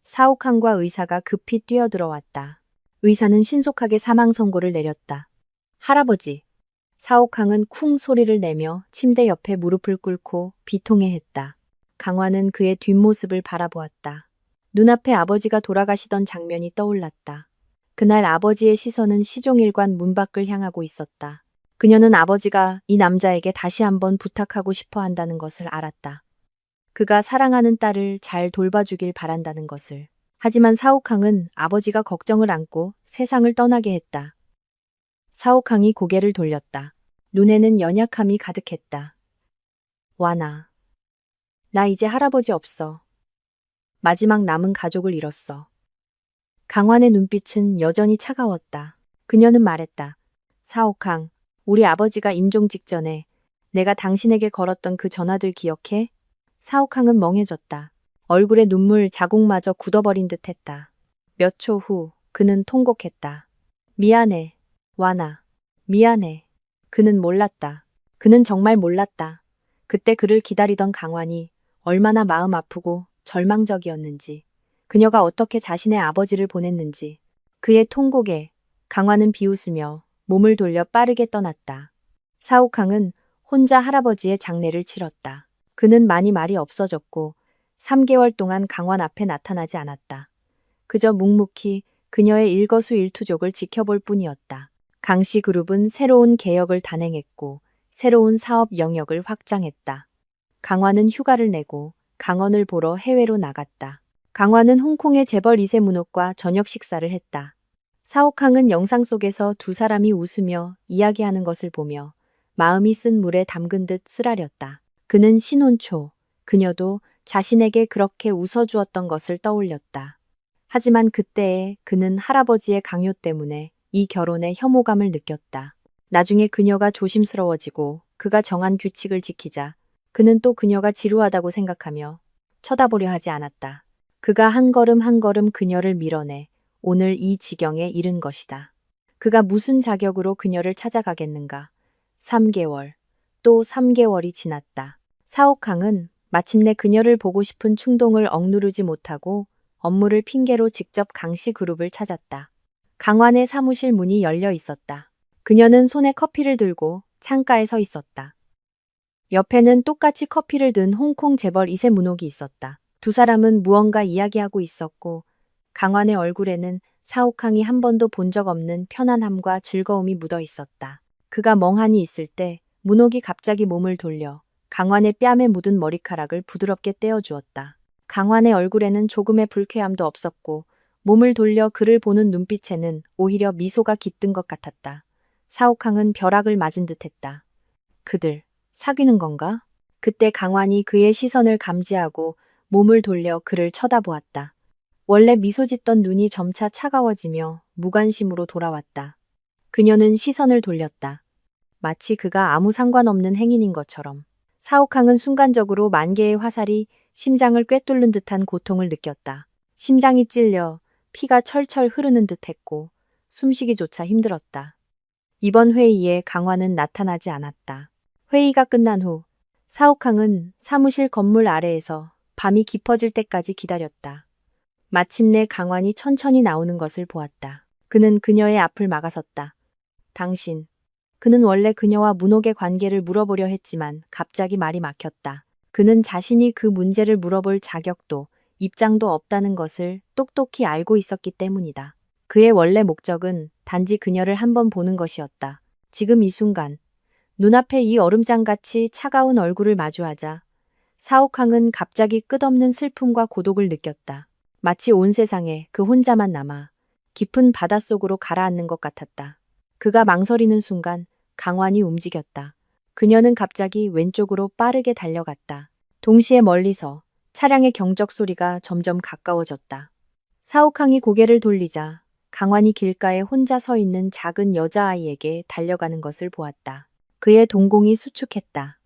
사옥항과 의사가 급히 뛰어들어왔다. 의사는 신속하게 사망 선고를 내렸다. 할아버지. 사옥항은 쿵 소리를 내며 침대 옆에 무릎을 꿇고 비통해했다. 강화는 그의 뒷모습을 바라보았다. 눈앞에 아버지가 돌아가시던 장면이 떠올랐다. 그날 아버지의 시선은 시종일관 문 밖을 향하고 있었다. 그녀는 아버지가 이 남자에게 다시 한번 부탁하고 싶어 한다는 것을 알았다. 그가 사랑하는 딸을 잘 돌봐주길 바란다는 것을. 하지만 사옥항은 아버지가 걱정을 안고 세상을 떠나게 했다. 사옥항이 고개를 돌렸다. 눈에는 연약함이 가득했다. 완아. 나 이제 할아버지 없어. 마지막 남은 가족을 잃었어. 강환의 눈빛은 여전히 차가웠다. 그녀는 말했다. 사옥항, 우리 아버지가 임종 직전에 내가 당신에게 걸었던 그 전화들 기억해? 사옥항은 멍해졌다. 얼굴에 눈물 자국마저 굳어버린 듯 했다. 몇 초 후 그는 통곡했다. 미안해, 완아. 미안해. 그는 몰랐다. 그는 정말 몰랐다. 그때 그를 기다리던 강환이 얼마나 마음 아프고 절망적이었는지. 그녀가 어떻게 자신의 아버지를 보냈는지. 그의 통곡에 강환은 비웃으며 몸을 돌려 빠르게 떠났다. 사옥항은 혼자 할아버지의 장례를 치렀다. 그는 많이 말이 없어졌고 3개월 동안 강환 앞에 나타나지 않았다. 그저 묵묵히 그녀의 일거수일투족을 지켜볼 뿐이었다. 강씨그룹은 새로운 개혁을 단행했고 새로운 사업 영역을 확장했다. 강환은 휴가를 내고 강원을 보러 해외로 나갔다. 강환은 홍콩의 재벌 2세 문옥과 저녁 식사를 했다. 사옥항은 영상 속에서 두 사람이 웃으며 이야기하는 것을 보며 마음이 쓴 물에 담근 듯 쓰라렸다. 그는 신혼초, 그녀도 자신에게 그렇게 웃어주었던 것을 떠올렸다. 하지만 그때에 그는 할아버지의 강요 때문에 이 결혼에 혐오감을 느꼈다. 나중에 그녀가 조심스러워지고 그가 정한 규칙을 지키자 그는 또 그녀가 지루하다고 생각하며 쳐다보려 하지 않았다. 그가 한 걸음 한 걸음 그녀를 밀어내 오늘 이 지경에 이른 것이다. 그가 무슨 자격으로 그녀를 찾아가겠는가. 3개월, 또 3개월이 지났다. 사옥항은 마침내 그녀를 보고 싶은 충동을 억누르지 못하고 업무를 핑계로 직접 강씨그룹을 찾았다. 강환의 사무실 문이 열려 있었다. 그녀는 손에 커피를 들고 창가에 서 있었다. 옆에는 똑같이 커피를 든 홍콩 재벌 2세 문옥이 있었다. 두 사람은 무언가 이야기하고 있었고 강환의 얼굴에는 사옥항이 한 번도 본 적 없는 편안함과 즐거움이 묻어 있었다. 그가 멍하니 있을 때 문옥이 갑자기 몸을 돌려 강환의 뺨에 묻은 머리카락을 부드럽게 떼어주었다. 강환의 얼굴에는 조금의 불쾌함도 없었고 몸을 돌려 그를 보는 눈빛에는 오히려 미소가 깃든 것 같았다. 사옥항은 벼락을 맞은 듯했다. 그들 사귀는 건가? 그때 강환이 그의 시선을 감지하고 몸을 돌려 그를 쳐다보았다. 원래 미소 짓던 눈이 점차 차가워지며 무관심으로 돌아왔다. 그녀는 시선을 돌렸다. 마치 그가 아무 상관없는 행인인 것처럼. 사옥항은 순간적으로 만 개의 화살이 심장을 꿰뚫는 듯한 고통을 느꼈다. 심장이 찔려 피가 철철 흐르는 듯했고 숨쉬기조차 힘들었다. 이번 회의에 강화는 나타나지 않았다. 회의가 끝난 후 사옥항은 사무실 건물 아래에서 밤이 깊어질 때까지 기다렸다. 마침내 강환이 천천히 나오는 것을 보았다. 그는 그녀의 앞을 막아섰다. 당신. 그는 원래 그녀와 문옥의 관계를 물어보려 했지만 갑자기 말이 막혔다. 그는 자신이 그 문제를 물어볼 자격도 입장도 없다는 것을 똑똑히 알고 있었기 때문이다. 그의 원래 목적은 단지 그녀를 한번 보는 것이었다. 지금 이 순간 눈앞에 이 얼음장같이 차가운 얼굴을 마주하자 사옥항은 갑자기 끝없는 슬픔과 고독을 느꼈다. 마치 온 세상에 그 혼자만 남아 깊은 바닷속으로 가라앉는 것 같았다. 그가 망설이는 순간 강환이 움직였다. 그녀는 갑자기 왼쪽으로 빠르게 달려갔다. 동시에 멀리서 차량의 경적 소리가 점점 가까워졌다. 사옥항이 고개를 돌리자 강환이 길가에 혼자 서 있는 작은 여자아이에게 달려가는 것을 보았다. 그의 동공이 수축했다.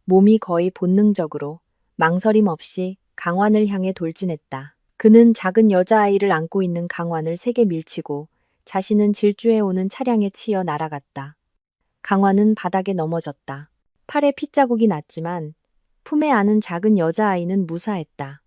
몸이 거의 본능적으로 망설임 없이 강환을 향해 돌진했다. 그는 작은 여자아이를 안고 있는 강환을 세게 밀치고 자신은 질주해오는 차량에 치여 날아갔다. 강환은 바닥에 넘어졌다. 팔에 핏자국이 났지만 품에 안은 작은 여자아이는 무사했다.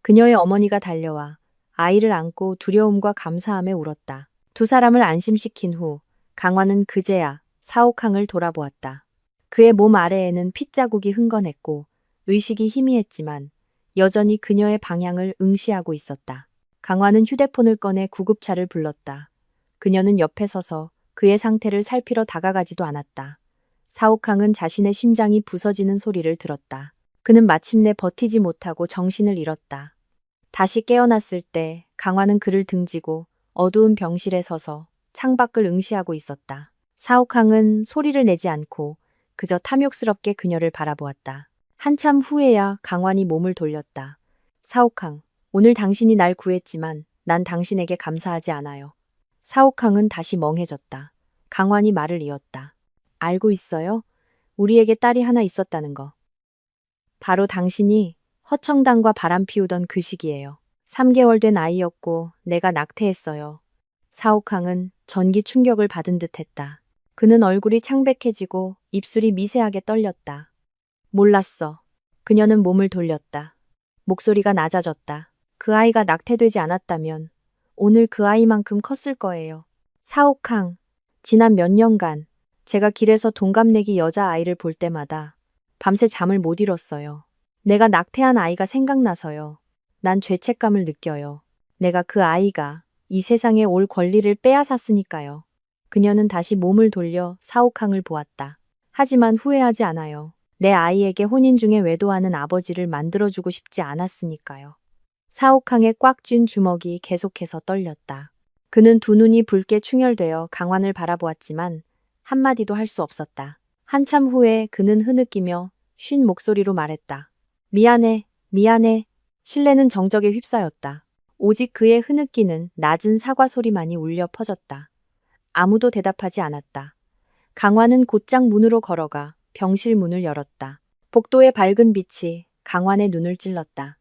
그녀의 어머니가 달려와 아이를 안고 두려움과 감사함에 울었다. 두 사람을 안심시킨 후 강환은 그제야 사옥항을 돌아보았다. 그의 몸 아래에는 핏자국이 흥건했고 의식이 희미했지만 여전히 그녀의 방향을 응시하고 있었다. 강환은 휴대폰을 꺼내 구급차를 불렀다. 그녀는 옆에 서서 그의 상태를 살피러 다가가지도 않았다. 사옥항은 자신의 심장이 부서지는 소리를 들었다. 그는 마침내 버티지 못하고 정신을 잃었다. 다시 깨어났을 때 강환은 그를 등지고 어두운 병실에 서서 창밖을 응시하고 있었다. 사옥항은 소리를 내지 않고 그저 탐욕스럽게 그녀를 바라보았다. 한참 후에야 강환이 몸을 돌렸다. 사옥항, 오늘 당신이 날 구했지만 난 당신에게 감사하지 않아요. 사옥항은 다시 멍해졌다. 강환이 말을 이었다. 알고 있어요? 우리에게 딸이 하나 있었다는 거. 바로 당신이 허청단과 바람 피우던 그 시기예요. 3개월 된 아이였고 내가 낙태했어요. 사옥항은 전기 충격을 받은 듯 했다. 그는 얼굴이 창백해지고 입술이 미세하게 떨렸다. 몰랐어. 그녀는 몸을 돌렸다. 목소리가 낮아졌다. 그 아이가 낙태되지 않았다면 오늘 그 아이만큼 컸을 거예요. 사옥항, 지난 몇 년간 제가 길에서 동갑내기 여자아이를 볼 때마다 밤새 잠을 못 이뤘어요. 내가 낙태한 아이가 생각나서요. 난 죄책감을 느껴요. 내가 그 아이가 이 세상에 올 권리를 빼앗았으니까요. 그녀는 다시 몸을 돌려 사옥항을 보았다. 하지만 후회하지 않아요. 내 아이에게 혼인 중에 외도하는 아버지를 만들어주고 싶지 않았으니까요. 사옥항의 꽉 쥔 주먹이 계속해서 떨렸다. 그는 두 눈이 붉게 충혈되어 강환을 바라보았지만 한마디도 할 수 없었다. 한참 후에 그는 흐느끼며 쉰 목소리로 말했다. 미안해, 미안해. 신뢰는 정적에 휩싸였다. 오직 그의 흐느끼는 낮은 사과 소리만이 울려 퍼졌다. 아무도 대답하지 않았다. 강환은 곧장 문으로 걸어가 병실 문을 열었다. 복도의 밝은 빛이 강환의 눈을 찔렀다.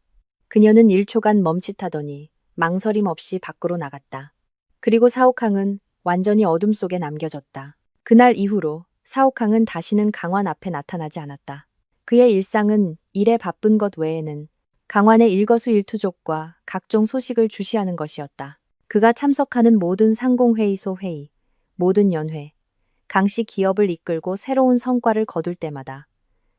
그녀는 1초간 멈칫하더니 망설임 없이 밖으로 나갔다. 그리고 사옥항은 완전히 어둠 속에 남겨졌다. 그날 이후로 사옥항은 다시는 강환 앞에 나타나지 않았다. 그의 일상은 일에 바쁜 것 외에는 강환의 일거수일투족과 각종 소식을 주시하는 것이었다. 그가 참석하는 모든 상공회의소 회의, 모든 연회, 강씨 기업을 이끌고 새로운 성과를 거둘 때마다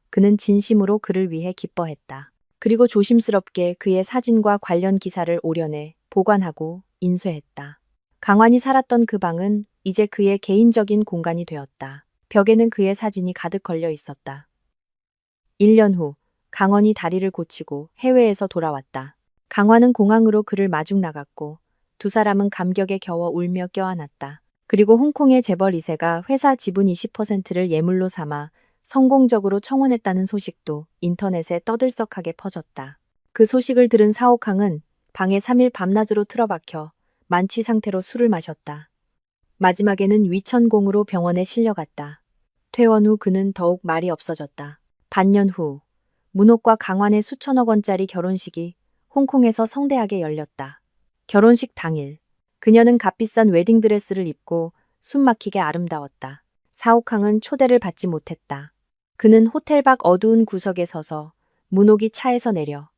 그는 진심으로 그를 위해 기뻐했다. 그리고 조심스럽게 그의 사진과 관련 기사를 오려내 보관하고 인쇄했다. 강환이 살았던 그 방은 이제 그의 개인적인 공간이 되었다. 벽에는 그의 사진이 가득 걸려 있었다. 1년 후 강원이 다리를 고치고 해외에서 돌아왔다. 강환은 공항으로 그를 마중 나갔고 두 사람은 감격에 겨워 울며 껴안았다. 그리고 홍콩의 재벌 2세가 회사 지분 20%를 예물로 삼아 성공적으로 청혼했다는 소식도 인터넷에 떠들썩하게 퍼졌다. 그 소식을 들은 사옥항은 방에 3일 밤낮으로 틀어박혀 만취 상태로 술을 마셨다. 마지막에는 위천공으로 병원에 실려갔다. 퇴원 후 그는 더욱 말이 없어졌다. 반년 후 문옥과 강환의 수천억 원짜리 결혼식이 홍콩에서 성대하게 열렸다. 결혼식 당일 그녀는 값비싼 웨딩드레스를 입고 숨막히게 아름다웠다. 사옥항은 초대를 받지 못했다. 그는 호텔 밖 어두운 구석에 서서 문옥이 차에서 내려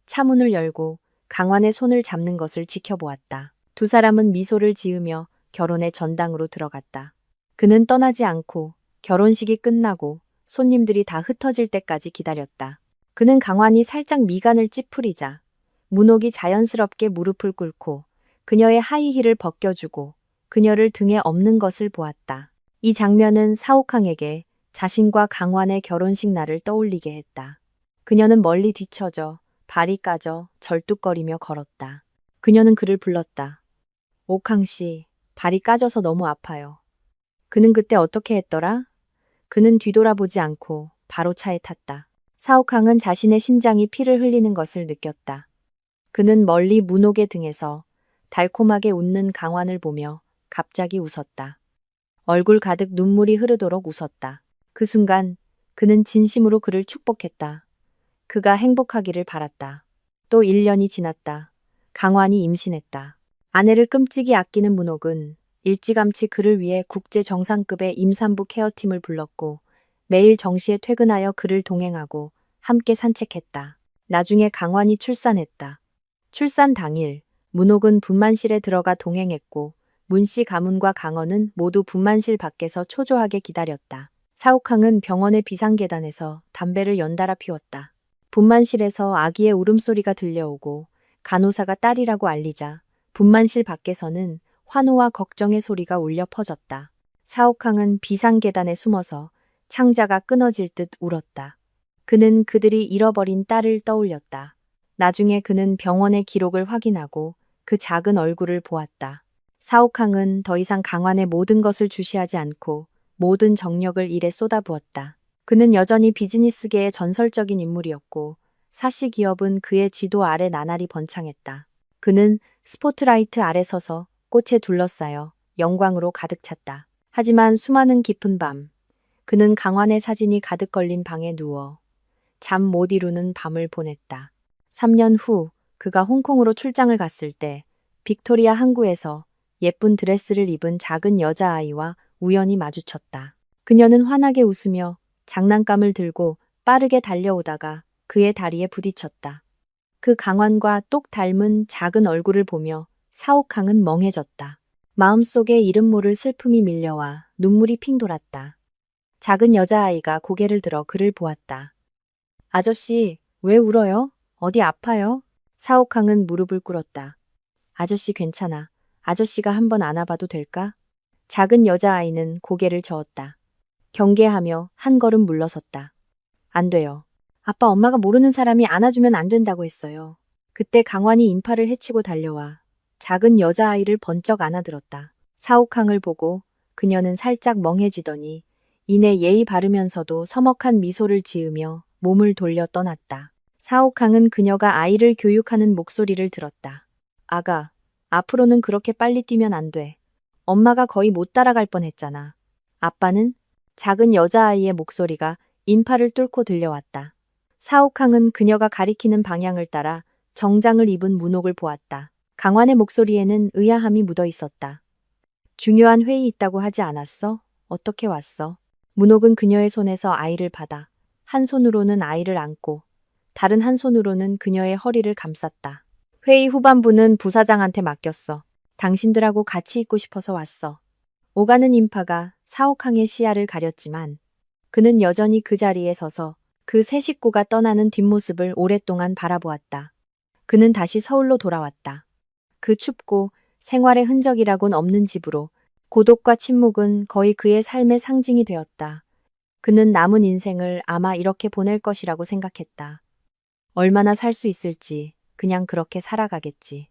차문을 열고 강환의 손을 잡는 것을 지켜보았다. 두 사람은 미소를 지으며 결혼의 전당으로 들어갔다. 그는 떠나지 않고 결혼식이 끝나고 손님들이 다 흩어질 때까지 기다렸다. 그는 강환이 살짝 미간을 찌푸리자 문옥이 자연스럽게 무릎을 꿇고 그녀의 하이힐을 벗겨주고 그녀를 등에 업는 것을 보았다. 이 장면은 사옥항에게 자신과 강환의 결혼식 날을 떠올리게 했다. 그녀는 멀리 뒤처져 발이 까져 절뚝거리며 걸었다. 그녀는 그를 불렀다. 옥항 씨, 발이 까져서 너무 아파요. 그는 그때 어떻게 했더라? 그는 뒤돌아보지 않고 바로 차에 탔다. 사옥항은 자신의 심장이 피를 흘리는 것을 느꼈다. 그는 멀리 문옥의 등에서 달콤하게 웃는 강환을 보며 갑자기 웃었다. 얼굴 가득 눈물이 흐르도록 웃었다. 그 순간 그는 진심으로 그를 축복했다. 그가 행복하기를 바랐다. 또 1년이 지났다. 강환이 임신했다. 아내를 끔찍이 아끼는 문옥은 일찌감치 그를 위해 국제 정상급의 임산부 케어팀을 불렀고 매일 정시에 퇴근하여 그를 동행하고 함께 산책했다. 나중에 강환이 출산했다. 출산 당일 문옥은 분만실에 들어가 동행했고 문씨 가문과 강원은 모두 분만실 밖에서 초조하게 기다렸다. 사옥항은 병원의 비상계단에서 담배를 연달아 피웠다. 분만실에서 아기의 울음소리가 들려오고 간호사가 딸이라고 알리자 분만실 밖에서는 환호와 걱정의 소리가 울려 퍼졌다. 사옥항은 비상계단에 숨어서 창자가 끊어질 듯 울었다. 그는 그들이 잃어버린 딸을 떠올렸다. 나중에 그는 병원의 기록을 확인하고 그 작은 얼굴을 보았다. 사옥항은 더 이상 강환의 모든 것을 주시하지 않고 모든 정력을 일에 쏟아부었다. 그는 여전히 비즈니스계의 전설적인 인물이었고 사씨 기업은 그의 지도 아래 나날이 번창했다. 그는 스포트라이트 아래 서서 꽃에 둘러싸여 영광으로 가득 찼다. 하지만 수많은 깊은 밤, 그는 강환의 사진이 가득 걸린 방에 누워 잠 못 이루는 밤을 보냈다. 3년 후 그가 홍콩으로 출장을 갔을 때 빅토리아 항구에서 예쁜 드레스를 입은 작은 여자아이와 우연히 마주쳤다. 그녀는 환하게 웃으며 장난감을 들고 빠르게 달려오다가 그의 다리에 부딪혔다. 그 강환과 똑 닮은 작은 얼굴을 보며 사옥항은 멍해졌다. 마음속에 이름 모를 슬픔이 밀려와 눈물이 핑 돌았다. 작은 여자아이가 고개를 들어 그를 보았다. 아저씨, 왜 울어요? 어디 아파요? 사옥항은 무릎을 꿇었다. 아저씨 괜찮아. 아저씨가 한번 안아봐도 될까? 작은 여자아이는 고개를 저었다. 경계하며 한 걸음 물러섰다. 안 돼요. 아빠 엄마가 모르는 사람이 안아주면 안 된다고 했어요. 그때 강환이 인파를 헤치고 달려와 작은 여자아이를 번쩍 안아들었다. 사옥항을 보고 그녀는 살짝 멍해지더니 이내 예의 바르면서도 서먹한 미소를 지으며 몸을 돌려 떠났다. 사옥항은 그녀가 아이를 교육하는 목소리를 들었다. 아가, 앞으로는 그렇게 빨리 뛰면 안 돼. 엄마가 거의 못 따라갈 뻔했잖아. 아빠는? 작은 여자아이의 목소리가 인파를 뚫고 들려왔다. 사옥항은 그녀가 가리키는 방향을 따라 정장을 입은 문옥을 보았다. 강환의 목소리에는 의아함이 묻어 있었다. 중요한 회의 있다고 하지 않았어? 어떻게 왔어? 문옥은 그녀의 손에서 아이를 받아 한 손으로는 아이를 안고 다른 한 손으로는 그녀의 허리를 감쌌다. 회의 후반부는 부사장한테 맡겼어. 당신들하고 같이 있고 싶어서 왔어. 오가는 인파가 사옥항의 시야를 가렸지만 그는 여전히 그 자리에 서서 그 세 식구가 떠나는 뒷모습을 오랫동안 바라보았다. 그는 다시 서울로 돌아왔다. 그 춥고 생활의 흔적이라곤 없는 집으로 고독과 침묵은 거의 그의 삶의 상징이 되었다. 그는 남은 인생을 아마 이렇게 보낼 것이라고 생각했다. 얼마나 살 수 있을지 그냥 그렇게 살아가겠지.